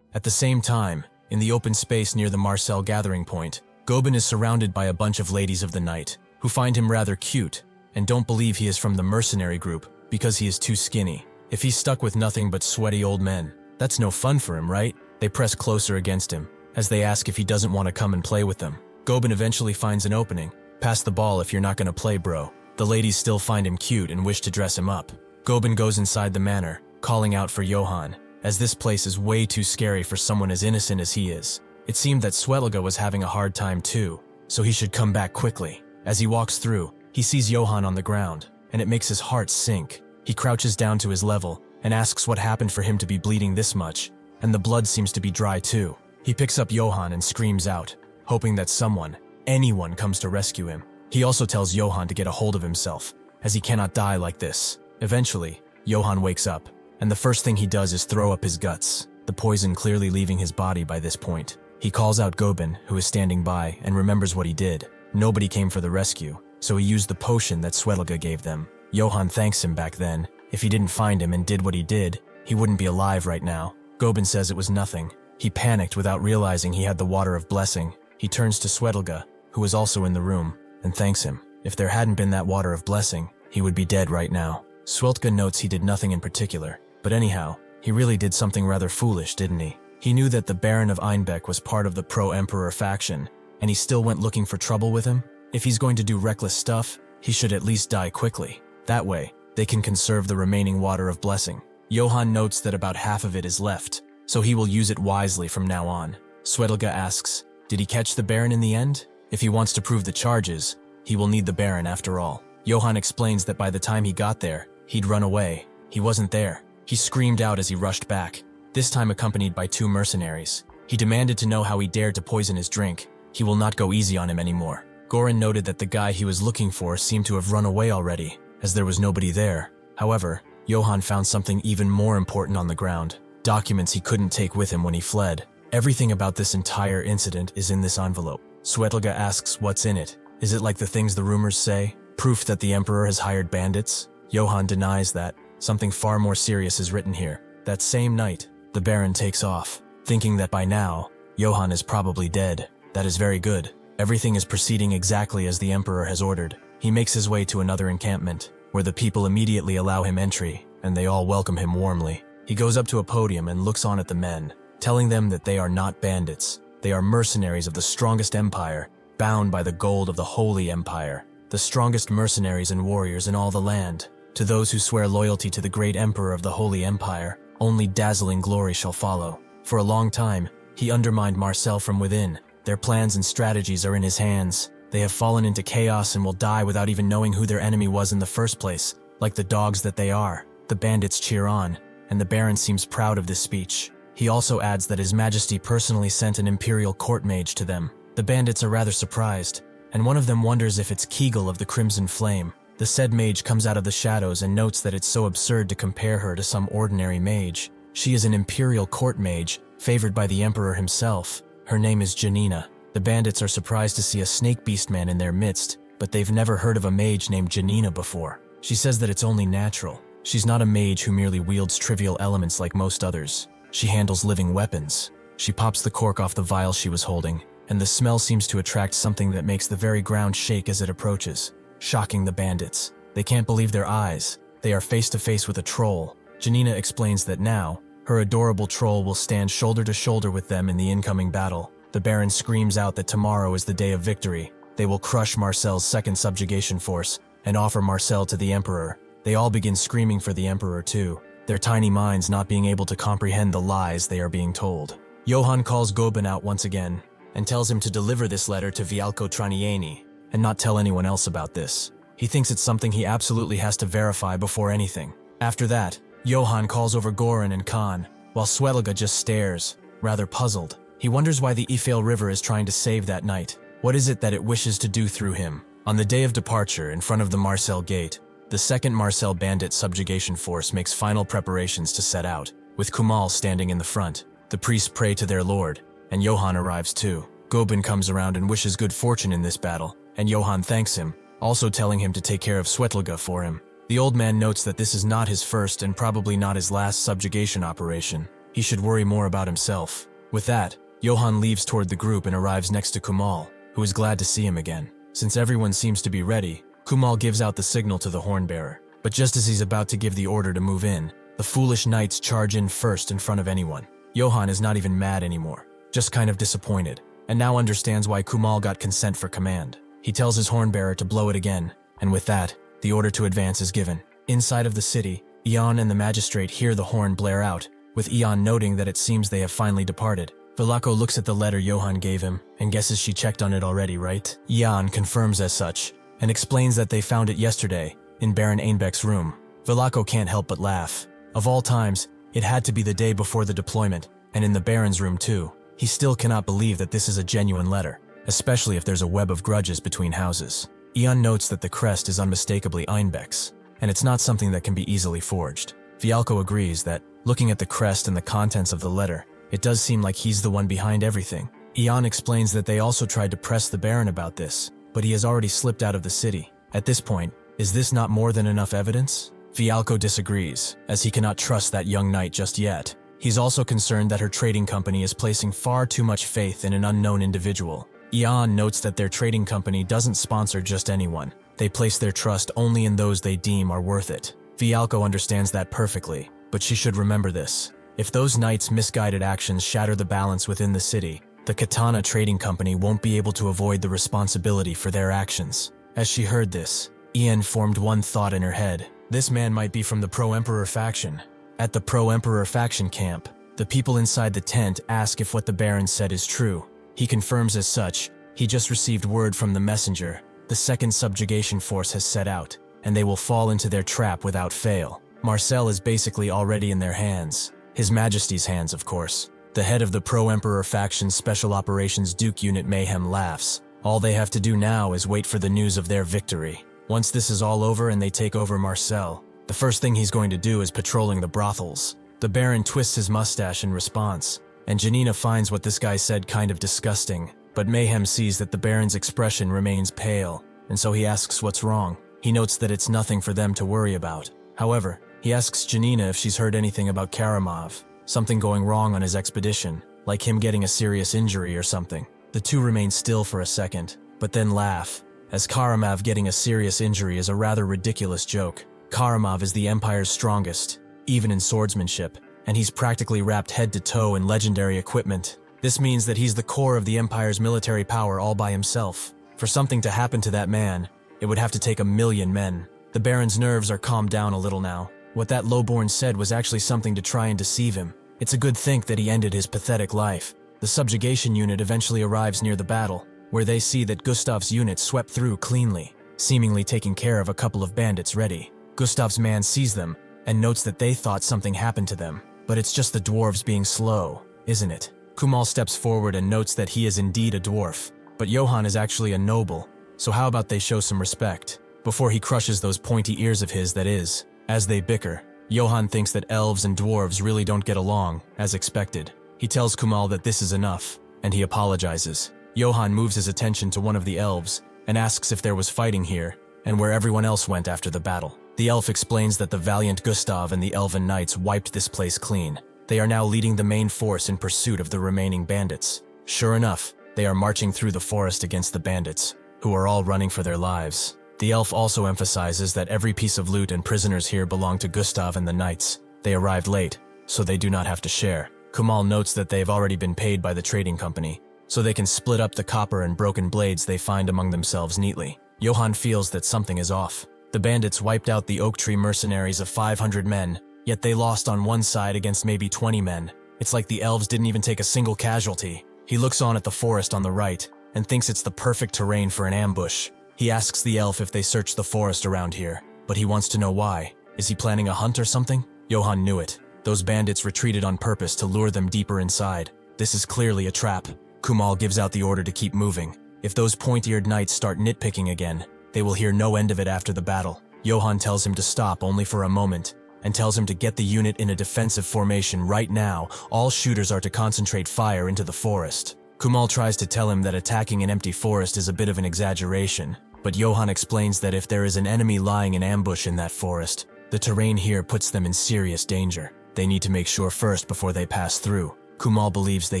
At the same time, in the open space near the Marcel gathering point, Gobin is surrounded by a bunch of ladies of the night, who find him rather cute, and don't believe he is from the mercenary group because he is too skinny. If he's stuck with nothing but sweaty old men, that's no fun for him, right? They press closer against him, as they ask if he doesn't want to come and play with them. Gobin eventually finds an opening. Pass the ball if you're not gonna play, bro. The ladies still find him cute and wish to dress him up. Gobin goes inside the manor, calling out for Johann, as this place is way too scary for someone as innocent as he is. It seemed that Swetelga was having a hard time too, so he should come back quickly. As he walks through, he sees Johann on the ground, and it makes his heart sink. He crouches down to his level and asks what happened for him to be bleeding this much, and the blood seems to be dry too. He picks up Johann and screams out, hoping that someone, anyone, comes to rescue him. He also tells Johann to get a hold of himself, as he cannot die like this. Eventually, Johann wakes up, and the first thing he does is throw up his guts, the poison clearly leaving his body by this point. He calls out Gobin, who is standing by, and remembers what he did. Nobody came for the rescue, so he used the potion that Swetelga gave them. Johann thanks him back then. If he didn't find him and did what he did, he wouldn't be alive right now. Gobin says it was nothing. He panicked without realizing he had the water of blessing. He turns to Swetelga, who is also in the room, and thanks him. If there hadn't been that water of blessing, he would be dead right now. Swetelga notes he did nothing in particular, but anyhow, he really did something rather foolish, didn't he? He knew that the Baron of Einbeck was part of the pro-Emperor faction, and he still went looking for trouble with him? If he's going to do reckless stuff, he should at least die quickly. That way, they can conserve the remaining water of blessing. Johann notes that about half of it is left, so he will use it wisely from now on. Swetelga asks, did he catch the Baron in the end? If he wants to prove the charges, he will need the Baron after all. Johann explains that by the time he got there, He'd run away. He wasn't there. He screamed out as he rushed back, this time accompanied by 2 mercenaries. He demanded to know how he dared to poison his drink. He will not go easy on him anymore. Goran noted that the guy he was looking for seemed to have run away already, as there was nobody there. However, Johan found something even more important on the ground. Documents he couldn't take with him when he fled. Everything about this entire incident is in this envelope. Svetlana asks what's in it. Is it like the things the rumors say? Proof that the Emperor has hired bandits? Johan denies that. Something far more serious is written here. That same night, the Baron takes off, thinking that by now, Johan is probably dead. That is very good. Everything is proceeding exactly as the Emperor has ordered. He makes his way to another encampment, where the people immediately allow him entry, and they all welcome him warmly. He goes up to a podium and looks on at the men, telling them that they are not bandits. They are mercenaries of the strongest empire, bound by the gold of the Holy Empire, the strongest mercenaries and warriors in all the land. To those who swear loyalty to the great Emperor of the Holy Empire, only dazzling glory shall follow. For a long time, he undermined Marcel from within. Their plans and strategies are in his hands. They have fallen into chaos and will die without even knowing who their enemy was in the first place, like the dogs that they are. The bandits cheer on, and the Baron seems proud of this speech. He also adds that His Majesty personally sent an imperial court mage to them. The bandits are rather surprised, and one of them wonders if it's Kegel of the Crimson Flame. The said mage comes out of the shadows and notes that it's so absurd to compare her to some ordinary mage. She is an imperial court mage, favored by the Emperor himself. Her name is Janina. The bandits are surprised to see a snake beast man in their midst, but they've never heard of a mage named Janina before. She says that it's only natural. She's not a mage who merely wields trivial elements like most others. She handles living weapons. She pops the cork off the vial she was holding, and the smell seems to attract something that makes the very ground shake as it approaches, shocking the bandits. They can't believe their eyes. They are face to face with a troll. Janina explains that now, her adorable troll will stand shoulder to shoulder with them in the incoming battle. The Baron screams out that tomorrow is the day of victory. They will crush Marcel's second subjugation force and offer Marcel to the Emperor. They all begin screaming for the Emperor too, their tiny minds not being able to comprehend the lies they are being told. Johan calls Goban out once again and tells him to deliver this letter to Vialko Tranieni and not tell anyone else about this. He thinks it's something he absolutely has to verify before anything. After that, Johan calls over Goran and Khan, while Svetlana just stares, rather puzzled. He wonders why the Ifale River is trying to save that knight. What is it that it wishes to do through him? On the day of departure, in front of the Marcel Gate, the second Marcel bandit subjugation force makes final preparations to set out, with Kumal standing in the front. The priests pray to their lord, and Johan arrives too. Goban comes around and wishes good fortune in this battle, and Johan thanks him, also telling him to take care of Svetlana for him. The old man notes that this is not his first and probably not his last subjugation operation. He should worry more about himself. With that, Johan leaves toward the group and arrives next to Kumal, who is glad to see him again. Since everyone seems to be ready, Kumal gives out the signal to the horn-bearer. But just as he's about to give the order to move in, the foolish knights charge in first in front of anyone. Johan is not even mad anymore, just kind of disappointed, and now understands why Kumal got consent for command. He tells his horn-bearer to blow it again, and with that, the order to advance is given. Inside of the city, Ion and the magistrate hear the horn blare out, with Ion noting that it seems they have finally departed. Velako looks at the letter Johan gave him, and guesses she checked on it already, right? Ion confirms as such, and explains that they found it yesterday, in Baron Einbeck's room. Velako can't help but laugh. Of all times, it had to be the day before the deployment, and in the Baron's room too. He still cannot believe that this is a genuine letter, especially if there's a web of grudges between houses. Ion notes that the crest is unmistakably Einbeck's, and it's not something that can be easily forged. Vialko agrees that, looking at the crest and the contents of the letter, it does seem like he's the one behind everything. Ion explains that they also tried to press the Baron about this, but he has already slipped out of the city. At this point, is this not more than enough evidence? Vialko disagrees, as he cannot trust that young knight just yet. He's also concerned that her trading company is placing far too much faith in an unknown individual. Ion notes that their trading company doesn't sponsor just anyone. They place their trust only in those they deem are worth it. Vialko understands that perfectly, but she should remember this. If those knights' misguided actions shatter the balance within the city, the Katana Trading Company won't be able to avoid the responsibility for their actions. As she heard this, Ian formed one thought in her head. This man might be from the Pro-Emperor faction. At the Pro-Emperor faction camp, the people inside the tent ask if what the Baron said is true. He confirms as such. He just received word from the messenger. The second subjugation force has set out. and they will fall into their trap without fail. Marcel is basically already in their hands. His Majesty's hands, of course. The head of the pro-Emperor faction's Special Operations Duke Unit Mayhem laughs. All they have to do now is wait for the news of their victory. Once this is all over and they take over Marcel, the first thing he's going to do is patrolling the brothels. The Baron twists his mustache in response, and Janina finds what this guy said kind of disgusting. But Mayhem sees that the Baron's expression remains pale, and so he asks what's wrong. He notes that it's nothing for them to worry about. However, he asks Janina if she's heard anything about Karamov, something going wrong on his expedition, like him getting a serious injury or something. The two remain still for a second, but then laugh, as Karamov getting a serious injury is a rather ridiculous joke. Karamov is the Empire's strongest, even in swordsmanship, and he's practically wrapped head to toe in legendary equipment. This means that he's the core of the Empire's military power all by himself. For something to happen to that man, it would have to take 1,000,000 men. The Baron's nerves are calmed down a little now. What that lowborn said was actually something to try and deceive him. It's a good thing that he ended his pathetic life. The subjugation unit eventually arrives near the battle, where they see that Gustav's unit swept through cleanly, seemingly taking care of a couple of bandits ready. Gustav's man sees them, and notes that they thought something happened to them. But it's just the dwarves being slow, isn't it? Kumal steps forward and notes that he is indeed a dwarf, but Johann is actually a noble, so how about they show some respect, before he crushes those pointy ears of his, that is. As they bicker, Johann thinks that elves and dwarves really don't get along, as expected. He tells Kumal that this is enough, and he apologizes. Johann moves his attention to one of the elves, and asks if there was fighting here, and where everyone else went after the battle. The elf explains that the valiant Gustav and the elven knights wiped this place clean. They are now leading the main force in pursuit of the remaining bandits. Sure enough, they are marching through the forest against the bandits, who are all running for their lives. The elf also emphasizes that every piece of loot and prisoners here belong to Gustav and the knights. They arrived late, so they do not have to share. Kumal notes that they have already been paid by the trading company, so they can split up the copper and broken blades they find among themselves neatly. Johann feels that something is off. The bandits wiped out the Oak Tree mercenaries of 500 men, yet they lost on one side against maybe 20 men. It's like the elves didn't even take a single casualty. He looks on at the forest on the right, and thinks it's the perfect terrain for an ambush. He asks the elf if they searched the forest around here, but he wants to know why. Is he planning a hunt or something? Johann knew it. Those bandits retreated on purpose to lure them deeper inside. This is clearly a trap. Kumal gives out the order to keep moving. If those pointy-eared knights start nitpicking again, they will hear no end of it after the battle. Johann tells him to stop only for a moment, and tells him to get the unit in a defensive formation right now. All shooters are to concentrate fire into the forest. Kumal tries to tell him that attacking an empty forest is a bit of an exaggeration, but Johann explains that if there is an enemy lying in ambush in that forest, the terrain here puts them in serious danger. They need to make sure first before they pass through. Kumal believes they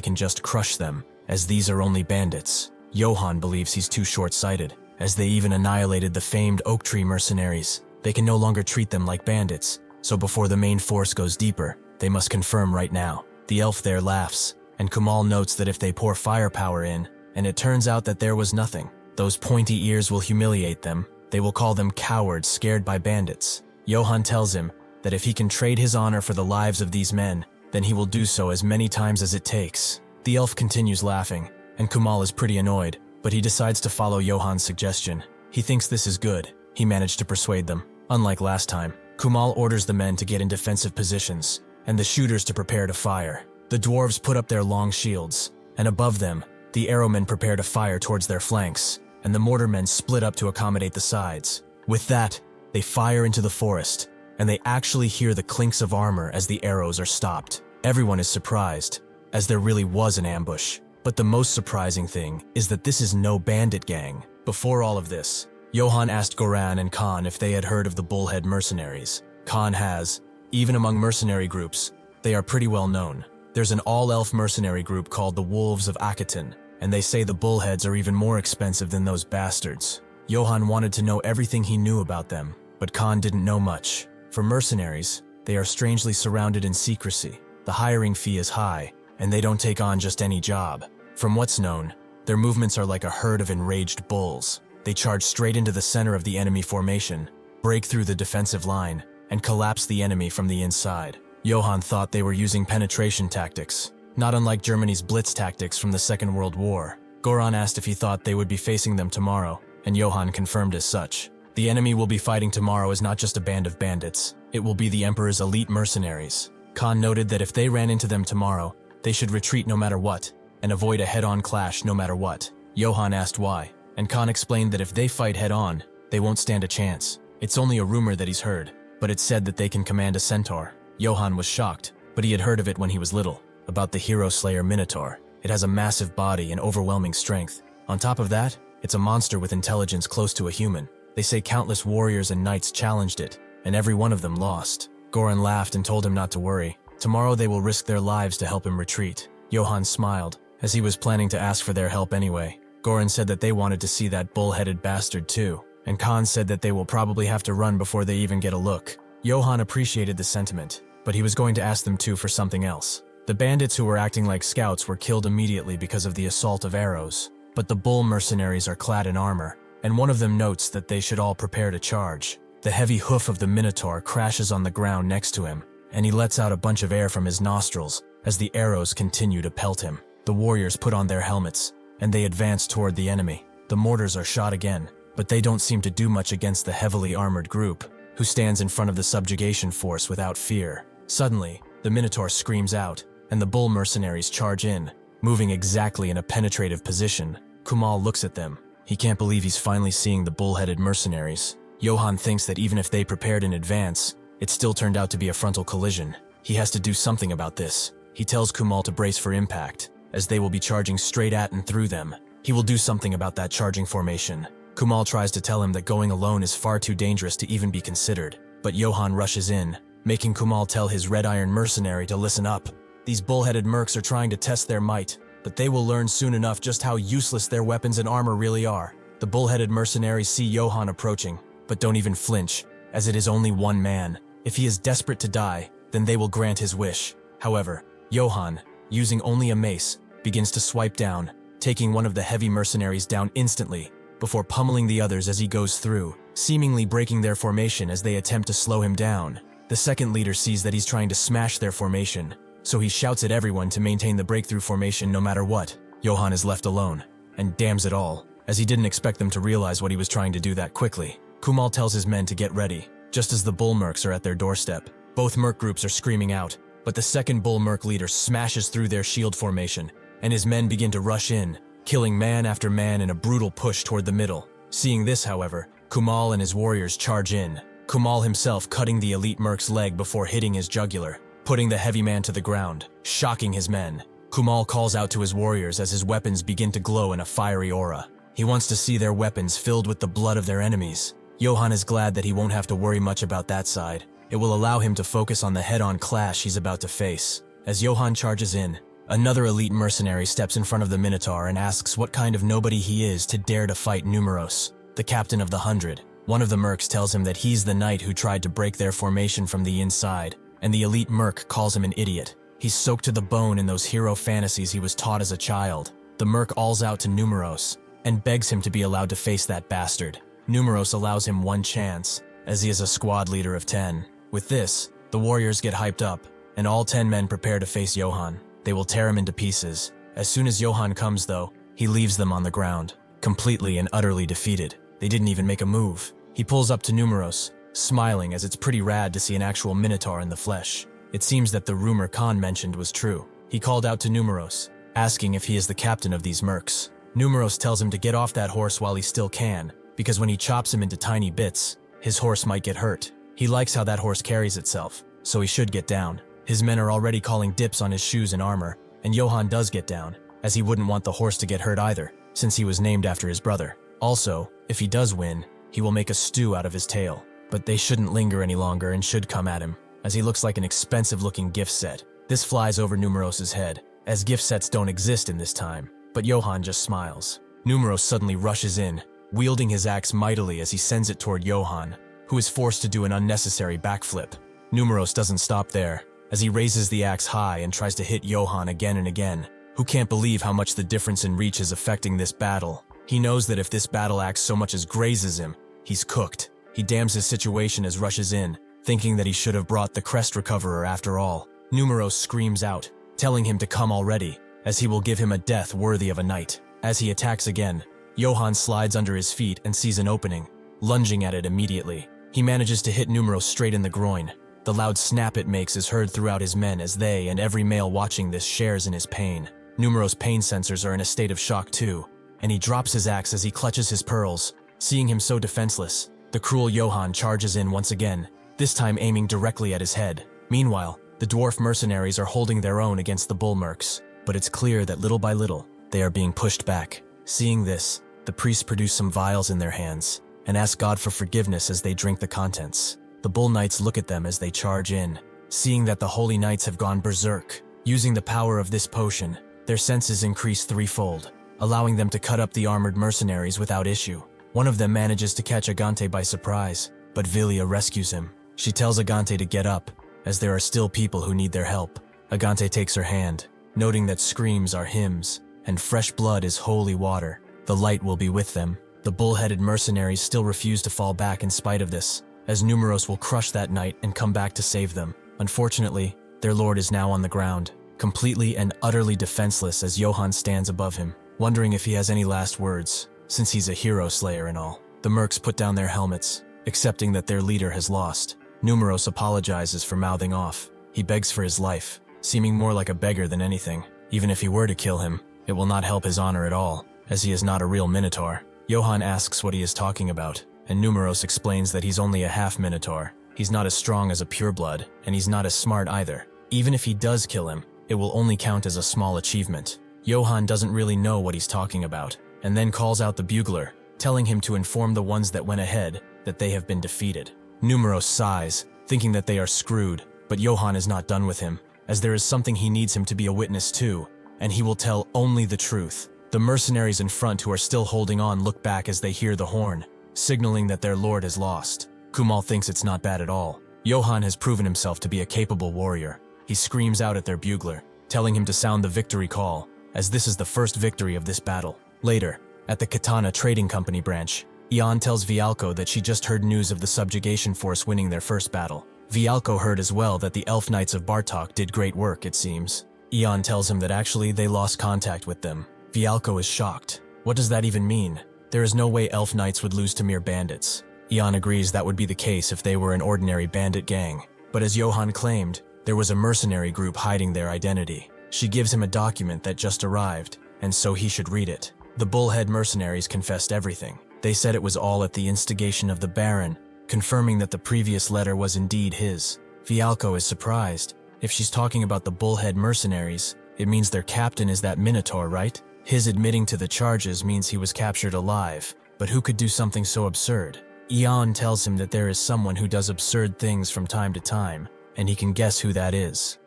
can just crush them, as these are only bandits. Johann believes he's too short-sighted, as they even annihilated the famed Oak Tree mercenaries. They can no longer treat them like bandits, so before the main force goes deeper, they must confirm right now. The elf there laughs, and Kumal notes that if they pour firepower in, and it turns out that there was nothing, those pointy ears will humiliate them. They will call them cowards scared by bandits. Johann tells him that if he can trade his honor for the lives of these men, then he will do so as many times as it takes. The elf continues laughing, and Kumal is pretty annoyed, but he decides to follow Johann's suggestion. He thinks this is good. He managed to persuade them. Unlike last time, Kumal orders the men to get in defensive positions, and the shooters to prepare to fire. The dwarves put up their long shields, and above them, the arrowmen prepare to fire towards their flanks, and the mortarmen split up to accommodate the sides. With that, they fire into the forest, and they actually hear the clinks of armor as the arrows are stopped. Everyone is surprised, as there really was an ambush. But the most surprising thing is that this is no bandit gang. Before all of this, Johann asked Goran and Khan if they had heard of the Bullhead mercenaries. Khan has. Even among mercenary groups, they are pretty well known. There's an all-elf mercenary group called the Wolves of Akiton, and they say the Bullheads are even more expensive than those bastards. Johann wanted to know everything he knew about them, but Khan didn't know much. For mercenaries, they are strangely surrounded in secrecy. The hiring fee is high, and they don't take on just any job. From what's known, their movements are like a herd of enraged bulls. They charge straight into the center of the enemy formation, break through the defensive line, and collapse the enemy from the inside. Johann thought they were using penetration tactics, not unlike Germany's blitz tactics from the Second World War. Goran asked if he thought they would be facing them tomorrow, and Johann confirmed as such. The enemy we'll be fighting tomorrow is not just a band of bandits. It will be the Emperor's elite mercenaries. Khan noted that if they ran into them tomorrow, they should retreat no matter what, and avoid a head-on clash no matter what. Johan asked why, and Khan explained that if they fight head-on, they won't stand a chance. It's only a rumor that he's heard, but it's said that they can command a centaur. Johan was shocked, but he had heard of it when he was little, about the hero slayer Minotaur. It has a massive body and overwhelming strength. On top of that, it's a monster with intelligence close to a human. They say countless warriors and knights challenged it, and every one of them lost. Goran laughed and told him not to worry. Tomorrow they will risk their lives to help him retreat. Johan smiled, as he was planning to ask for their help anyway. Goran said that they wanted to see that bull-headed bastard too, and Khan said that they will probably have to run before they even get a look. Johan appreciated the sentiment, but he was going to ask them too for something else. The bandits who were acting like scouts were killed immediately because of the assault of arrows, but the bull mercenaries are clad in armor, and one of them notes that they should all prepare to charge. The heavy hoof of the Minotaur crashes on the ground next to him, and he lets out a bunch of air from his nostrils as the arrows continue to pelt him. The warriors put on their helmets, and they advance toward the enemy. The mortars are shot again, but they don't seem to do much against the heavily armored group, who stands in front of the subjugation force without fear. Suddenly, the Minotaur screams out, and the bull mercenaries charge in, moving exactly in a penetrative position. Kumal looks at them. He can't believe he's finally seeing the bull-headed mercenaries. Johan thinks that even if they prepared in advance, it still turned out to be a frontal collision. He has to do something about this. He tells Kumal to brace for impact, as they will be charging straight at and through them. He will do something about that charging formation. Kumal tries to tell him that going alone is far too dangerous to even be considered, but Johan rushes in, making Kumal tell his red iron mercenary to listen up. These bull-headed mercs are trying to test their might, but they will learn soon enough just how useless their weapons and armor really are. The bull-headed mercenaries see Johan approaching, but don't even flinch, as it is only one man. If he is desperate to die, then they will grant his wish. However, Johan, using only a mace, begins to swipe down, taking one of the heavy mercenaries down instantly, before pummeling the others as he goes through, seemingly breaking their formation as they attempt to slow him down. The second leader sees that he's trying to smash their formation, so he shouts at everyone to maintain the breakthrough formation no matter what. Johan is left alone, and damns it all, as he didn't expect them to realize what he was trying to do that quickly. Kumal tells his men to get ready, just as the bull mercs are at their doorstep. Both merc groups are screaming out, but the second bull merc leader smashes through their shield formation, and his men begin to rush in, killing man after man in a brutal push toward the middle. Seeing this, however, Kumal and his warriors charge in, Kumal himself cutting the elite merc's leg before hitting his jugular, putting the heavy man to the ground, shocking his men. Kumal calls out to his warriors as his weapons begin to glow in a fiery aura. He wants to see their weapons filled with the blood of their enemies. Johan is glad that he won't have to worry much about that side. It will allow him to focus on the head-on clash he's about to face. As Johan charges in, another elite mercenary steps in front of the Minotaur and asks what kind of nobody he is to dare to fight Numeros, the captain of the 100. One of the mercs tells him that he's the knight who tried to break their formation from the inside, and the elite merc calls him an idiot. He's soaked to the bone in those hero fantasies he was taught as a child. The merc alls out to Numeros and begs him to be allowed to face that bastard. Numeros allows him one chance, as he is a squad leader of 10. With this, the warriors get hyped up, and all 10 men prepare to face Johan. They will tear him into pieces. As soon as Johan comes, though, he leaves them on the ground, completely and utterly defeated. They didn't even make a move. He pulls up to Numeros, smiling as it's pretty rad to see an actual Minotaur in the flesh. It seems that the rumor Khan mentioned was true. He called out to Numeros, asking if he is the captain of these mercs. Numeros tells him to get off that horse while he still can, because when he chops him into tiny bits, his horse might get hurt. He likes how that horse carries itself, so he should get down. His men are already calling dips on his shoes and armor, and Johan does get down, as he wouldn't want the horse to get hurt either, since he was named after his brother. Also, if he does win, he will make a stew out of his tail. But they shouldn't linger any longer and should come at him, as he looks like an expensive-looking gift set. This flies over Numeros's head, as gift sets don't exist in this time, but Johan just smiles. Numeros suddenly rushes in, wielding his axe mightily as he sends it toward Johan, who is forced to do an unnecessary backflip. Numeros doesn't stop there, as he raises the axe high and tries to hit Johan again and again, who can't believe how much the difference in reach is affecting this battle. He knows that if this battle axe so much as grazes him, he's cooked. He damns his situation as rushes in, thinking that he should have brought the crest recoverer after all. Numeros screams out, telling him to come already, as he will give him a death worthy of a knight. As he attacks again, Johan slides under his feet and sees an opening. lunging at it immediately. He manages to hit Numero straight in the groin. The loud snap it makes is heard throughout his men as they and every male watching this shares in his pain. Numero's pain sensors are in a state of shock too, and he drops his axe as he clutches his pearls. Seeing him so defenseless, the cruel Johann charges in once again, this time aiming directly at his head. Meanwhile, the dwarf mercenaries are holding their own against the bull mercs, but it's clear that little by little, they are being pushed back. Seeing this, the priests produce some vials in their hands and ask God for forgiveness as they drink the contents. The bull knights look at them as they charge in. Seeing that the holy knights have gone berserk, using the power of this potion, their senses increase threefold, allowing them to cut up the armored mercenaries without issue. One of them manages to catch Agante by surprise, but Vilya rescues him. She tells Agante to get up, as there are still people who need their help. Agante takes her hand, noting that screams are hymns, and fresh blood is holy water. The light will be with them. The bull-headed mercenaries still refuse to fall back in spite of this, as Numeros will crush that knight and come back to save them. Unfortunately, their lord is now on the ground, completely and utterly defenseless as Johann stands above him, wondering if he has any last words, since he's a hero slayer and all. The mercs put down their helmets, accepting that their leader has lost. Numeros apologizes for mouthing off. He begs for his life, seeming more like a beggar than anything. Even if he were to kill him, it will not help his honor at all, as he is not a real minotaur. Johann asks what he is talking about, and Numeros explains that he's only a half-minotaur. He's not as strong as a pureblood, and he's not as smart either. Even if he does kill him, it will only count as a small achievement. Johann doesn't really know what he's talking about, and then calls out the bugler, telling him to inform the ones that went ahead that they have been defeated. Numeros sighs, thinking that they are screwed, but Johann is not done with him, as there is something he needs him to be a witness to, and he will tell only the truth. The mercenaries in front who are still holding on look back as they hear the horn, signaling that their lord has lost. Kumal thinks it's not bad at all. Johann has proven himself to be a capable warrior. He screams out at their bugler, telling him to sound the victory call, as this is the first victory of this battle. Later, at the Katana Trading Company branch, Ian tells Vialco that she just heard news of the subjugation force winning their first battle. Vialco heard as well that the Elf Knights of Bartok did great work, it seems. Ian tells him that actually they lost contact with them. Vialco is shocked. What does that even mean? There is no way Elf Knights would lose to mere bandits. Ian agrees that would be the case if they were an ordinary bandit gang. But as Johann claimed, there was a mercenary group hiding their identity. She gives him a document that just arrived, and so he should read it. The bullhead mercenaries confessed everything. They said it was all at the instigation of the Baron, confirming that the previous letter was indeed his. Vialco is surprised. If she's talking about the bullhead mercenaries, it means their captain is that Minotaur, right? His admitting to the charges means he was captured alive, but who could do something so absurd? Ion tells him that there is someone who does absurd things from time to time, and he can guess who that is.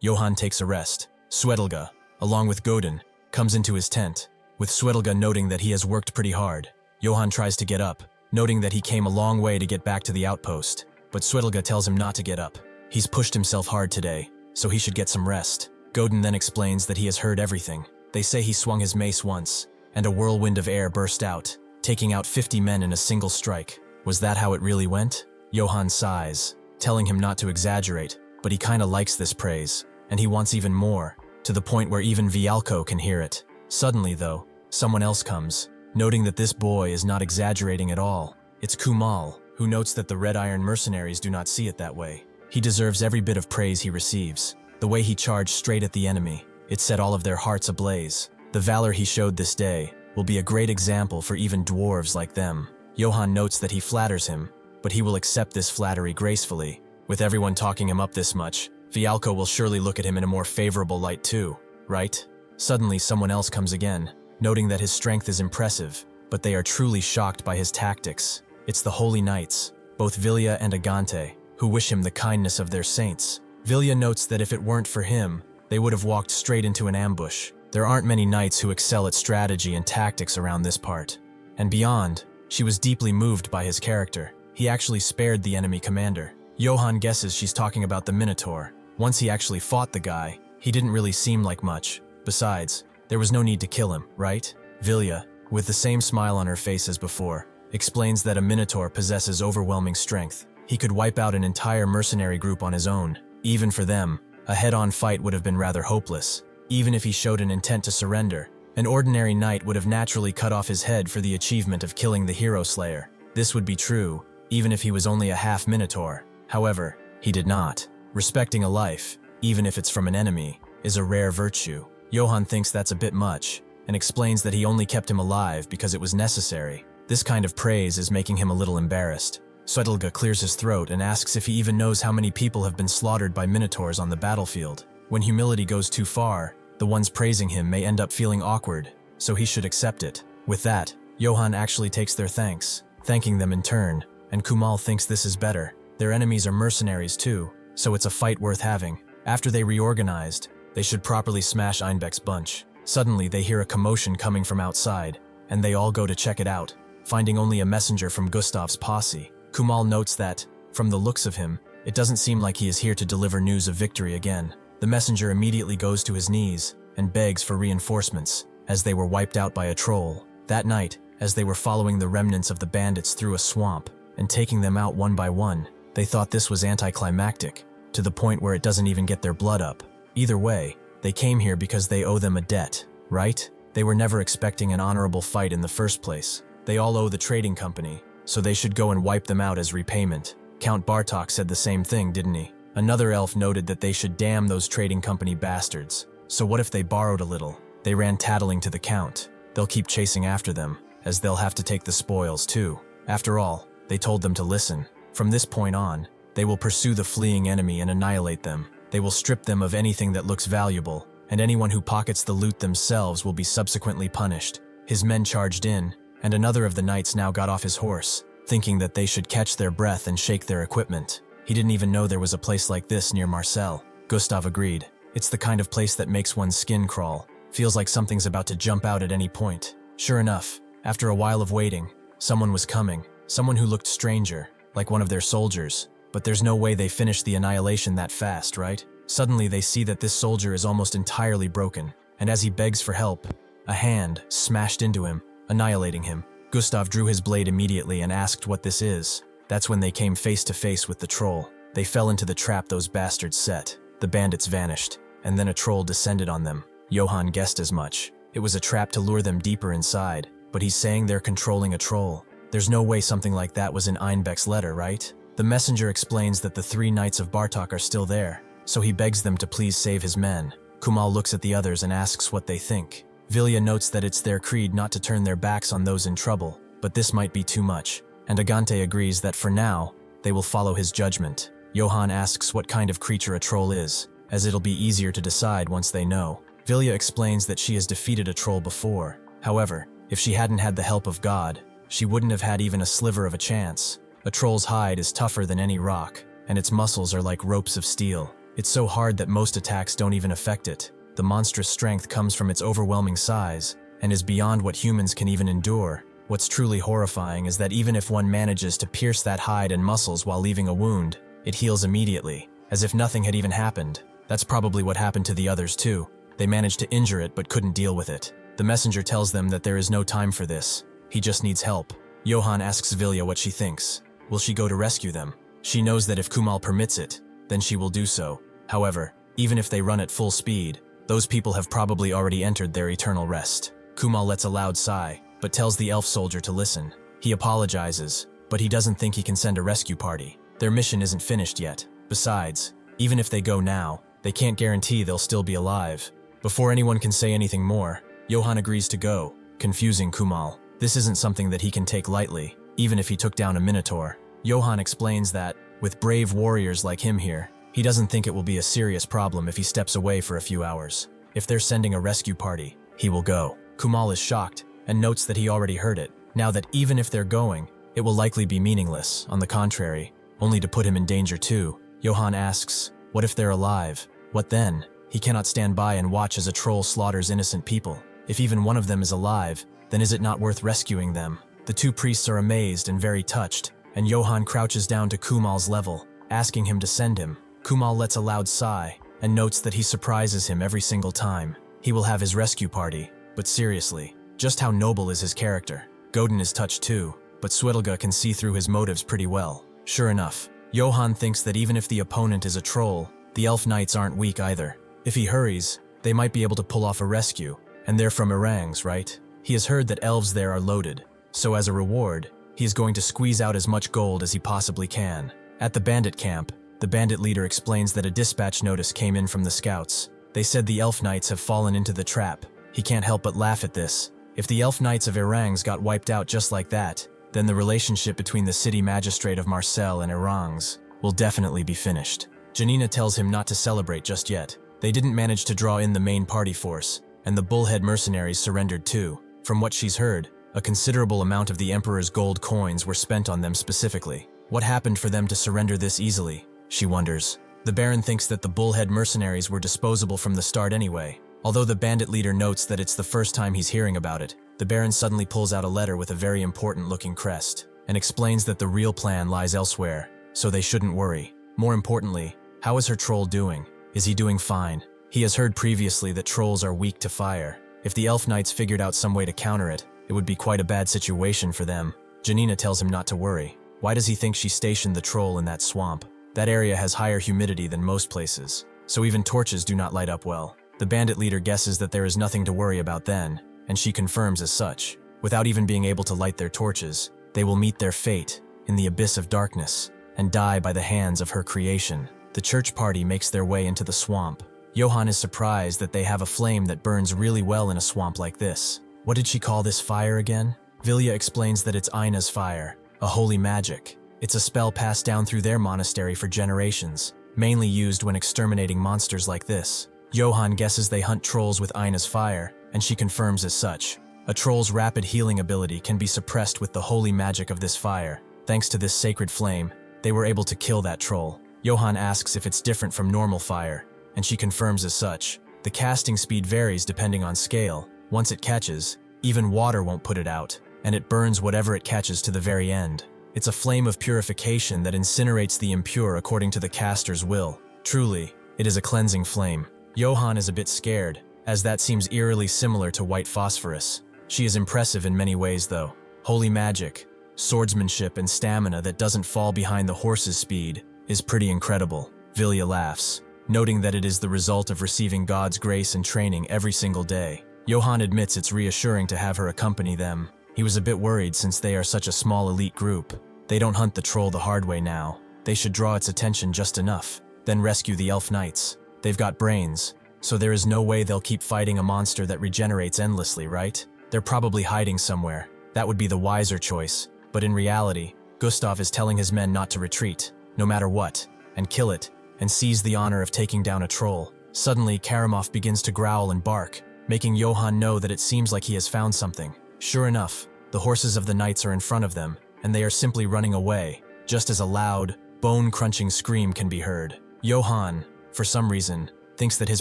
Johann takes a rest. Swedelga, along with Godin, comes into his tent, with Swedelga noting that he has worked pretty hard. Johann tries to get up, noting that he came a long way to get back to the outpost, but Swedelga tells him not to get up. He's pushed himself hard today, so he should get some rest. Godin then explains that he has heard everything. They say he swung his mace once, and a whirlwind of air burst out, taking out 50 men in a single strike. Was that how it really went? Johann sighs, telling him not to exaggerate, but he kinda likes this praise, and he wants even more, to the point where even Vialco can hear it. Suddenly, though, someone else comes, noting that this boy is not exaggerating at all. It's Kumal, who notes that the Red Iron mercenaries do not see it that way. He deserves every bit of praise he receives. The way he charged straight at the enemy, it set all of their hearts ablaze. The valor he showed this day will be a great example for even dwarves like them. Johann notes that he flatters him, but he will accept this flattery gracefully. With everyone talking him up this much, Vialco will surely look at him in a more favorable light too, right? Suddenly someone else comes again, noting that his strength is impressive, but they are truly shocked by his tactics. It's the Holy Knights, both Vilya and Agante, who wish him the kindness of their saints. Vilya notes that if it weren't for him, they would have walked straight into an ambush. There aren't many knights who excel at strategy and tactics around this part. And beyond, she was deeply moved by his character. He actually spared the enemy commander. Johann guesses she's talking about the Minotaur. Once he actually fought the guy, he didn't really seem like much. Besides, there was no need to kill him, right? Vilya, with the same smile on her face as before, explains that a Minotaur possesses overwhelming strength. He could wipe out an entire mercenary group on his own. Even for them, a head-on fight would have been rather hopeless. Even if he showed an intent to surrender, an ordinary knight would have naturally cut off his head for the achievement of killing the hero slayer. This would be true, even if he was only a half minotaur. However, he did not. Respecting a life, even if it's from an enemy, is a rare virtue. Johann thinks that's a bit much, and explains that he only kept him alive because it was necessary. This kind of praise is making him a little embarrassed. Swetelga clears his throat and asks if he even knows how many people have been slaughtered by minotaurs on the battlefield. When humility goes too far, the ones praising him may end up feeling awkward, so he should accept it. With that, Johann actually takes their thanks, thanking them in turn, and Kumal thinks this is better. Their enemies are mercenaries too, so it's a fight worth having. After they reorganized, they should properly smash Einbeck's bunch. Suddenly, they hear a commotion coming from outside, and they all go to check it out, finding only a messenger from Gustav's posse. Kumal notes that, from the looks of him, it doesn't seem like he is here to deliver news of victory again. The messenger immediately goes to his knees and begs for reinforcements, as they were wiped out by a troll. That night, as they were following the remnants of the bandits through a swamp and taking them out one by one, they thought this was anticlimactic, to the point where it doesn't even get their blood up. Either way, they came here because they owe them a debt, right? They were never expecting an honorable fight in the first place. They all owe the trading company, so they should go and wipe them out as repayment. Count Bartok said the same thing, didn't he? Another elf noted that they should damn those trading company bastards. So what if they borrowed a little? They ran tattling to the Count. They'll keep chasing after them, as they'll have to take the spoils too. After all, they told them to listen. From this point on, they will pursue the fleeing enemy and annihilate them. They will strip them of anything that looks valuable, and anyone who pockets the loot themselves will be subsequently punished. His men charged in, and another of the knights now got off his horse, thinking that they should catch their breath and shake their equipment. He didn't even know there was a place like this near Marcel. Gustav agreed. It's the kind of place that makes one's skin crawl. Feels like something's about to jump out at any point. Sure enough, after a while of waiting, someone was coming. Someone who looked stranger, like one of their soldiers. But there's no way they finished the annihilation that fast, right? Suddenly they see that this soldier is almost entirely broken, and as he begs for help, a hand smashed into him, annihilating him. Gustav drew his blade immediately and asked what this is. That's when they came face to face with the troll. They fell into the trap those bastards set. The bandits vanished, and then a troll descended on them. Johann guessed as much. It was a trap to lure them deeper inside, but he's saying they're controlling a troll. There's no way something like that was in Einbeck's letter, right? The messenger explains that the 3 knights of Bartok are still there, so he begs them to please save his men. Kumal looks at the others and asks what they think. Vilya notes that it's their creed not to turn their backs on those in trouble, but this might be too much, and Agante agrees that for now, they will follow his judgment. Johann asks what kind of creature a troll is, as it'll be easier to decide once they know. Vilya explains that she has defeated a troll before. However, if she hadn't had the help of God, she wouldn't have had even a sliver of a chance. A troll's hide is tougher than any rock, and its muscles are like ropes of steel. It's so hard that most attacks don't even affect it. The monstrous strength comes from its overwhelming size, and is beyond what humans can even endure. What's truly horrifying is that even if one manages to pierce that hide and muscles while leaving a wound, it heals immediately, as if nothing had even happened. That's probably what happened to the others too. They managed to injure it but couldn't deal with it. The messenger tells them that there is no time for this. He just needs help. Johann asks Vilya what she thinks. Will she go to rescue them? She knows that if Kumal permits it, then she will do so. However, even if they run at full speed, those people have probably already entered their eternal rest. Kumal lets a loud sigh, but tells the elf soldier to listen. He apologizes, but he doesn't think he can send a rescue party. Their mission isn't finished yet. Besides, even if they go now, they can't guarantee they'll still be alive. Before anyone can say anything more, Johann agrees to go, confusing Kumal. This isn't something that he can take lightly, even if he took down a minotaur. Johann explains that, with brave warriors like him here, he doesn't think it will be a serious problem if he steps away for a few hours. If they're sending a rescue party, he will go. Kumal is shocked, and notes that he already heard it. Now that even if they're going, it will likely be meaningless, on the contrary, only to put him in danger too. Johann asks, what if they're alive? What then? He cannot stand by and watch as a troll slaughters innocent people. If even one of them is alive, then is it not worth rescuing them? The 2 priests are amazed and very touched, and Johann crouches down to Kumal's level, asking him to send him. Kumal lets a loud sigh, and notes that he surprises him every single time. He will have his rescue party, but seriously, just how noble is his character? Godin is touched too, but Swetelga can see through his motives pretty well. Sure enough, Johann thinks that even if the opponent is a troll, the elf knights aren't weak either. If he hurries, they might be able to pull off a rescue, and they're from Orangs, right? He has heard that elves there are loaded, so as a reward, He is going to squeeze out as much gold as he possibly can. At the bandit camp, the bandit leader explains that a dispatch notice came in from the scouts. They said the elf knights have fallen into the trap. He can't help but laugh at this. If the elf knights of Erangs got wiped out just like that, then the relationship between the city magistrate of Marseille and Erangs will definitely be finished. Janina tells him not to celebrate just yet. They didn't manage to draw in the main party force, and the bullhead mercenaries surrendered too. From what she's heard, a considerable amount of the Emperor's gold coins were spent on them specifically. What happened for them to surrender this easily? She wonders. The Baron thinks that the bullhead mercenaries were disposable from the start anyway. Although the bandit leader notes that it's the first time he's hearing about it, the Baron suddenly pulls out a letter with a very important-looking crest and explains that the real plan lies elsewhere, so they shouldn't worry. More importantly, how is her troll doing? Is he doing fine? He has heard previously that trolls are weak to fire. If the elf knights figured out some way to counter it, it would be quite a bad situation for them. Janina tells him not to worry. Why does he think she stationed the troll in that swamp? That area has higher humidity than most places, so even torches do not light up well. The bandit leader guesses that there is nothing to worry about then, and she confirms as such. Without even being able to light their torches, they will meet their fate in the abyss of darkness and die by the hands of her creation. The church party makes their way into the swamp. Johann is surprised that they have a flame that burns really well in a swamp like this. What did she call this fire again? Vilya explains that it's Ina's fire, a holy magic. It's a spell passed down through their monastery for generations, mainly used when exterminating monsters like this. Johann guesses they hunt trolls with Ina's fire, and she confirms as such. A troll's rapid healing ability can be suppressed with the holy magic of this fire. Thanks to this sacred flame, they were able to kill that troll. Johann asks if it's different from normal fire, and she confirms as such. The casting speed varies depending on scale. Once it catches, even water won't put it out, and it burns whatever it catches to the very end. It's a flame of purification that incinerates the impure according to the caster's will. Truly, it is a cleansing flame. Johann is a bit scared, as that seems eerily similar to white phosphorus. She is impressive in many ways though. Holy magic, swordsmanship and stamina that doesn't fall behind the horse's speed is pretty incredible. Vilya laughs, noting that it is the result of receiving God's grace and training every single day. Johann admits it's reassuring to have her accompany them. He was a bit worried since they are such a small elite group. They don't hunt the troll the hard way now. They should draw its attention just enough, then rescue the elf knights. They've got brains, so there is no way they'll keep fighting a monster that regenerates endlessly, right? They're probably hiding somewhere. That would be the wiser choice. But in reality, Gustav is telling his men not to retreat, no matter what, and kill it, and seize the honor of taking down a troll. Suddenly, Karamov begins to growl and bark, making Johann know that it seems like he has found something. Sure enough, the horses of the knights are in front of them, and they are simply running away, just as a loud, bone-crunching scream can be heard. Johann, for some reason, thinks that his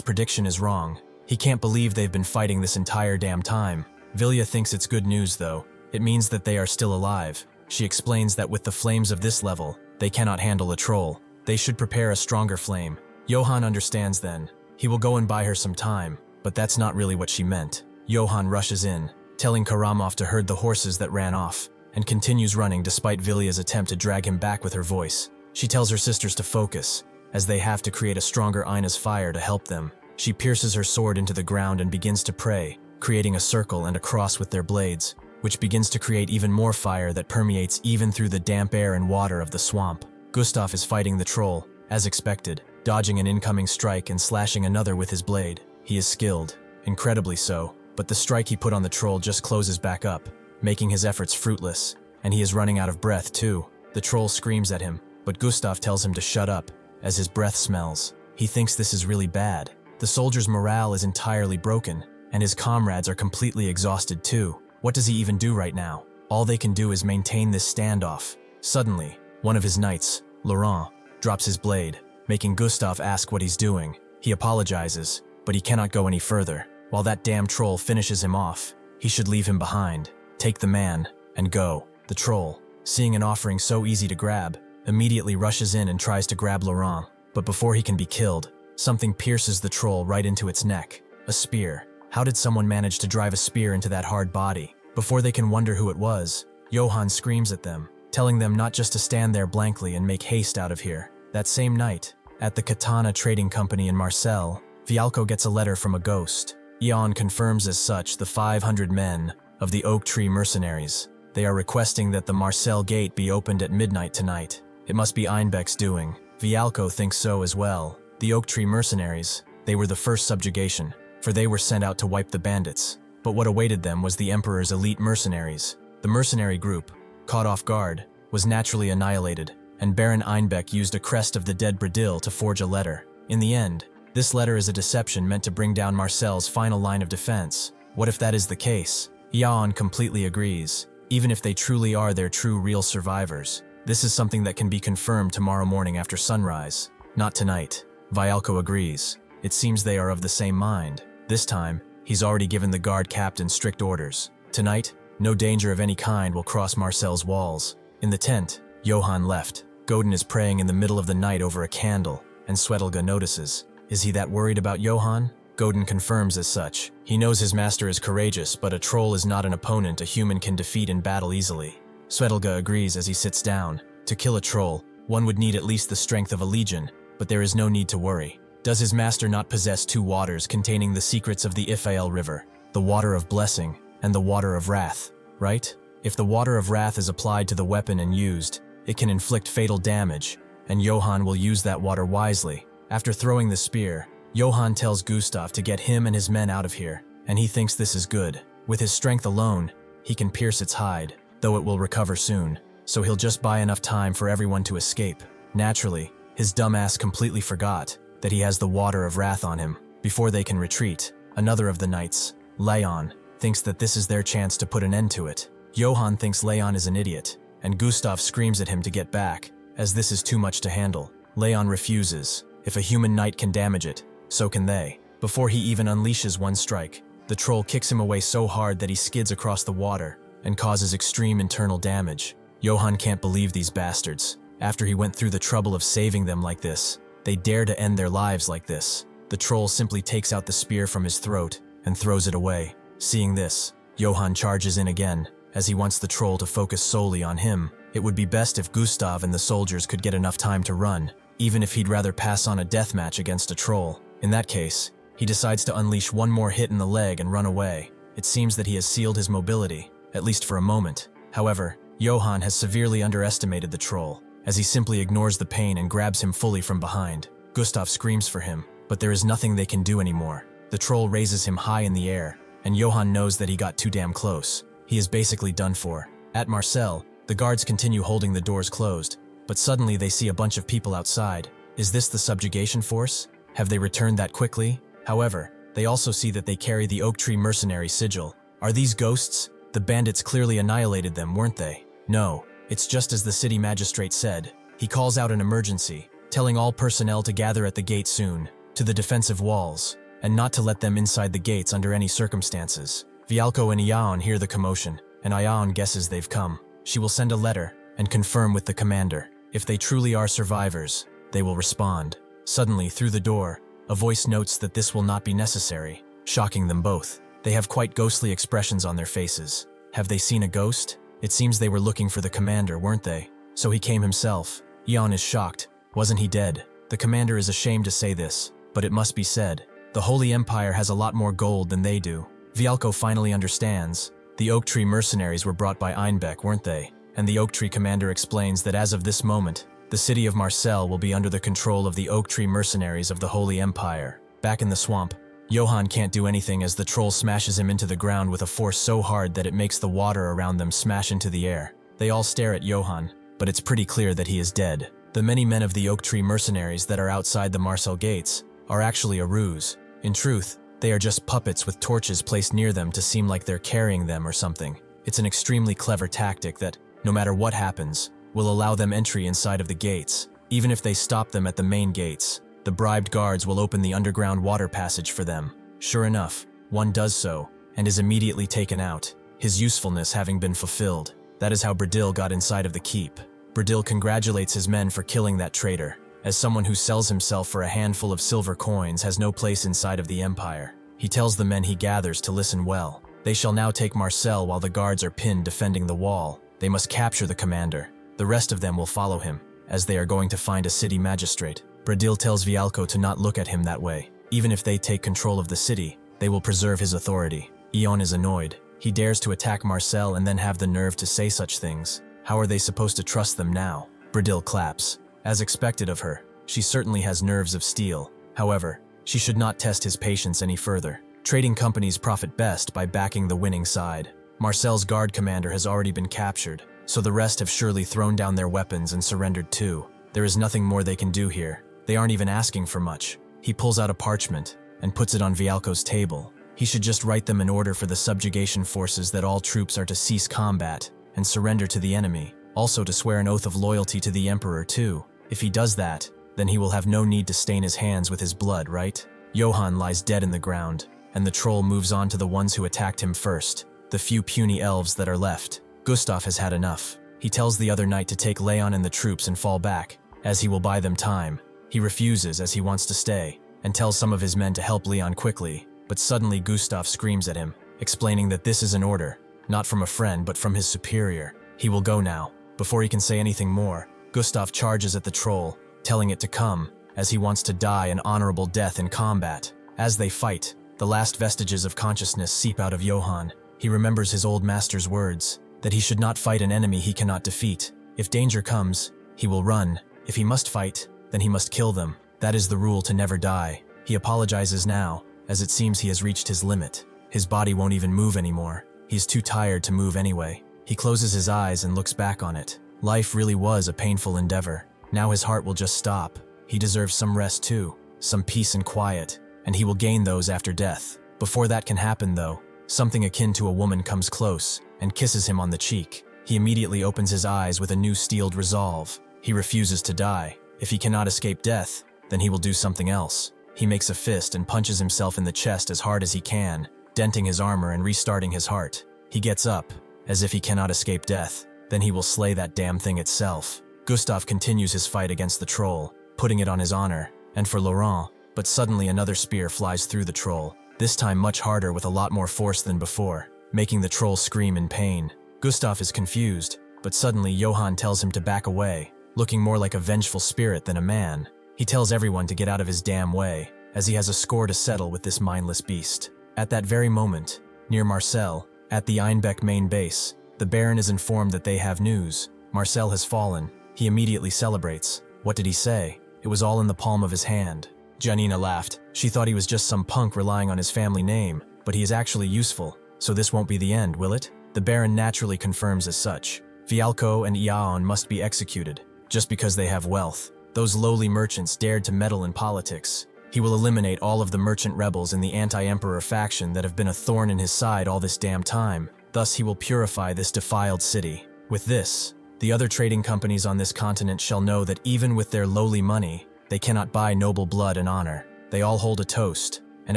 prediction is wrong. He can't believe they've been fighting this entire damn time. Vilya thinks it's good news though. It means that they are still alive. She explains that with the flames of this level, they cannot handle a troll. They should prepare a stronger flame. Johann understands then. He will go and buy her some time, but that's not really what she meant. Johann rushes in, telling Karamov to herd the horses that ran off, and continues running despite Vilya's attempt to drag him back with her voice. She tells her sisters to focus, as they have to create a stronger Ina's fire to help them. She pierces her sword into the ground and begins to pray, creating a circle and a cross with their blades, which begins to create even more fire that permeates even through the damp air and water of the swamp. Gustav is fighting the troll, as expected, dodging an incoming strike and slashing another with his blade. He is skilled, incredibly so, but the strike he put on the troll just closes back up, making his efforts fruitless, and he is running out of breath too. The troll screams at him, but Gustav tells him to shut up, as his breath smells. He thinks this is really bad. The soldier's morale is entirely broken, and his comrades are completely exhausted too. What does he even do right now? All they can do is maintain this standoff. Suddenly, one of his knights, Laurent, drops his blade, making Gustav ask what he's doing. He apologizes, but he cannot go any further. While that damn troll finishes him off, he should leave him behind, take the man, and go. The troll, seeing an offering so easy to grab, immediately rushes in and tries to grab Laurent, but before he can be killed, something pierces the troll right into its neck. A spear. How did someone manage to drive a spear into that hard body? Before they can wonder who it was, Johann screams at them, telling them not just to stand there blankly and make haste out of here. That same night, at the Katana Trading Company in Marseille, Vialco gets a letter from a ghost. Ion confirms as such the 500 men of the Oak Tree Mercenaries. They are requesting that the Marcel Gate be opened at midnight tonight. It must be Einbeck's doing. Vialco thinks so as well. The Oak Tree mercenaries, they were the first subjugation, for they were sent out to wipe the bandits. But what awaited them was the Emperor's elite mercenaries. The mercenary group, caught off guard, was naturally annihilated, and Baron Einbeck used a crest of the dead Bradil to forge a letter. In the end, this letter is a deception meant to bring down Marcel's final line of defense. What if that is the case? Yaon completely agrees. Even if they truly are their true real survivors, this is something that can be confirmed tomorrow morning after sunrise. Not tonight. Vialco agrees. It seems they are of the same mind. This time, he's already given the guard captain strict orders. Tonight, no danger of any kind will cross Marcel's walls. In the tent, Johann left. Godin is praying in the middle of the night over a candle, and Swedelga notices. Is he that worried about Johann? Godin confirms as such. He knows his master is courageous, but a troll is not an opponent a human can defeat in battle easily. Swedelga agrees as he sits down. To kill a troll, one would need at least the strength of a legion, but there is no need to worry. Does his master not possess two waters containing the secrets of the Iphael River, the water of blessing and the water of wrath, right? If the water of wrath is applied to the weapon and used, it can inflict fatal damage, and Johann will use that water wisely. After throwing the spear, Johann tells Gustav to get him and his men out of here, and he thinks this is good. With his strength alone, he can pierce its hide, though it will recover soon, so he'll just buy enough time for everyone to escape. Naturally, his dumbass completely forgot that he has the water of wrath on him. Before they can retreat, another of the knights, Leon, thinks that this is their chance to put an end to it. Johann thinks Leon is an idiot, and Gustav screams at him to get back, as this is too much to handle. Leon refuses. If a human knight can damage it, so can they. Before he even unleashes one strike, the troll kicks him away so hard that he skids across the water and causes extreme internal damage. Johann can't believe these bastards. After he went through the trouble of saving them like this, they dare to end their lives like this. The troll simply takes out the spear from his throat and throws it away. Seeing this, Johann charges in again, as he wants the troll to focus solely on him. It would be best if Gustav and the soldiers could get enough time to run, even if he'd rather pass on a death match against a troll. In that case, he decides to unleash one more hit in the leg and run away. It seems that he has sealed his mobility, at least for a moment. However, Johann has severely underestimated the troll, as he simply ignores the pain and grabs him fully from behind. Gustav screams for him, but there is nothing they can do anymore. The troll raises him high in the air, and Johann knows that he got too damn close. He is basically done for. At Marcel, the guards continue holding the doors closed, but suddenly they see a bunch of people outside. Is this the subjugation force? Have they returned that quickly? However, they also see that they carry the Oak Tree mercenary sigil. Are these ghosts? The bandits clearly annihilated them, weren't they? No, it's just as the city magistrate said. He calls out an emergency, telling all personnel to gather at the gate soon, to the defensive walls, and not to let them inside the gates under any circumstances. Vialco and Iaon hear the commotion, and Iaon guesses they've come. She will send a letter and confirm with the commander. If they truly are survivors, they will respond. Suddenly, through the door, a voice notes that this will not be necessary, shocking them both. They have quite ghostly expressions on their faces. Have they seen a ghost? It seems they were looking for the commander, weren't they? So he came himself. Iaon is shocked. Wasn't he dead? The commander is ashamed to say this, but it must be said. The Holy Empire has a lot more gold than they do. Vialco finally understands. The Oak Tree mercenaries were brought by Einbeck, weren't they? And the Oak Tree commander explains that as of this moment, the city of Marcel will be under the control of the Oak Tree mercenaries of the Holy Empire. Back in the swamp, Johann can't do anything as the troll smashes him into the ground with a force so hard that it makes the water around them smash into the air. They all stare at Johann, but it's pretty clear that he is dead. The many men of the Oak Tree mercenaries that are outside the Marcel gates are actually a ruse. In truth, they are just puppets with torches placed near them to seem like they're carrying them or something. It's an extremely clever tactic that, no matter what happens, will allow them entry inside of the gates. Even if they stop them at the main gates, the bribed guards will open the underground water passage for them. Sure enough, one does so, and is immediately taken out, his usefulness having been fulfilled. That is how Bradil got inside of the keep. Bradil congratulates his men for killing that traitor, as someone who sells himself for a handful of silver coins has no place inside of the Empire. He tells the men he gathers to listen well. They shall now take Marcel while the guards are pinned defending the wall. They must capture the commander. The rest of them will follow him, as they are going to find a city magistrate. Bradil tells Vialco to not look at him that way. Even if they take control of the city, they will preserve his authority. Ion is annoyed. He dares to attack Marcel and then have the nerve to say such things. How are they supposed to trust them now? Bradil claps. As expected of her, she certainly has nerves of steel. However, she should not test his patience any further. Trading companies profit best by backing the winning side. Marcel's guard commander has already been captured, so the rest have surely thrown down their weapons and surrendered too. There is nothing more they can do here. They aren't even asking for much. He pulls out a parchment and puts it on Vialco's table. He should just write them an order for the subjugation forces that all troops are to cease combat and surrender to the enemy, also to swear an oath of loyalty to the Emperor too. If he does that, then he will have no need to stain his hands with his blood, right? Johann lies dead in the ground, and the troll moves on to the ones who attacked him first, the few puny elves that are left. Gustav has had enough. He tells the other knight to take Leon and the troops and fall back, as he will buy them time. He refuses as he wants to stay, and tells some of his men to help Leon quickly, but suddenly Gustav screams at him, explaining that this is an order, not from a friend but from his superior. He will go now. Before he can say anything more, Gustav charges at the troll, telling it to come, as he wants to die an honorable death in combat. As they fight, the last vestiges of consciousness seep out of Johann. He remembers his old master's words, that he should not fight an enemy he cannot defeat. If danger comes, he will run. If he must fight, then he must kill them. That is the rule to never die. He apologizes now, as it seems he has reached his limit. His body won't even move anymore. He's too tired to move anyway. He closes his eyes and looks back on it. Life really was a painful endeavor. Now his heart will just stop. He deserves some rest too, some peace and quiet, and he will gain those after death. Before that can happen though, something akin to a woman comes close and kisses him on the cheek. He immediately opens his eyes with a new steeled resolve. He refuses to die. If he cannot escape death, then he will do something else. He makes a fist and punches himself in the chest as hard as he can, denting his armor and restarting his heart. He gets up, as if he cannot escape death. Then he will slay that damn thing itself. Gustav continues his fight against the troll, putting it on his honor, and for Laurent, but suddenly another spear flies through the troll, this time much harder with a lot more force than before, making the troll scream in pain. Gustav is confused, but suddenly Johann tells him to back away, looking more like a vengeful spirit than a man. He tells everyone to get out of his damn way, as he has a score to settle with this mindless beast. At that very moment, near Marcel, at the Einbeck main base, the Baron is informed that they have news. Marcel has fallen. He immediately celebrates. What did he say? It was all in the palm of his hand. Janina laughed. She thought he was just some punk relying on his family name, but he is actually useful, so this won't be the end, will it? The Baron naturally confirms as such. Vialco and Iaon must be executed, just because they have wealth. Those lowly merchants dared to meddle in politics. He will eliminate all of the merchant rebels in the anti-emperor faction that have been a thorn in his side all this damn time. Thus he will purify this defiled city. With this, the other trading companies on this continent shall know that even with their lowly money, they cannot buy noble blood and honor. They all hold a toast, and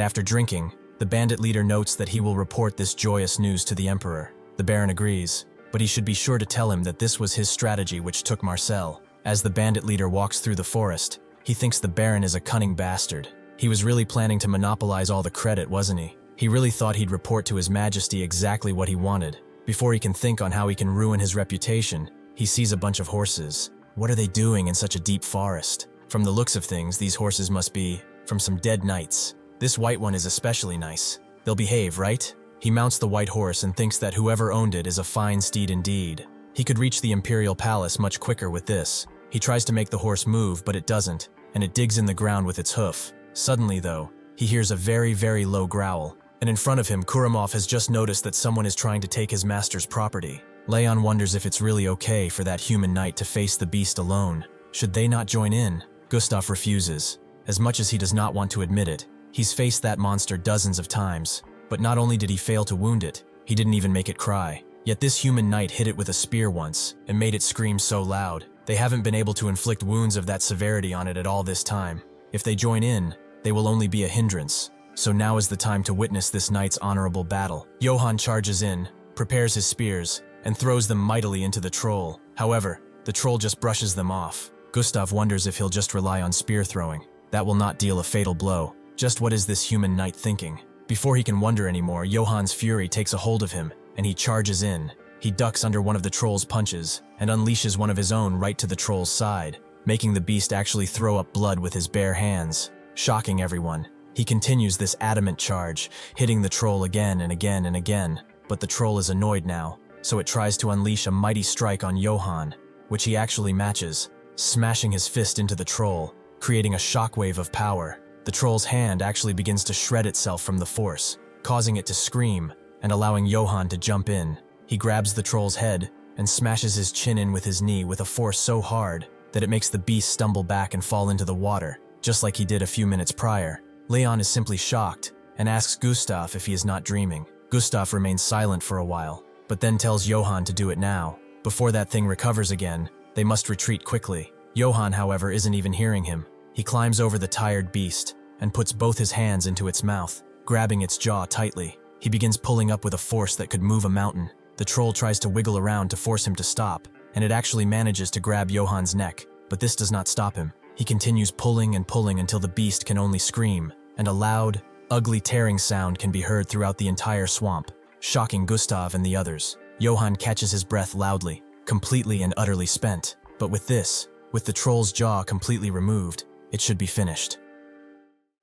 after drinking, the bandit leader notes that he will report this joyous news to the emperor. The Baron agrees, but he should be sure to tell him that this was his strategy which took Marcel. As the bandit leader walks through the forest, he thinks the Baron is a cunning bastard. He was really planning to monopolize all the credit, wasn't he? He really thought he'd report to His Majesty exactly what he wanted. Before he can think on how he can ruin his reputation, he sees a bunch of horses. What are they doing in such a deep forest? From the looks of things, these horses must be from some dead knights. This white one is especially nice. They'll behave, right? He mounts the white horse and thinks that whoever owned it is a fine steed indeed. He could reach the imperial palace much quicker with this. He tries to make the horse move, but it doesn't, and it digs in the ground with its hoof. Suddenly, though, he hears a very, very low growl, and in front of him, Kuramov has just noticed that someone is trying to take his master's property. Leon wonders if it's really okay for that human knight to face the beast alone. Should they not join in? Gustav refuses. As much as he does not want to admit it, he's faced that monster dozens of times. But not only did he fail to wound it, he didn't even make it cry. Yet this human knight hit it with a spear once, and made it scream so loud. They haven't been able to inflict wounds of that severity on it at all this time. If they join in, they will only be a hindrance. So now is the time to witness this knight's honorable battle. Johann charges in, prepares his spears, and throws them mightily into the troll. However, the troll just brushes them off. Gustav wonders if he'll just rely on spear throwing. That will not deal a fatal blow. Just what is this human knight thinking? Before he can wonder anymore, Johann's fury takes a hold of him, and he charges in. He ducks under one of the troll's punches, and unleashes one of his own right to the troll's side, making the beast actually throw up blood with his bare hands, shocking everyone. He continues this adamant charge, hitting the troll again and again and again, but the troll is annoyed now, so it tries to unleash a mighty strike on Johann, which he actually matches, smashing his fist into the troll, creating a shockwave of power. The troll's hand actually begins to shred itself from the force, causing it to scream and allowing Johann to jump in. He grabs the troll's head and smashes his chin in with his knee with a force so hard that it makes the beast stumble back and fall into the water, just like he did a few minutes prior. Leon is simply shocked and asks Gustav if he is not dreaming. Gustav remains silent for a while, but then tells Johann to do it now. Before that thing recovers again, they must retreat quickly. Johann, however, isn't even hearing him. He climbs over the tired beast and puts both his hands into its mouth, grabbing its jaw tightly. He begins pulling up with a force that could move a mountain. The troll tries to wiggle around to force him to stop, and it actually manages to grab Johann's neck, but this does not stop him. He continues pulling and pulling until the beast can only scream, and a loud, ugly tearing sound can be heard throughout the entire swamp, shocking Gustav and the others. Johann catches his breath loudly, completely and utterly spent. But with the troll's jaw completely removed, it should be finished.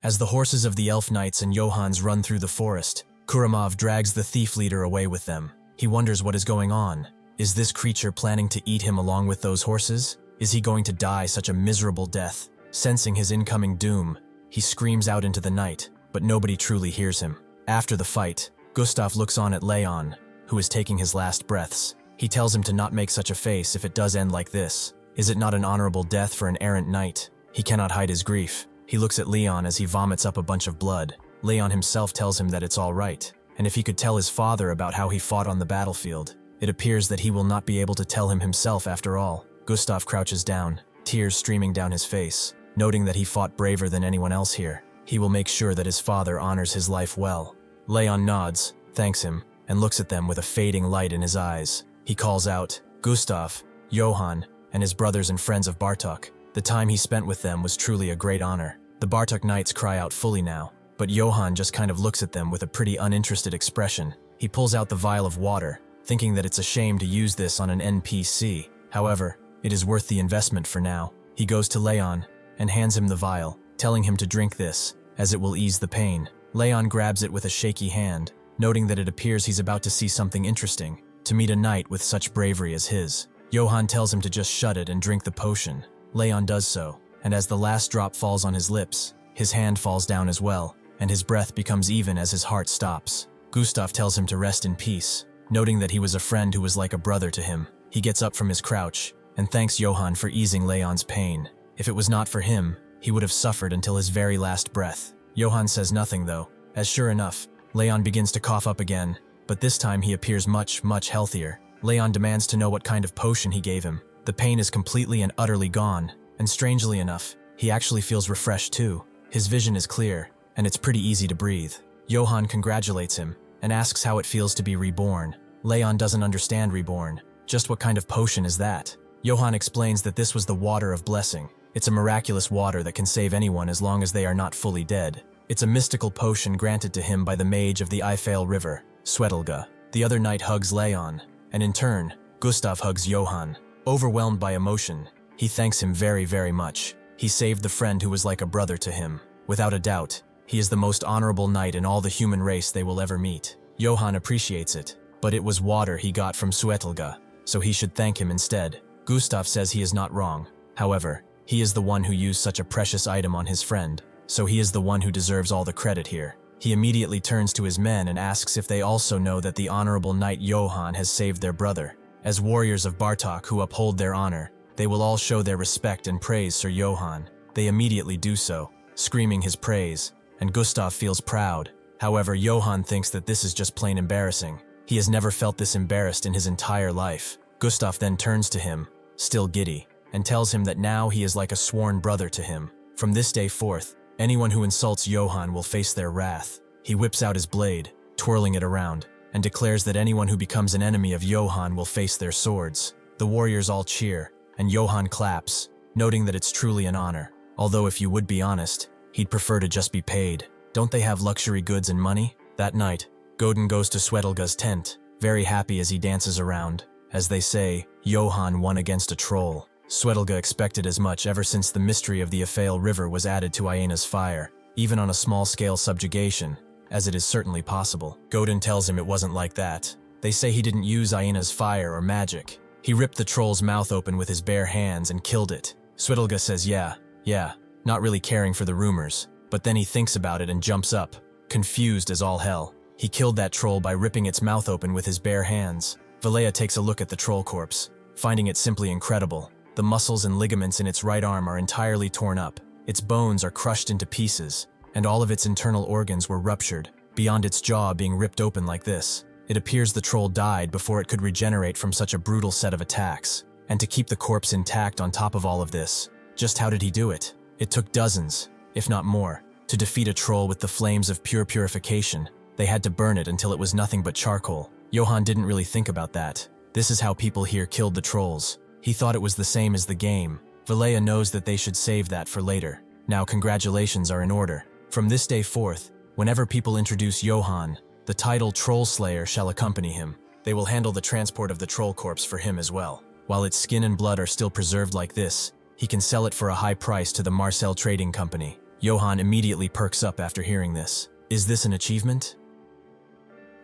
As the horses of the elf knights and Johann's run through the forest, Kuramov drags the thief leader away with them. He wonders what is going on. Is this creature planning to eat him along with those horses? Is he going to die such a miserable death? Sensing his incoming doom, he screams out into the night, but nobody truly hears him. After the fight, Gustav looks on at Leon, who is taking his last breaths. He tells him to not make such a face if it does end like this. Is it not an honorable death for an errant knight? He cannot hide his grief. He looks at Leon as he vomits up a bunch of blood. Leon himself tells him that it's all right, and if he could tell his father about how he fought on the battlefield, it appears that he will not be able to tell him himself after all. Gustav crouches down, tears streaming down his face, noting that he fought braver than anyone else here. He will make sure that his father honors his life well. Leon nods, thanks him, and looks at them with a fading light in his eyes. He calls out, Gustav, Johann, and his brothers and friends of Bartok. The time he spent with them was truly a great honor. The Bartok knights cry out fully now, but Johann just kind of looks at them with a pretty uninterested expression. He pulls out the vial of water, thinking that it's a shame to use this on an NPC. However, it is worth the investment for now. He goes to Leon and hands him the vial, telling him to drink this, as it will ease the pain. Leon grabs it with a shaky hand, noting that it appears he's about to see something interesting, to meet a knight with such bravery as his. Johann tells him to just shut it and drink the potion. Leon does so, and as the last drop falls on his lips, his hand falls down as well, and his breath becomes even as his heart stops. Gustav tells him to rest in peace, noting that he was a friend who was like a brother to him. He gets up from his crouch and thanks Johann for easing Leon's pain. If it was not for him, he would have suffered until his very last breath. Johann says nothing though, as sure enough, Leon begins to cough up again, but this time he appears much healthier. Leon demands to know what kind of potion he gave him. The pain is completely and utterly gone, and strangely enough, he actually feels refreshed too. His vision is clear, and it's pretty easy to breathe. Johann congratulates him, and asks how it feels to be reborn. Leon doesn't understand reborn. Just what kind of potion is that? Johann explains that this was the water of blessing. It's a miraculous water that can save anyone as long as they are not fully dead. It's a mystical potion granted to him by the mage of the Eifel River, Swetelga. The other knight hugs Leon, and in turn, Gustav hugs Johann. Overwhelmed by emotion, he thanks him very much. He saved the friend who was like a brother to him. Without a doubt, he is the most honorable knight in all the human race they will ever meet. Johann appreciates it, but it was water he got from Swetelga, so he should thank him instead. Gustav says he is not wrong. However, he is the one who used such a precious item on his friend, so he is the one who deserves all the credit here. He immediately turns to his men and asks if they also know that the honorable knight Johann has saved their brother. As warriors of Bartok who uphold their honor, they will all show their respect and praise Sir Johann. They immediately do so, screaming his praise, and Gustav feels proud. However, Johann thinks that this is just plain embarrassing. He has never felt this embarrassed in his entire life. Gustav then turns to him, still giddy, and tells him that now he is like a sworn brother to him. From this day forth, anyone who insults Johann will face their wrath. He whips out his blade, twirling it around, and declares that anyone who becomes an enemy of Johann will face their swords. The warriors all cheer, and Johann claps, noting that it's truly an honor. Although if you would be honest, he'd prefer to just be paid. Don't they have luxury goods and money? That night, Godin goes to Swetelga's tent, very happy as he dances around. As they say, Johann won against a troll. Swetelga expected as much ever since the mystery of the Eifel River was added to Iena's fire, even on a small-scale subjugation, as it is certainly possible. Godin tells him it wasn't like that. They say he didn't use Aina's fire or magic. He ripped the troll's mouth open with his bare hands and killed it. Swidelga says yeah, not really caring for the rumors, but then he thinks about it and jumps up, confused as all hell. He killed that troll by ripping its mouth open with his bare hands. Valea takes a look at the troll corpse, finding it simply incredible. The muscles and ligaments in its right arm are entirely torn up, its bones are crushed into pieces, and all of its internal organs were ruptured, beyond its jaw being ripped open like this. It appears the troll died before it could regenerate from such a brutal set of attacks. And to keep the corpse intact on top of all of this, just how did he do it? It took dozens, if not more, to defeat a troll with the flames of pure purification. They had to burn it until it was nothing but charcoal. Johan didn't really think about that. This is how people here killed the trolls. He thought it was the same as the game. Valea knows that they should save that for later. Now congratulations are in order. From this day forth, whenever people introduce Johan, the title Troll Slayer shall accompany him. They will handle the transport of the troll corpse for him as well. While its skin and blood are still preserved like this, he can sell it for a high price to the Marcel Trading Company. Johan immediately perks up after hearing this. Is this an achievement?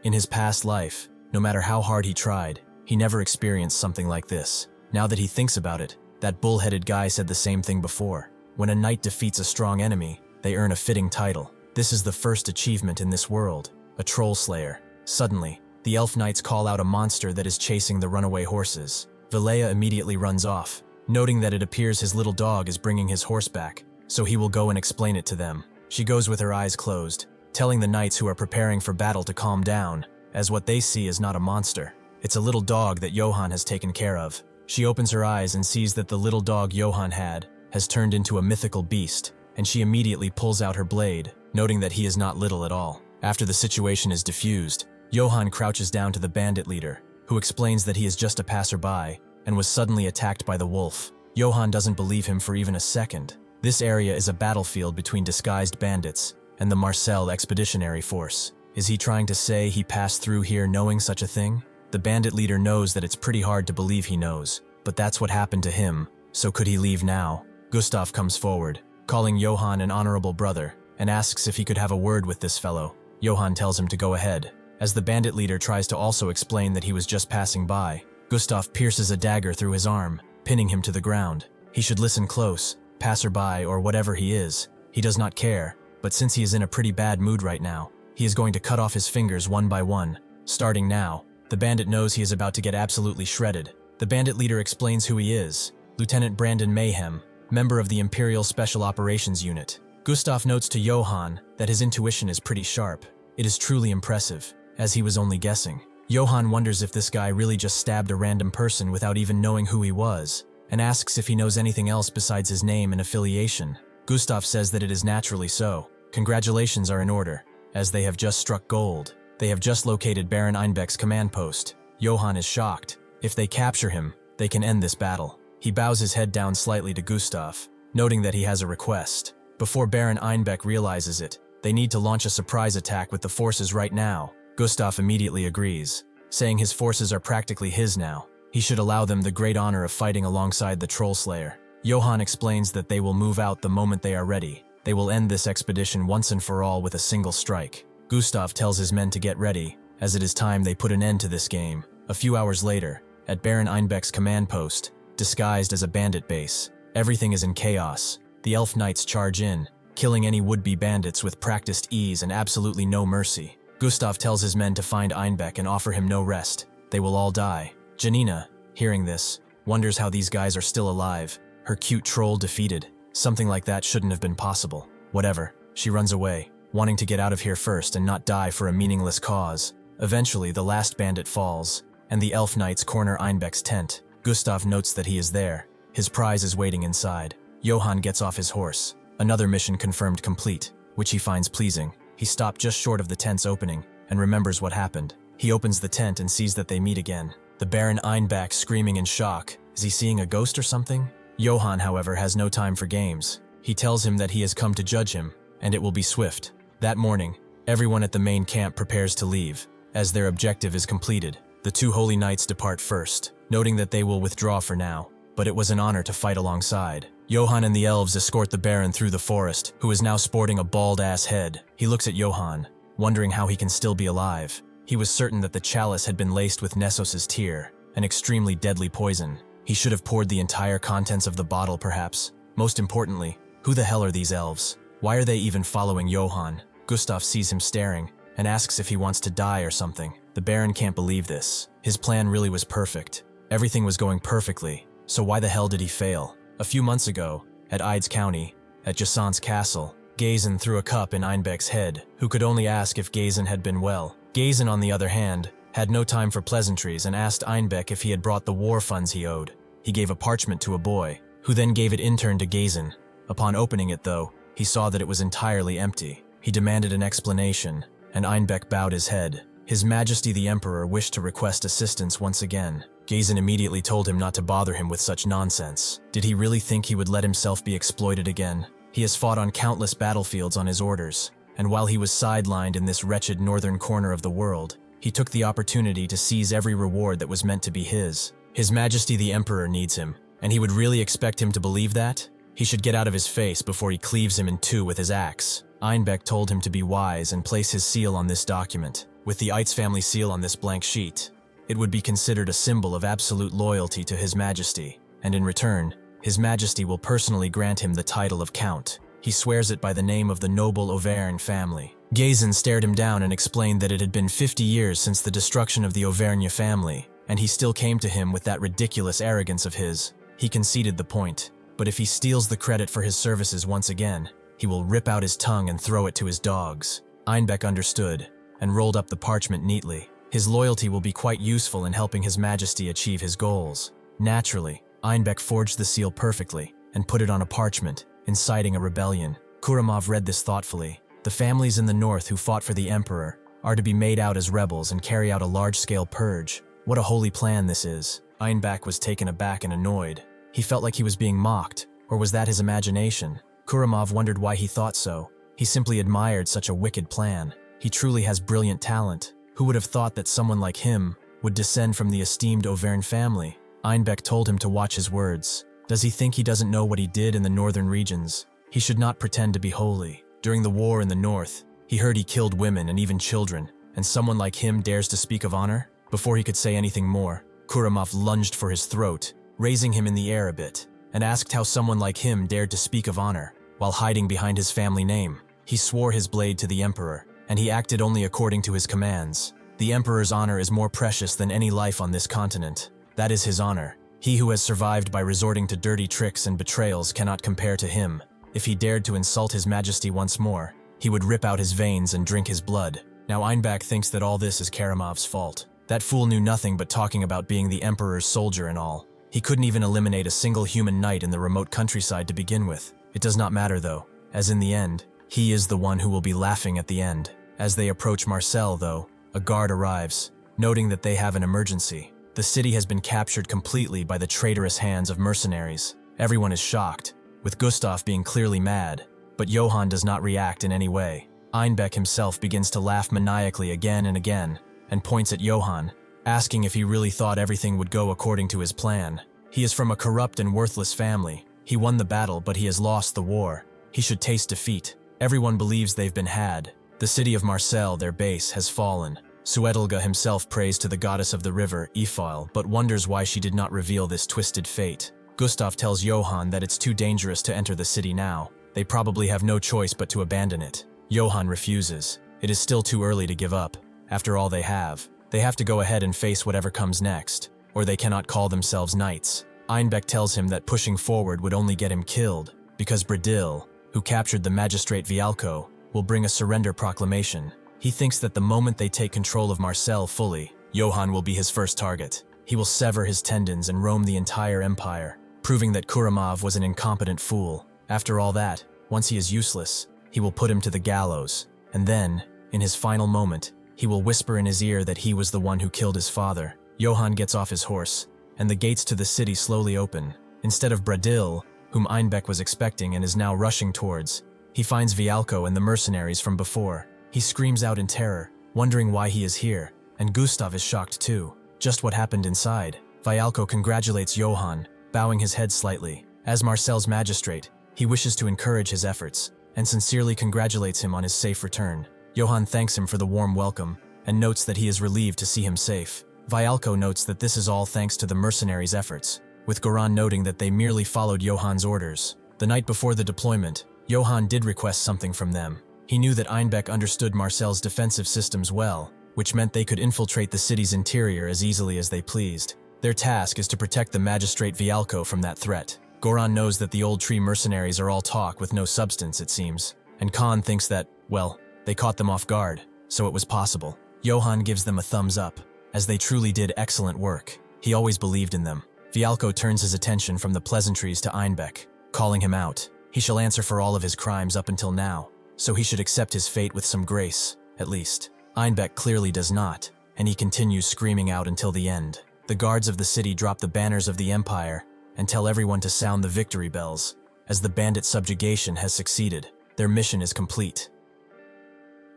In his past life, no matter how hard he tried, he never experienced something like this. Now that he thinks about it, that bull-headed guy said the same thing before. When a knight defeats a strong enemy, they earn a fitting title. This is the first achievement in this world, a troll slayer. Suddenly, the elf knights call out a monster that is chasing the runaway horses. Valea immediately runs off, noting that it appears his little dog is bringing his horse back, so he will go and explain it to them. She goes with her eyes closed, telling the knights who are preparing for battle to calm down, as what they see is not a monster. It's a little dog that Johan has taken care of. She opens her eyes and sees that the little dog Johan had has turned into a mythical beast, and she immediately pulls out her blade, noting that he is not little at all. After the situation is diffused, Johan crouches down to the bandit leader, who explains that he is just a passerby and was suddenly attacked by the wolf. Johan doesn't believe him for even a second. This area is a battlefield between disguised bandits and the Marcel Expeditionary Force. Is he trying to say he passed through here knowing such a thing? The bandit leader knows that it's pretty hard to believe he knows, but that's what happened to him, so could he leave now? Gustav comes forward, calling Johan an honorable brother, and asks if he could have a word with this fellow. Johan tells him to go ahead. As the bandit leader tries to also explain that he was just passing by, Gustav pierces a dagger through his arm, pinning him to the ground. He should listen close, passerby or whatever he is. He does not care, but since he is in a pretty bad mood right now, he is going to cut off his fingers one by one. Starting now, the bandit knows he is about to get absolutely shredded. The bandit leader explains who he is, Lieutenant Brandon Mayhem, member of the Imperial Special Operations Unit. Gustav notes to Johan that his intuition is pretty sharp. It is truly impressive, as he was only guessing. Johan wonders if this guy really just stabbed a random person without even knowing who he was, and asks if he knows anything else besides his name and affiliation. Gustav says that it is naturally so. Congratulations are in order, as they have just struck gold. They have just located Baron Einbeck's command post. Johan is shocked. If they capture him, they can end this battle. He bows his head down slightly to Gustav, noting that he has a request. Before Baron Einbeck realizes it, they need to launch a surprise attack with the forces right now. Gustav immediately agrees, saying his forces are practically his now. He should allow them the great honor of fighting alongside the Troll Slayer. Johan explains that they will move out the moment they are ready. They will end this expedition once and for all with a single strike. Gustav tells his men to get ready, as it is time they put an end to this game. A few hours later, at Baron Einbeck's command post, disguised as a bandit base, everything is in chaos. The elf knights charge in, killing any would-be bandits with practiced ease and absolutely no mercy. Gustav tells his men to find Einbeck and offer him no rest. They will all die. Janina, hearing this, wonders how these guys are still alive. Her cute troll defeated. Something like that shouldn't have been possible. Whatever. She runs away, wanting to get out of here first and not die for a meaningless cause. Eventually, the last bandit falls, and the elf knights corner Einbeck's tent. Gustav notes that he is there. His prize is waiting inside. Johan gets off his horse. Another mission confirmed complete, which he finds pleasing. He stopped just short of the tent's opening and remembers what happened. He opens the tent and sees that they meet again. The Baron Einbeck screaming in shock. Is he seeing a ghost or something? Johan, however, has no time for games. He tells him that he has come to judge him, and it will be swift. That morning, everyone at the main camp prepares to leave. As their objective is completed, the two holy knights depart first, noting that they will withdraw for now, but it was an honor to fight alongside. Johan and the elves escort the Baron through the forest, who is now sporting a bald-ass head. He looks at Johan, wondering how he can still be alive. He was certain that the chalice had been laced with Nessos's tear, an extremely deadly poison. He should have poured the entire contents of the bottle, perhaps. Most importantly, who the hell are these elves? Why are they even following Johann? Gustav sees him staring and asks if he wants to die or something. The Baron can't believe this. His plan really was perfect. Everything was going perfectly, so why the hell did he fail? A few months ago, at Ides County, at Jasant's castle, Gazin threw a cup in Einbeck's head, who could only ask if Gazin had been well. Gazin, on the other hand, had no time for pleasantries and asked Einbeck if he had brought the war funds he owed. He gave a parchment to a boy, who then gave it in turn to Gazin. Upon opening it, though, he saw that it was entirely empty. He demanded an explanation, and Einbeck bowed his head. His Majesty the Emperor wished to request assistance once again. Gazin immediately told him not to bother him with such nonsense. Did he really think he would let himself be exploited again? He has fought on countless battlefields on his orders, and while he was sidelined in this wretched northern corner of the world, he took the opportunity to seize every reward that was meant to be his. His Majesty the Emperor needs him, and he would really expect him to believe that? He should get out of his face before he cleaves him in two with his axe. Einbeck told him to be wise and place his seal on this document. With the Eitz family seal on this blank sheet, it would be considered a symbol of absolute loyalty to His Majesty, and in return, His Majesty will personally grant him the title of Count. He swears it by the name of the noble Auvergne family. Gazin stared him down and explained that it had been 50 years since the destruction of the Auvergne family, and he still came to him with that ridiculous arrogance of his. He conceded the point, but if he steals the credit for his services once again, he will rip out his tongue and throw it to his dogs. Einbeck understood, and rolled up the parchment neatly. His loyalty will be quite useful in helping His Majesty achieve his goals. Naturally, Einbeck forged the seal perfectly and put it on a parchment, inciting a rebellion. Kuramov read this thoughtfully. The families in the north who fought for the Emperor are to be made out as rebels and carry out a large-scale purge. What a holy plan this is. Einbeck was taken aback and annoyed. He felt like he was being mocked, or was that his imagination? Kuramov wondered why he thought so. He simply admired such a wicked plan. He truly has brilliant talent. Who would have thought that someone like him would descend from the esteemed Auvergne family? Einbeck told him to watch his words. Does he think he doesn't know what he did in the northern regions? He should not pretend to be holy. During the war in the north, he heard he killed women and even children, and someone like him dares to speak of honor? Before he could say anything more, Kuramov lunged for his throat, raising him in the air a bit, and asked how someone like him dared to speak of honor, while hiding behind his family name. He swore his blade to the Emperor, and he acted only according to his commands. The Emperor's honor is more precious than any life on this continent. That is his honor. He who has survived by resorting to dirty tricks and betrayals cannot compare to him. If he dared to insult His Majesty once more, he would rip out his veins and drink his blood. Now Einbeck thinks that all this is Karamov's fault. That fool knew nothing but talking about being the Emperor's soldier and all. He couldn't even eliminate a single human knight in the remote countryside to begin with. It does not matter though, as in the end, he is the one who will be laughing at the end. As they approach Marseille though, a guard arrives, noting that they have an emergency. The city has been captured completely by the traitorous hands of mercenaries. Everyone is shocked, with Gustav being clearly mad, but Johann does not react in any way. Einbeck himself begins to laugh maniacally again and again, and points at Johann, asking if he really thought everything would go according to his plan. He is from a corrupt and worthless family. He won the battle, but he has lost the war. He should taste defeat. Everyone believes they've been had. The city of Marseille, their base, has fallen. Suetelga himself prays to the goddess of the river, Ifal, but wonders why she did not reveal this twisted fate. Gustav tells Johann that it's too dangerous to enter the city now. They probably have no choice but to abandon it. Johann refuses. It is still too early to give up. After all they have to go ahead and face whatever comes next, or they cannot call themselves knights. Einbeck tells him that pushing forward would only get him killed, because Bradil, who captured the magistrate Vialco, will bring a surrender proclamation. He thinks that the moment they take control of Marseille fully, Johann will be his first target. He will sever his tendons and roam the entire empire, proving that Kuramov was an incompetent fool. After all that, once he is useless, he will put him to the gallows, and then, in his final moment, he will whisper in his ear that he was the one who killed his father. Johann gets off his horse, and the gates to the city slowly open. Instead of Bradil, whom Einbeck was expecting and is now rushing towards, he finds Vialco and the mercenaries from before. He screams out in terror, wondering why he is here, and Gustav is shocked too. Just what happened inside? Vialco congratulates Johann, bowing his head slightly. As Marseille's magistrate, he wishes to encourage his efforts, and sincerely congratulates him on his safe return. Johann thanks him for the warm welcome, and notes that he is relieved to see him safe. Vialko notes that this is all thanks to the mercenaries' efforts, with Goran noting that they merely followed Johan's orders. The night before the deployment, Johan did request something from them. He knew that Einbeck understood Marcel's defensive systems well, which meant they could infiltrate the city's interior as easily as they pleased. Their task is to protect the magistrate Vialko from that threat. Goran knows that the old tree mercenaries are all talk with no substance, it seems, and Khan thinks that, well, they caught them off guard, so it was possible. Johan gives them a thumbs up, as they truly did excellent work. He always believed in them. Vialko turns his attention from the pleasantries to Einbeck, calling him out. He shall answer for all of his crimes up until now, so he should accept his fate with some grace, at least. Einbeck clearly does not, and he continues screaming out until the end. The guards of the city drop the banners of the Empire and tell everyone to sound the victory bells, as the bandit subjugation has succeeded. Their mission is complete.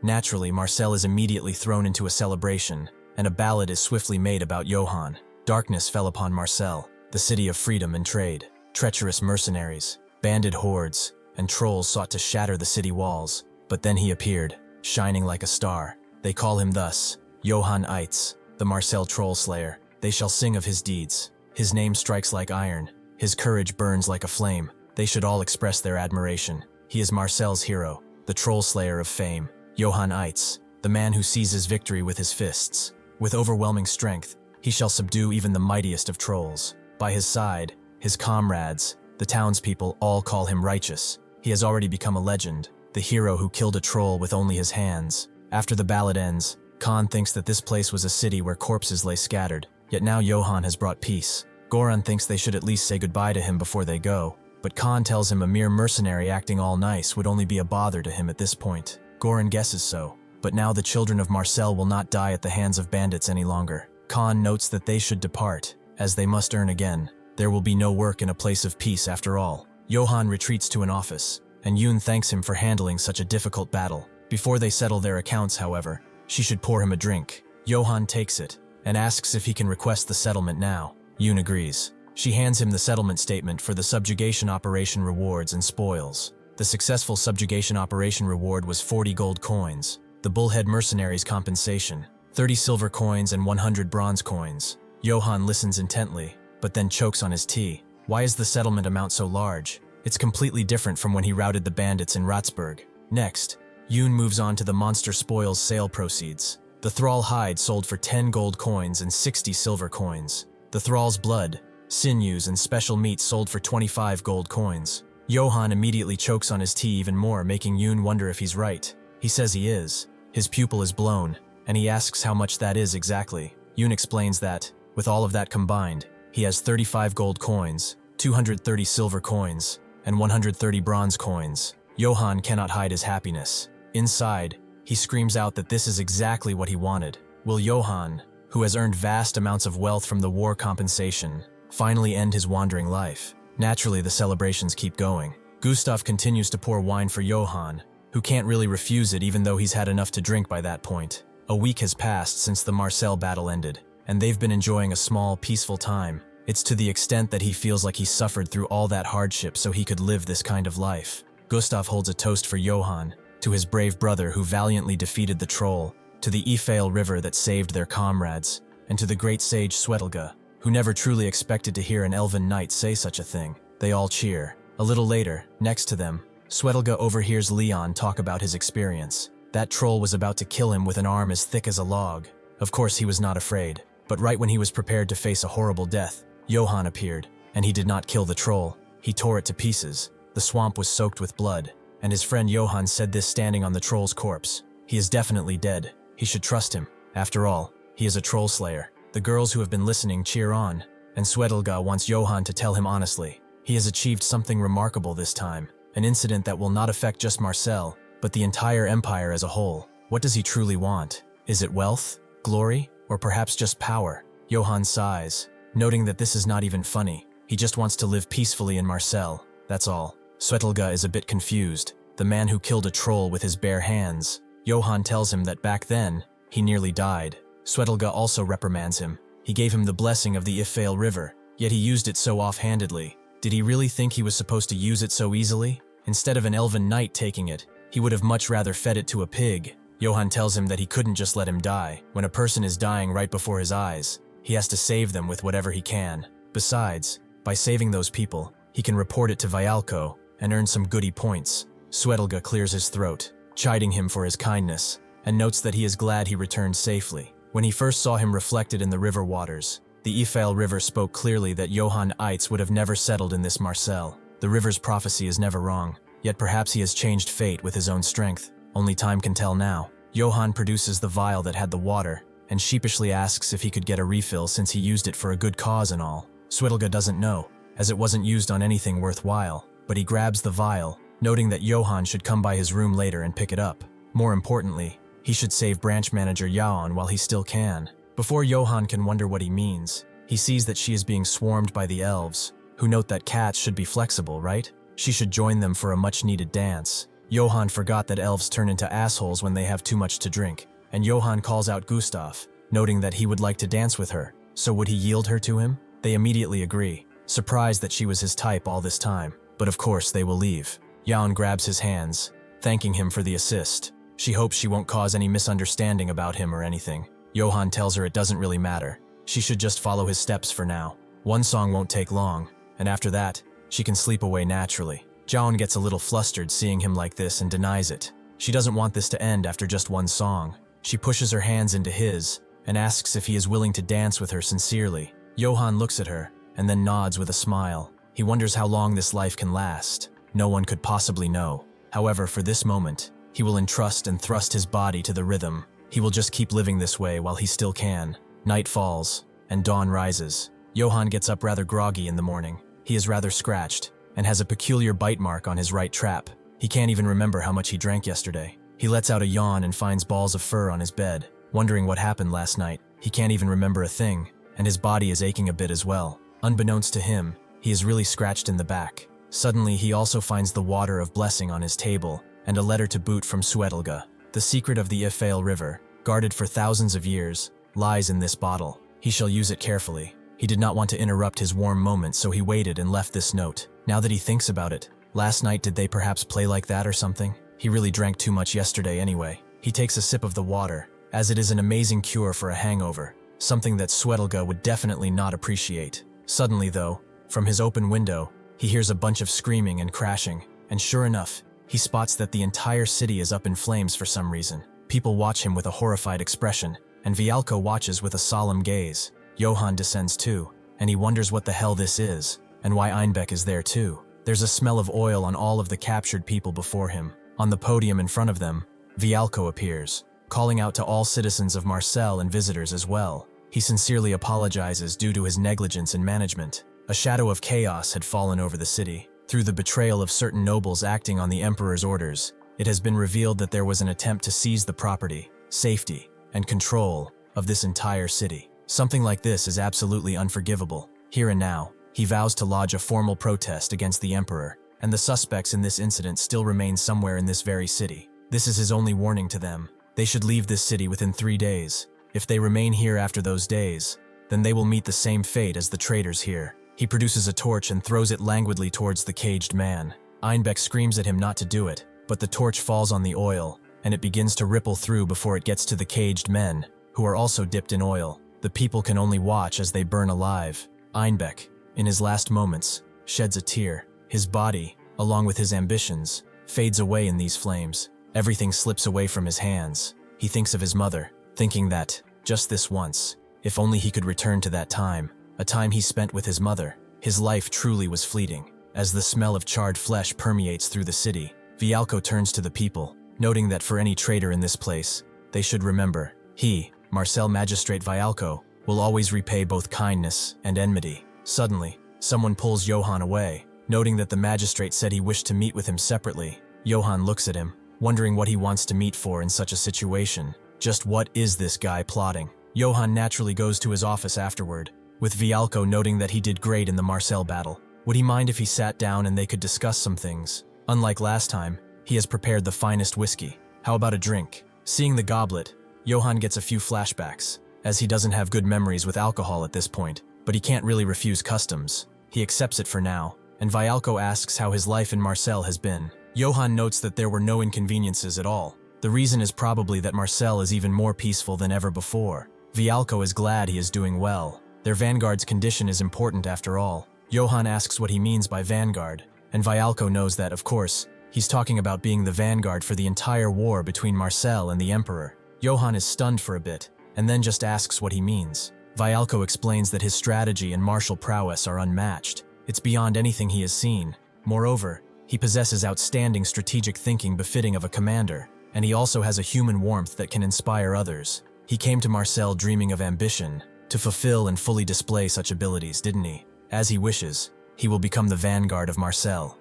Naturally, Marcel is immediately thrown into a celebration, and a ballad is swiftly made about Johan. Darkness fell upon Marcel, the city of freedom and trade. Treacherous mercenaries, bandit hordes, and trolls sought to shatter the city walls, but then he appeared, shining like a star. They call him thus, Johan Eitz, the Marcel troll slayer. They shall sing of his deeds. His name strikes like iron. His courage burns like a flame. They should all express their admiration. He is Marcel's hero, the troll slayer of fame. Johan Eitz, the man who seizes victory with his fists. With overwhelming strength, he shall subdue even the mightiest of trolls. By his side, his comrades, the townspeople, all call him righteous. He has already become a legend, the hero who killed a troll with only his hands. After the ballad ends, Khan thinks that this place was a city where corpses lay scattered, yet now Johan has brought peace. Goran thinks they should at least say goodbye to him before they go, but Khan tells him a mere mercenary acting all nice would only be a bother to him at this point. Goran guesses so, but now the children of Marcel will not die at the hands of bandits any longer. Khan notes that they should depart, as they must earn again. There will be no work in a place of peace after all. Johan retreats to an office, and Yoon thanks him for handling such a difficult battle. Before they settle their accounts, however, she should pour him a drink. Johan takes it, and asks if he can request the settlement now. Yoon agrees. She hands him the settlement statement for the subjugation operation rewards and spoils. The successful subjugation operation reward was 40 gold coins. The bullhead mercenaries' compensation, 30 silver coins and 100 bronze coins. Johan listens intently, but then chokes on his tea. Why is the settlement amount so large? It's completely different from when he routed the bandits in Ratsburg. Next, Yoon moves on to the monster spoils sale proceeds. The thrall hide sold for 10 gold coins and 60 silver coins. The thrall's blood, sinews, and special meat sold for 25 gold coins. Johan immediately chokes on his tea even more, making Yoon wonder if he's right. He says he is. His pupil is blown, and he asks how much that is exactly. Yoon explains that, with all of that combined, he has 35 gold coins, 230 silver coins, and 130 bronze coins. Johan cannot hide his happiness. Inside, he screams out that this is exactly what he wanted. Will Johan, who has earned vast amounts of wealth from the war compensation, finally end his wandering life? Naturally, the celebrations keep going. Gustav continues to pour wine for Johan, who can't really refuse it even though he's had enough to drink by that point. A week has passed since the Marcel battle ended, and they've been enjoying a small, peaceful time. It's to the extent that he feels like he suffered through all that hardship so he could live this kind of life. Gustav holds a toast for Johan, to his brave brother who valiantly defeated the troll, to the Ifale River that saved their comrades, and to the great sage Swetelga, who never truly expected to hear an elven knight say such a thing. They all cheer. A little later, next to them, Swetelga overhears Leon talk about his experience. That troll was about to kill him with an arm as thick as a log. Of course, he was not afraid, but right when he was prepared to face a horrible death, Johan appeared, and he did not kill the troll. He tore it to pieces. The swamp was soaked with blood, and his friend Johan said this standing on the troll's corpse. He is definitely dead. He should trust him. After all, he is a troll slayer. The girls who have been listening cheer on, and Swetelga wants Johan to tell him honestly. He has achieved something remarkable this time, an incident that will not affect just Marcel, but the entire empire as a whole. What does he truly want? Is it wealth, glory, or perhaps just power? Johan sighs, noting that this is not even funny. He just wants to live peacefully in Marcel, that's all. Swetelga is a bit confused. The man who killed a troll with his bare hands. Johan tells him that back then, he nearly died. Swetelga also reprimands him. He gave him the blessing of the Ifale River, yet he used it so offhandedly. Did he really think he was supposed to use it so easily? Instead of an elven knight taking it, he would have much rather fed it to a pig. Johann tells him that he couldn't just let him die. When a person is dying right before his eyes, he has to save them with whatever he can. Besides, by saving those people, he can report it to Vialco and earn some goody points. Swedelga clears his throat, chiding him for his kindness, and notes that he is glad he returned safely. When he first saw him reflected in the river waters, the Ifale River spoke clearly that Johann Eitz would have never settled in this Marcel. The river's prophecy is never wrong, yet perhaps he has changed fate with his own strength. Only time can tell now. Johann produces the vial that had the water, and sheepishly asks if he could get a refill since he used it for a good cause and all. Swedelga doesn't know, as it wasn't used on anything worthwhile, but he grabs the vial, noting that Johann should come by his room later and pick it up. More importantly, he should save branch manager Yaon while he still can. Before Johann can wonder what he means, he sees that she is being swarmed by the elves, who note that cats should be flexible, right? She should join them for a much-needed dance. Johann forgot that elves turn into assholes when they have too much to drink, and Johann calls out Gustav, noting that he would like to dance with her. So would he yield her to him? They immediately agree, surprised that she was his type all this time. But of course they will leave. Yaon grabs his hands, thanking him for the assist. She hopes she won't cause any misunderstanding about him or anything. Johann tells her it doesn't really matter. She should just follow his steps for now. One song won't take long, and after that, she can sleep away naturally. Jaon gets a little flustered seeing him like this and denies it. She doesn't want this to end after just one song. She pushes her hands into his and asks if he is willing to dance with her sincerely. Johann looks at her and then nods with a smile. He wonders how long this life can last. No one could possibly know. However, for this moment, he will entrust and thrust his body to the rhythm. He will just keep living this way while he still can. Night falls, and dawn rises. Johann gets up rather groggy in the morning. He is rather scratched, and has a peculiar bite mark on his right trap. He can't even remember how much he drank yesterday. He lets out a yawn and finds balls of fur on his bed, wondering what happened last night. He can't even remember a thing, and his body is aching a bit as well. Unbeknownst to him, he is really scratched in the back. Suddenly, he also finds the water of blessing on his table, and a letter to boot from Swedelga. The secret of the Ifale River, guarded for thousands of years, lies in this bottle. He shall use it carefully. He did not want to interrupt his warm moment, so he waited and left this note. Now that he thinks about it, last night did they perhaps play like that or something? He really drank too much yesterday anyway. He takes a sip of the water, as it is an amazing cure for a hangover, something that Swedelga would definitely not appreciate. Suddenly though, from his open window, he hears a bunch of screaming and crashing, and sure enough, he spots that the entire city is up in flames for some reason. People watch him with a horrified expression, and Vialco watches with a solemn gaze. Johann descends too, and he wonders what the hell this is, and why Einbeck is there too. There's a smell of oil on all of the captured people before him. On the podium in front of them, Vialco appears, calling out to all citizens of Marcel and visitors as well. He sincerely apologizes due to his negligence in management. A shadow of chaos had fallen over the city. Through the betrayal of certain nobles acting on the emperor's orders, it has been revealed that there was an attempt to seize the property, safety, and control of this entire city. Something like this is absolutely unforgivable. Here and now, he vows to lodge a formal protest against the emperor, and the suspects in this incident still remain somewhere in this very city. This is his only warning to them. They should leave this city within 3 days. If they remain here after those days, then they will meet the same fate as the traitors here. He produces a torch and throws it languidly towards the caged man. Einbeck screams at him not to do it, but the torch falls on the oil, and it begins to ripple through before it gets to the caged men, who are also dipped in oil. The people can only watch as they burn alive. Einbeck, in his last moments, sheds a tear. His body, along with his ambitions, fades away in these flames. Everything slips away from his hands. He thinks of his mother, thinking that, just this once, if only he could return to that time, a time he spent with his mother. His life truly was fleeting. As the smell of charred flesh permeates through the city, Vialco turns to the people, noting that for any traitor in this place, they should remember, he, Marcel Magistrate Vialco, will always repay both kindness and enmity. Suddenly, someone pulls Johann away, noting that the magistrate said he wished to meet with him separately. Johann looks at him, wondering what he wants to meet for in such a situation. Just what is this guy plotting? Johann naturally goes to his office afterward, with Vialco noting that he did great in the Marcel battle. Would he mind if he sat down and they could discuss some things? Unlike last time, he has prepared the finest whiskey. How about a drink? Seeing the goblet, Johann gets a few flashbacks, as he doesn't have good memories with alcohol at this point, but he can't really refuse customs. He accepts it for now, and Vialco asks how his life in Marcel has been. Johann notes that there were no inconveniences at all. The reason is probably that Marcel is even more peaceful than ever before. Vialco is glad he is doing well. Their vanguard's condition is important after all. Johann asks what he means by vanguard, and Vialco knows that, of course, he's talking about being the vanguard for the entire war between Marcel and the Emperor. Johann is stunned for a bit, and then just asks what he means. Vialco explains that his strategy and martial prowess are unmatched. It's beyond anything he has seen. Moreover, he possesses outstanding strategic thinking befitting of a commander, and he also has a human warmth that can inspire others. He came to Marcel dreaming of ambition, to fulfill and fully display such abilities, didn't he? As he wishes, he will become the vanguard of Marcel.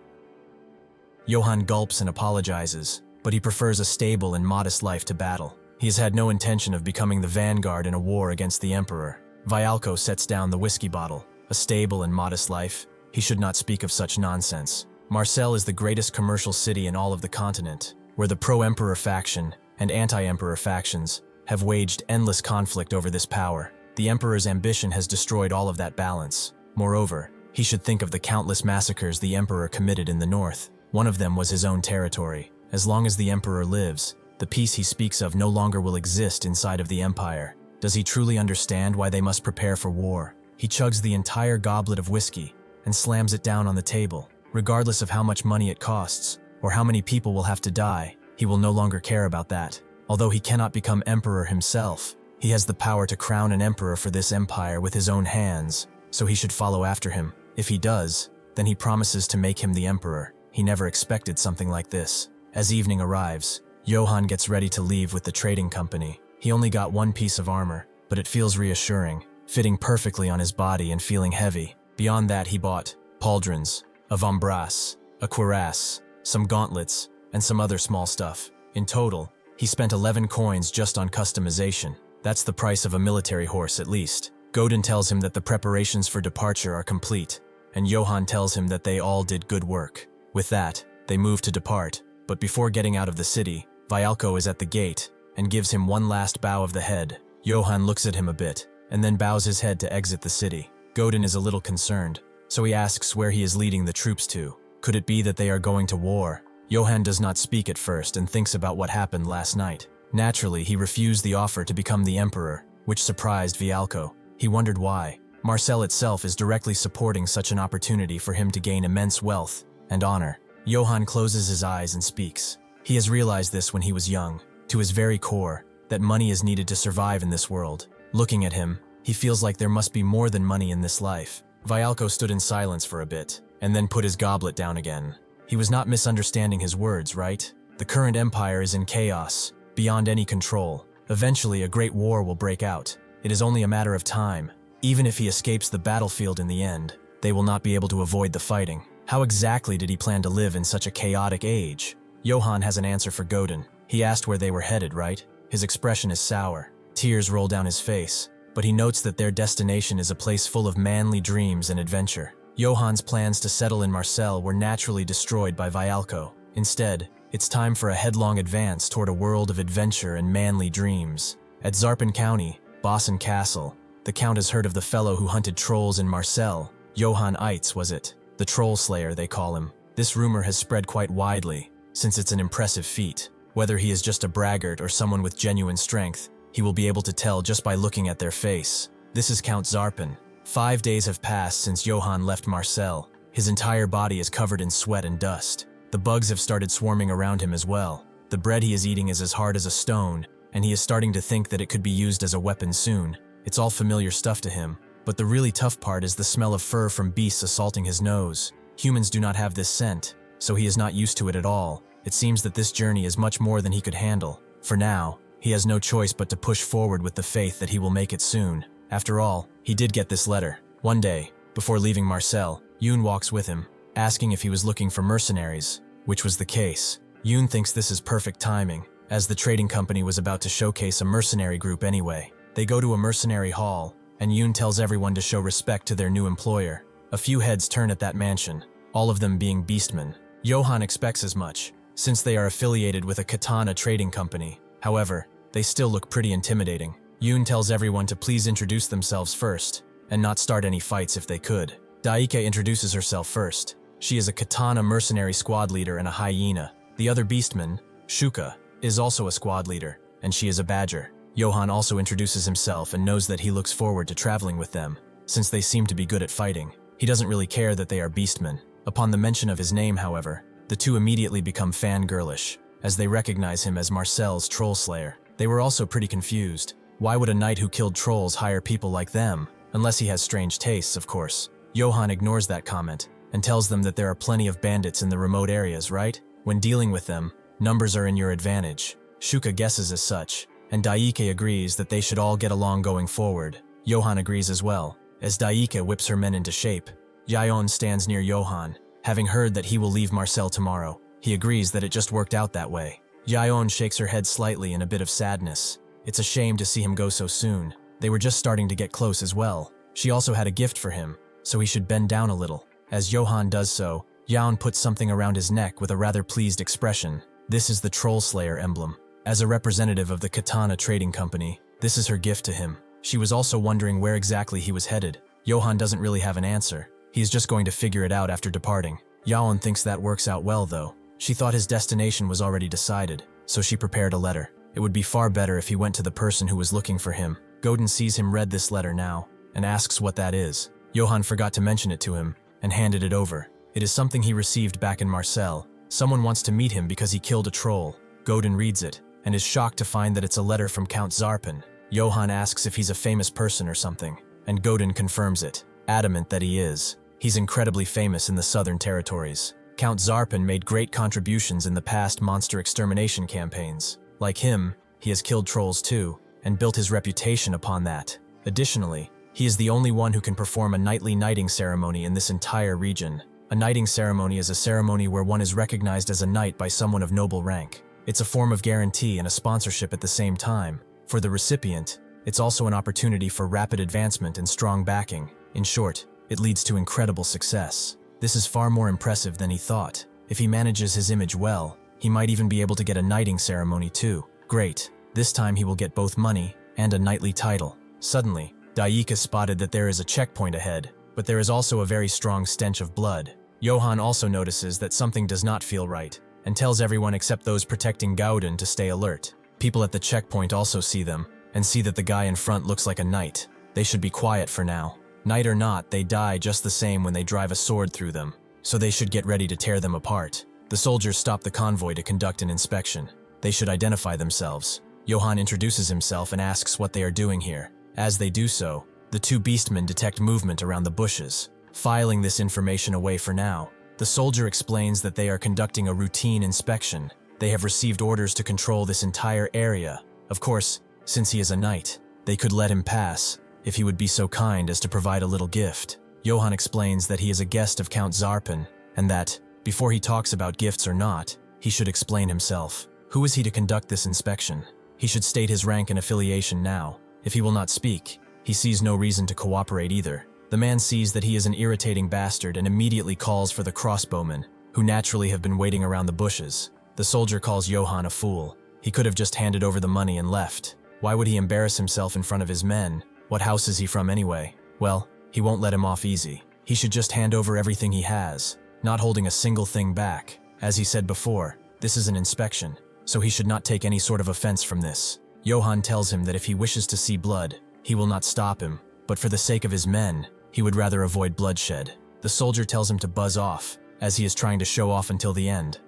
Johann gulps and apologizes, but he prefers a stable and modest life to battle. He has had no intention of becoming the vanguard in a war against the Emperor. Vialco sets down the whiskey bottle. A stable and modest life? He should not speak of such nonsense. Marcel is the greatest commercial city in all of the continent, where the pro-Emperor faction and anti-Emperor factions have waged endless conflict over this power. The Emperor's ambition has destroyed all of that balance. Moreover, he should think of the countless massacres the Emperor committed in the north. One of them was his own territory. As long as the Emperor lives, the peace he speaks of no longer will exist inside of the Empire. Does he truly understand why they must prepare for war? He chugs the entire goblet of whiskey and slams it down on the table. Regardless of how much money it costs, or how many people will have to die, he will no longer care about that. Although he cannot become emperor himself, he has the power to crown an emperor for this empire with his own hands, so he should follow after him. If he does, then he promises to make him the emperor. He never expected something like this. As evening arrives, Johann gets ready to leave with the trading company. He only got one piece of armor, but it feels reassuring, fitting perfectly on his body and feeling heavy. Beyond that, he bought pauldrons, a vambrace, a cuirass, some gauntlets, and some other small stuff. In total, he spent 11 coins just on customization. That's the price of a military horse at least. Godin tells him that the preparations for departure are complete, and Johann tells him that they all did good work. With that, they move to depart, but before getting out of the city, Vialco is at the gate and gives him one last bow of the head. Johann looks at him a bit, and then bows his head to exit the city. Godin is a little concerned, so he asks where he is leading the troops to. Could it be that they are going to war? Johann does not speak at first and thinks about what happened last night. Naturally, he refused the offer to become the emperor, which surprised Vialco. He wondered why. Marcel itself is directly supporting such an opportunity for him to gain immense wealth and honor. Johann closes his eyes and speaks. He has realized this when he was young, to his very core, that money is needed to survive in this world. Looking at him, he feels like there must be more than money in this life. Vialco stood in silence for a bit, and then put his goblet down again. He was not misunderstanding his words, right? The current empire is in chaos, beyond any control. Eventually, a great war will break out. It is only a matter of time. Even if he escapes the battlefield in the end, they will not be able to avoid the fighting. How exactly did he plan to live in such a chaotic age? Johann has an answer for Godin. He asked where they were headed, right? His expression is sour. Tears roll down his face, but he notes that their destination is a place full of manly dreams and adventure. Johann's plans to settle in Marcel were naturally destroyed by Vialco. Instead, it's time for a headlong advance toward a world of adventure and manly dreams. At Zarpin County, Bossen Castle, the Count has heard of the fellow who hunted trolls in Marcel. Johann Eitz, was it? The Troll Slayer, they call him. This rumor has spread quite widely, since it's an impressive feat. Whether he is just a braggart or someone with genuine strength, he will be able to tell just by looking at their face. This is Count Zarpin. 5 days have passed since Johann left Marcel. His entire body is covered in sweat and dust. The bugs have started swarming around him as well. The bread he is eating is as hard as a stone, and he is starting to think that it could be used as a weapon soon. It's all familiar stuff to him, but the really tough part is the smell of fur from beasts assaulting his nose. Humans do not have this scent, so he is not used to it at all. It seems that this journey is much more than he could handle. For now, he has no choice but to push forward with the faith that he will make it soon. After all, he did get this letter. One day, before leaving Marcel, Yoon walks with him, asking if he was looking for mercenaries, which was the case. Yoon thinks this is perfect timing, as the trading company was about to showcase a mercenary group anyway. They go to a mercenary hall, and Yoon tells everyone to show respect to their new employer. A few heads turn at that mansion, all of them being beastmen. Johann expects as much, since they are affiliated with a katana trading company. However, they still look pretty intimidating. Yoon tells everyone to please introduce themselves first, and not start any fights if they could. Daike introduces herself first. She is a katana mercenary squad leader and a hyena. The other beastman, Shuka, is also a squad leader, and she is a badger. Johan also introduces himself and knows that he looks forward to traveling with them, since they seem to be good at fighting. He doesn't really care that they are beastmen. Upon the mention of his name, however, the two immediately become fangirlish, as they recognize him as Marcel's troll slayer. They were also pretty confused. Why would a knight who killed trolls hire people like them? Unless he has strange tastes, of course. Johan ignores that comment and tells them that there are plenty of bandits in the remote areas, right? When dealing with them, numbers are in your advantage. Shuka guesses as such, and Daike agrees that they should all get along going forward. Johan agrees as well. As Daike whips her men into shape, Yaon stands near Johan. Having heard that he will leave Marcel tomorrow, he agrees that it just worked out that way. Yaon shakes her head slightly in a bit of sadness. It's a shame to see him go so soon. They were just starting to get close as well. She also had a gift for him, so he should bend down a little. As Johan does so, Yaon puts something around his neck with a rather pleased expression. This is the Troll Slayer emblem. As a representative of the Katana Trading Company, this is her gift to him. She was also wondering where exactly he was headed. Johan doesn't really have an answer. He is just going to figure it out after departing. Yaon thinks that works out well though. She thought his destination was already decided, so she prepared a letter. It would be far better if he went to the person who was looking for him. Godin sees him read this letter now, and asks what that is. Johan forgot to mention it to him, and handed it over. It is something he received back in Marcel. Someone wants to meet him because he killed a troll. Godin reads it, and is shocked to find that it's a letter from Count Zarpin. Johan asks if he's a famous person or something, and Godin confirms it, adamant that he is. He's incredibly famous in the southern territories. Count Zarpin made great contributions in the past monster extermination campaigns. Like him, he has killed trolls too, and built his reputation upon that. Additionally, he is the only one who can perform a nightly knighting ceremony in this entire region. A knighting ceremony is a ceremony where one is recognized as a knight by someone of noble rank. It's a form of guarantee and a sponsorship at the same time. For the recipient, it's also an opportunity for rapid advancement and strong backing. In short, it leads to incredible success. This is far more impressive than he thought. If he manages his image well, he might even be able to get a knighting ceremony too. Great. This time he will get both money and a knightly title. Suddenly, Daika spotted that there is a checkpoint ahead, but there is also a very strong stench of blood. Johan also notices that something does not feel right, and tells everyone except those protecting Gauden to stay alert. People at the checkpoint also see them, and see that the guy in front looks like a knight. They should be quiet for now. Knight or not, they die just the same when they drive a sword through them, so they should get ready to tear them apart. The soldiers stop the convoy to conduct an inspection. They should identify themselves. Johan introduces himself and asks what they are doing here. As they do so, the two beastmen detect movement around the bushes. Filing this information away for now, the soldier explains that they are conducting a routine inspection. They have received orders to control this entire area. Of course, since he is a knight, they could let him pass, if he would be so kind as to provide a little gift. Johan explains that he is a guest of Count Zarpin, and that, before he talks about gifts or not, he should explain himself. Who is he to conduct this inspection? He should state his rank and affiliation now. If he will not speak, he sees no reason to cooperate either. The man sees that he is an irritating bastard and immediately calls for the crossbowmen, who naturally have been waiting around the bushes. The soldier calls Johan a fool. He could have just handed over the money and left. Why would he embarrass himself in front of his men? What house is he from anyway? Well, he won't let him off easy. He should just hand over everything he has, not holding a single thing back. As he said before, this is an inspection, so he should not take any sort of offense from this. Johan tells him that if he wishes to see blood, he will not stop him, but for the sake of his men, he would rather avoid bloodshed. The soldier tells him to buzz off, as he is trying to show off until the end.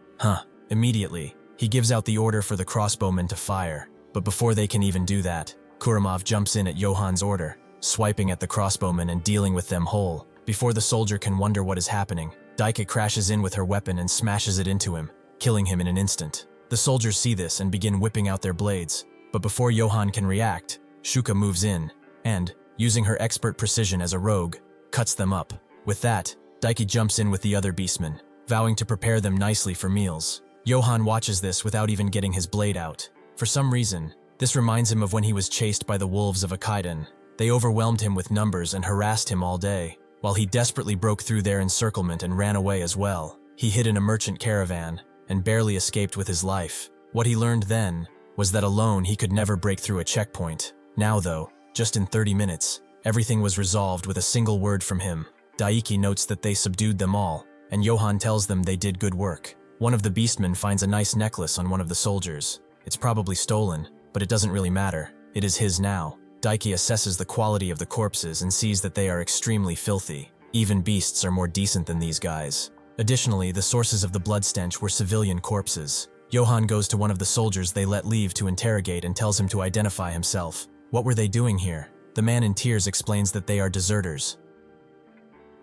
Immediately, he gives out the order for the crossbowmen to fire, but before they can even do that, Kuramov jumps in at Johan's order, swiping at the crossbowmen and dealing with them whole. Before the soldier can wonder what is happening, Daika crashes in with her weapon and smashes it into him, killing him in an instant. The soldiers see this and begin whipping out their blades, but before Johan can react, Shuka moves in, and, using her expert precision as a rogue, cuts them up. With that, Daiki jumps in with the other beastmen, vowing to prepare them nicely for meals. Johan watches this without even getting his blade out. For some reason, this reminds him of when he was chased by the wolves of Akaiden. They overwhelmed him with numbers and harassed him all day, while he desperately broke through their encirclement and ran away as well. He hid in a merchant caravan, and barely escaped with his life. What he learned then was that alone he could never break through a checkpoint. Now though, just in 30 minutes, everything was resolved with a single word from him. Daiki notes that they subdued them all, and Johan tells them they did good work. One of the beastmen finds a nice necklace on one of the soldiers. It's probably stolen, but it doesn't really matter. It is his now. Daiki assesses the quality of the corpses and sees that they are extremely filthy. Even beasts are more decent than these guys. Additionally, the sources of the blood stench were civilian corpses. Johann goes to one of the soldiers they let leave to interrogate and tells him to identify himself. What were they doing here? The man in tears explains that they are deserters.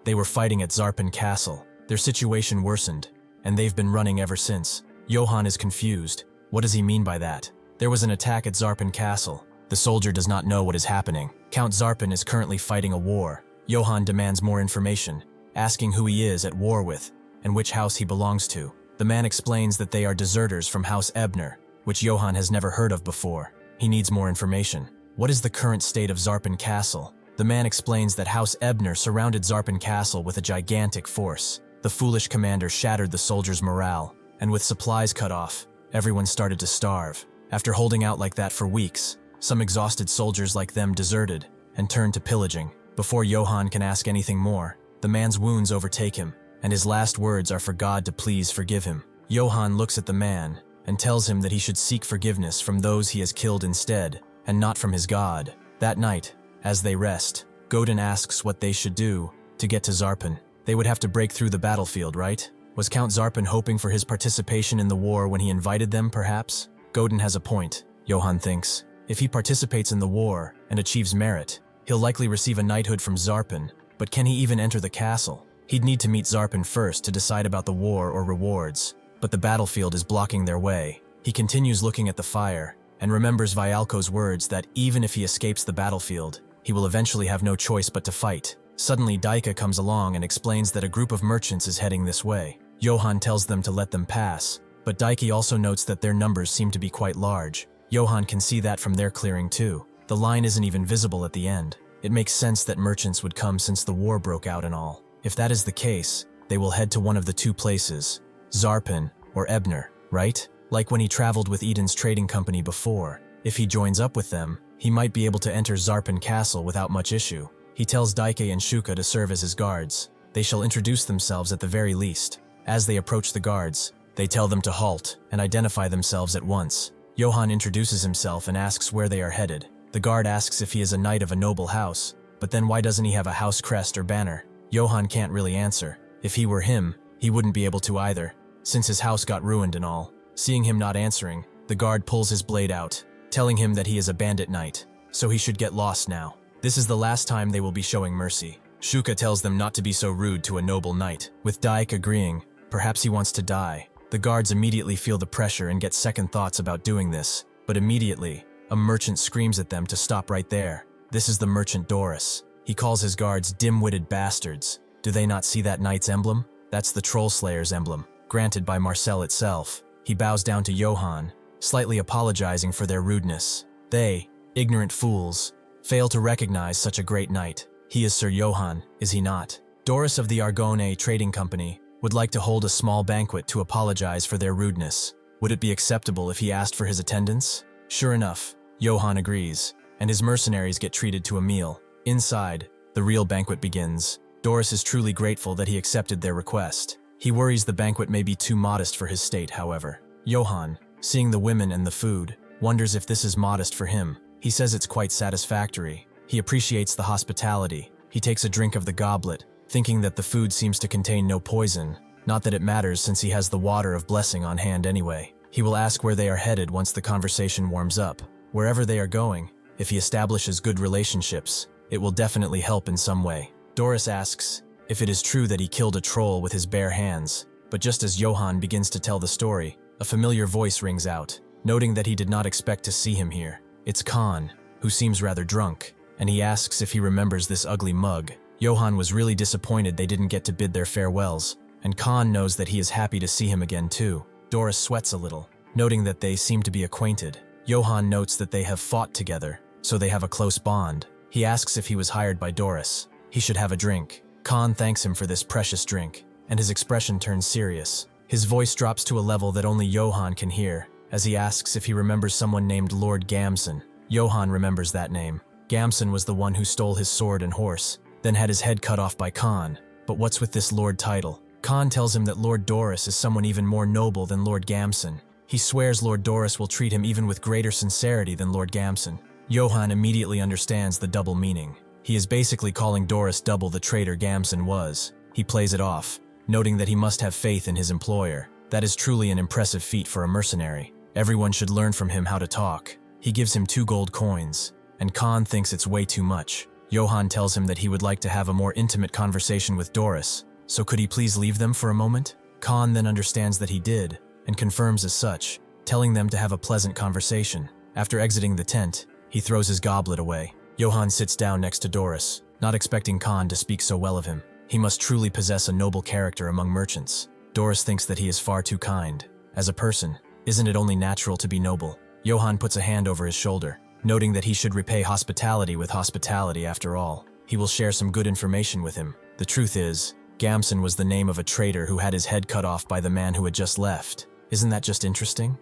They were fighting at Zarpin Castle. Their situation worsened, and they've been running ever since. Johann is confused. What does he mean by that? There was an attack at Zarpin Castle. The soldier does not know what is happening. Count Zarpin is currently fighting a war. Johann demands more information, asking who he is at war with and which house he belongs to. The man explains that they are deserters from House Ebner, which Johann has never heard of before. He needs more information. What is the current state of Zarpin Castle? The man explains that House Ebner surrounded Zarpin Castle with a gigantic force. The foolish commander shattered the soldiers' morale, and with supplies cut off, everyone started to starve. After holding out like that for weeks, some exhausted soldiers like them deserted and turned to pillaging. Before Johann can ask anything more, the man's wounds overtake him, and his last words are for God to please forgive him. Johann looks at the man and tells him that he should seek forgiveness from those he has killed instead, and not from his God. That night, as they rest, Godin asks what they should do to get to Zarpin. They would have to break through the battlefield, right? Was Count Zarpin hoping for his participation in the war when he invited them, perhaps? Godin has a point, Johann thinks. If he participates in the war and achieves merit, he'll likely receive a knighthood from Zarpin, but can he even enter the castle? He'd need to meet Zarpin first to decide about the war or rewards, but the battlefield is blocking their way. He continues looking at the fire and remembers Vialco's words that even if he escapes the battlefield, he will eventually have no choice but to fight. Suddenly, Daika comes along and explains that a group of merchants is heading this way. Johann tells them to let them pass, but Daiki also notes that their numbers seem to be quite large. Johann can see that from their clearing too. The line isn't even visible at the end. It makes sense that merchants would come since the war broke out and all. If that is the case, they will head to one of the two places, Zarpin or Ebner, right? Like when he traveled with Eden's trading company before. If he joins up with them, he might be able to enter Zarpin Castle without much issue. He tells Daike and Shuka to serve as his guards. They shall introduce themselves at the very least. As they approach the guards, they tell them to halt and identify themselves at once. Johann introduces himself and asks where they are headed. The guard asks if he is a knight of a noble house, but then why doesn't he have a house crest or banner? Johann can't really answer. If he were him, he wouldn't be able to either, since his house got ruined and all. Seeing him not answering, the guard pulls his blade out, telling him that he is a bandit knight, so he should get lost now. This is the last time they will be showing mercy. Shuka tells them not to be so rude to a noble knight, with Daik agreeing, perhaps he wants to die. The guards immediately feel the pressure and get second thoughts about doing this, but immediately, a merchant screams at them to stop right there. This is the merchant Doris. He calls his guards dim-witted bastards. Do they not see that knight's emblem? That's the Troll Slayer's emblem, granted by Marcel itself. He bows down to Johann, slightly apologizing for their rudeness. They, ignorant fools, fail to recognize such a great knight. He is Sir Johann, is he not? Doris of the Argonne Trading Company would like to hold a small banquet to apologize for their rudeness. Would it be acceptable if he asked for his attendance? Sure enough, Johann agrees, and his mercenaries get treated to a meal. Inside, the real banquet begins. Doris is truly grateful that he accepted their request. He worries the banquet may be too modest for his state, however. Johann, seeing the women and the food, wonders if this is modest for him. He says it's quite satisfactory. He appreciates the hospitality. He takes a drink of the goblet, thinking that the food seems to contain no poison. Not that it matters since he has the water of blessing on hand anyway. He will ask where they are headed once the conversation warms up. Wherever they are going, if he establishes good relationships, it will definitely help in some way. Doris asks if it is true that he killed a troll with his bare hands, but just as Johann begins to tell the story, a familiar voice rings out, noting that he did not expect to see him here. It's Khan, who seems rather drunk, and he asks if he remembers this ugly mug. Johann was really disappointed they didn't get to bid their farewells, and Khan knows that he is happy to see him again too. Doris sweats a little, noting that they seem to be acquainted. Johann notes that they have fought together, so they have a close bond. He asks if he was hired by Doris. He should have a drink. Khan thanks him for this precious drink, and his expression turns serious. His voice drops to a level that only Johann can hear, as he asks if he remembers someone named Lord Gamson. Johann remembers that name. Gamson was the one who stole his sword and horse, then had his head cut off by Khan. But what's with this Lord title? Khan tells him that Lord Doris is someone even more noble than Lord Gamson. He swears Lord Doris will treat him even with greater sincerity than Lord Gamson. Johann immediately understands the double meaning. He is basically calling Doris double the traitor Gamson was. He plays it off, noting that he must have faith in his employer. That is truly an impressive feat for a mercenary. Everyone should learn from him how to talk. He gives him 2 gold coins, and Khan thinks it's way too much. Johann tells him that he would like to have a more intimate conversation with Doris, so could he please leave them for a moment? Khan then understands that he did, and confirms as such, telling them to have a pleasant conversation. After exiting the tent, he throws his goblet away. Johann sits down next to Doris, not expecting Khan to speak so well of him. He must truly possess a noble character among merchants. Doris thinks that he is far too kind. As a person, isn't it only natural to be noble? Johann puts a hand over his shoulder, noting that he should repay hospitality with hospitality after all. He will share some good information with him. The truth is, Gamson was the name of a traitor who had his head cut off by the man who had just left. Isn't that just interesting?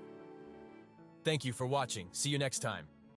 Thank you for watching. See you next time.